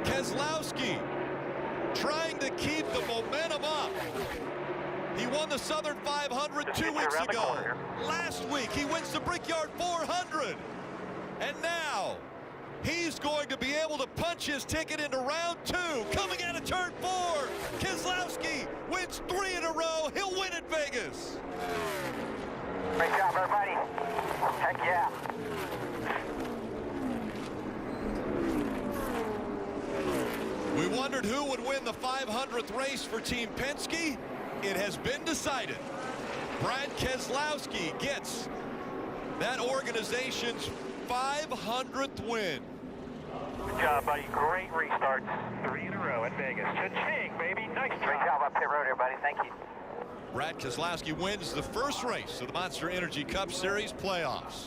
Keselowski trying to keep the momentum up. He won the Southern 500 2 weeks ago. Last week, he wins the Brickyard 400. And now, he's going to be able to punch his ticket into round 2. Coming out of turn 4, Keselowski wins 3 in a row. He'll win at Vegas. Great job, everybody. Heck yeah. We wondered who would win the 500th race for Team Penske. It has been decided. Brad Keselowski gets that organization's 500th win. Good job, buddy. Great restart. 3 in a row at Vegas. Cha-ching, baby. Nice job. Great job up pit road, everybody. Thank you. Brad Keselowski wins the first race of the Monster Energy Cup Series playoffs.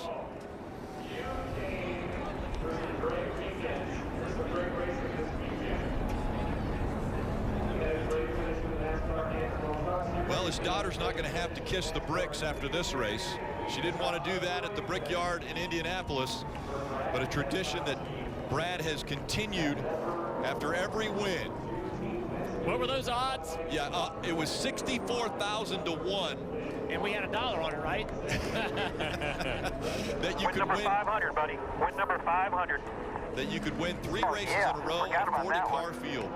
Well, his daughter's not going to have to kiss the bricks after this race. She didn't want to do that at the Brickyard in Indianapolis, but a tradition that Brad has continued after every win. What were those odds? Yeah, it was 64,000 to 1. And we had $1 on it, right? That you win could number win. 500, buddy. Win number 500. That you could win 3 races in a row on a 40-car field.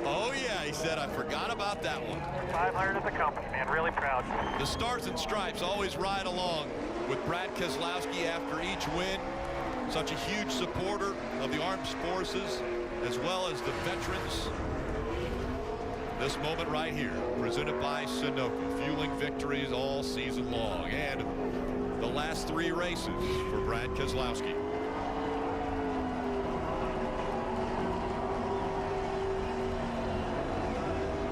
Oh, yeah, he said, I forgot about that one. 500 as a company, man. Really proud. The Stars and Stripes always ride along with Brad Keselowski after each win. Such a huge supporter of the armed forces as well as the veterans. This moment right here, presented by Sunoco, fueling victories all season long. And the last 3 races for Brad Keselowski.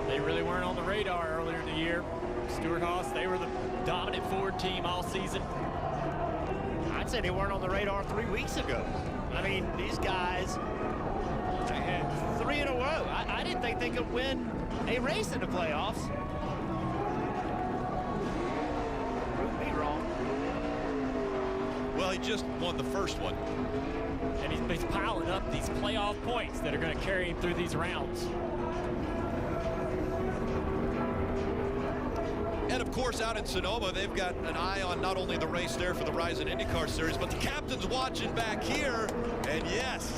They really weren't on the radar earlier in the year. Stewart-Haas, they were the dominant Ford team all season. I'd say they weren't on the radar 3 weeks ago. I mean, these guys, 3 in a row. I didn't think they could win a race in the playoffs. Prove me wrong. Well, he just won the first one. And he's piling up these playoff points that are going to carry him through these rounds. And of course, out in Sonoma, they've got an eye on not only the race there for the Verizon IndyCar Series, but the captain's watching back here. And yes,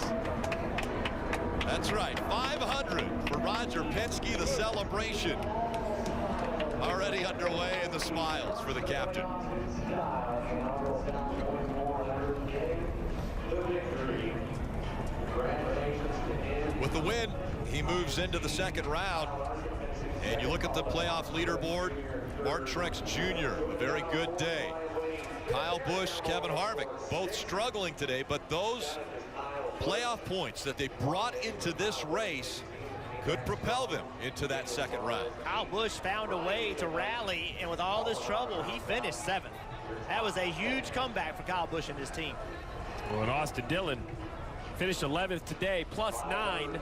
that's right, 500 for Roger Penske, the celebration already underway, and the smiles for the captain. With the win, he moves into the second round. And you look at the playoff leaderboard, Martin Truex Jr., a very good day. Kyle Busch, Kevin Harvick, both struggling today, but those playoff points that they brought into this race could propel them into that second round. Kyle Busch found a way to rally, and with all this trouble, he finished 7th. That was a huge comeback for Kyle Busch and his team. Well, and Austin Dillon finished 11th today, +9.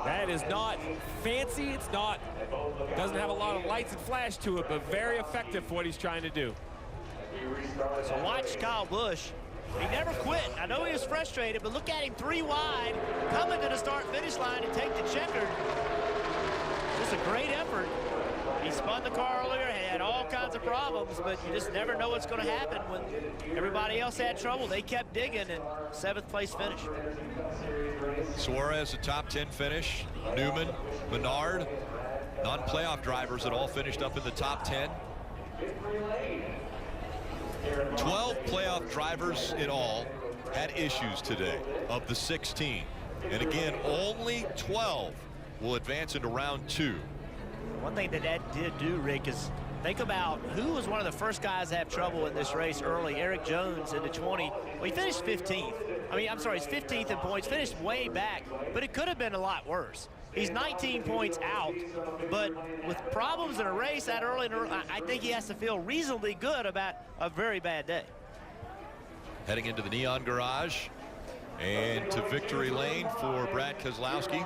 That is not fancy. It's not, doesn't have a lot of lights and flash to it, but very effective for what he's trying to do. So watch Kyle Busch. He never quit. I know he was frustrated, but look at him 3 wide, coming to the start-finish line and take the checker. Just a great effort. He spun the car earlier, had all kinds of problems, but you just never know what's going to happen. When everybody else had trouble, they kept digging, and 7th place finish. Suarez, a top 10 finish. Newman, Menard, non-playoff drivers that all finished up in the top 10. 12 playoff drivers in all had issues today of the 16. And again, only 12 will advance into round 2. One thing that did do, Rick, is think about who was one of the first guys to have trouble in this race early. Eric Jones in the 20. Well, he finished 15th. I mean, I'm sorry, he's 15th in points, finished way back, but it could have been a lot worse. He's 19 points out, but with problems in a race that early, I think he has to feel reasonably good about a very bad day. Heading into the Neon Garage and to victory lane for Brad Keselowski.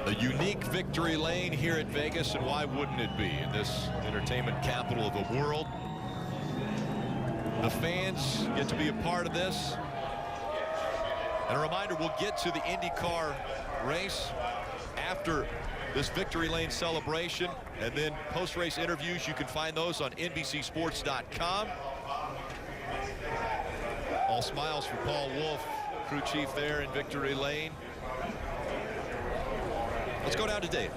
A unique victory lane here at Vegas, and why wouldn't it be in this entertainment capital of the world? The fans get to be a part of this. And a reminder, we'll get to the IndyCar race after this victory lane celebration, and then post-race interviews. You can find those on NBCSports.com. All smiles for Paul Wolfe, crew chief there in victory lane. Let's go down to Dave.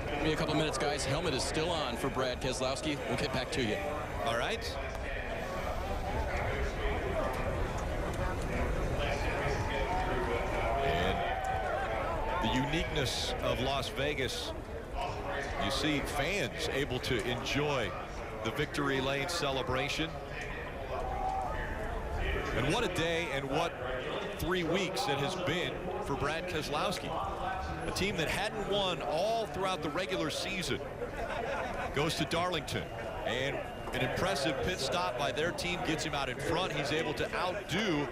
Give me a couple minutes, guys. Helmet is still on for Brad Keselowski. We'll get back to you. All right. The uniqueness of Las Vegas, you see fans able to enjoy the victory lane celebration. And what a day and what 3 weeks it has been for Brad Keselowski. A team that hadn't won all throughout the regular season goes to Darlington, and an impressive pit stop by their team gets him out in front. He's able to outdo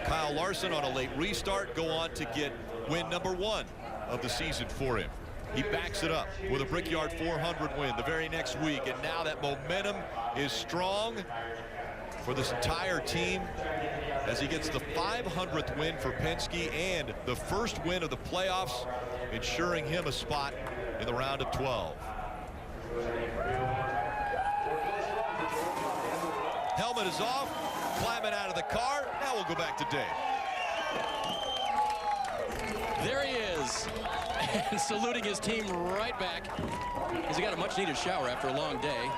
Kyle Larson on a late restart, go on to get win number 1 of the season for him. He backs it up with a Brickyard 400 win the very next week, and now that momentum is strong for this entire team as he gets the 500th win for Penske and the first win of the playoffs, ensuring him a spot in the round of 12. Helmet is off, climbing out of the car. Now we'll go back to Dave. There he is, and saluting his team right back as he got a much-needed shower after a long day.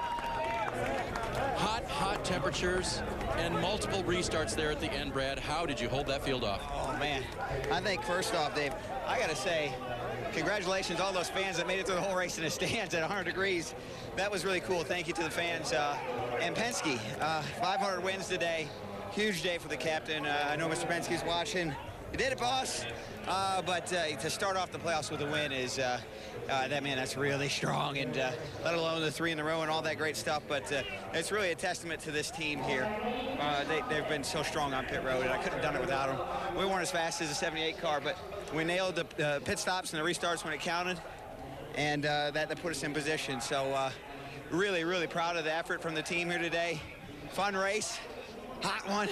Hot temperatures and multiple restarts there at the end, Brad. How did you hold that field off? Oh, man. I think, first off, Dave, I got to say, congratulations to all those fans that made it through the whole race in the stands at 100 degrees. That was really cool. Thank you to the fans. And Penske, 500 wins today. Huge day for the captain. I know Mr. Penske's watching. You did it, boss. But to start off the playoffs with a win is, that's really strong, and let alone the 3 in a row and all that great stuff. But it's really a testament to this team here. They've been so strong on pit road, and I couldn't have done it without them. We weren't as fast as the 78 car, but we nailed the pit stops and the restarts when it counted, and that put us in position. So really, really proud of the effort from the team here today. Fun race, hot one,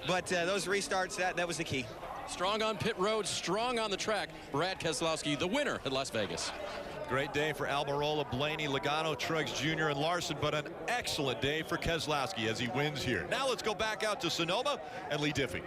but those restarts, that was the key. Strong on pit road, strong on the track. Brad Keselowski, the winner at Las Vegas. Great day for Almirola, Blaney, Logano, Truex Jr., and Larson, but an excellent day for Keselowski as he wins here. Now let's go back out to Sonoma and Lee Diffie.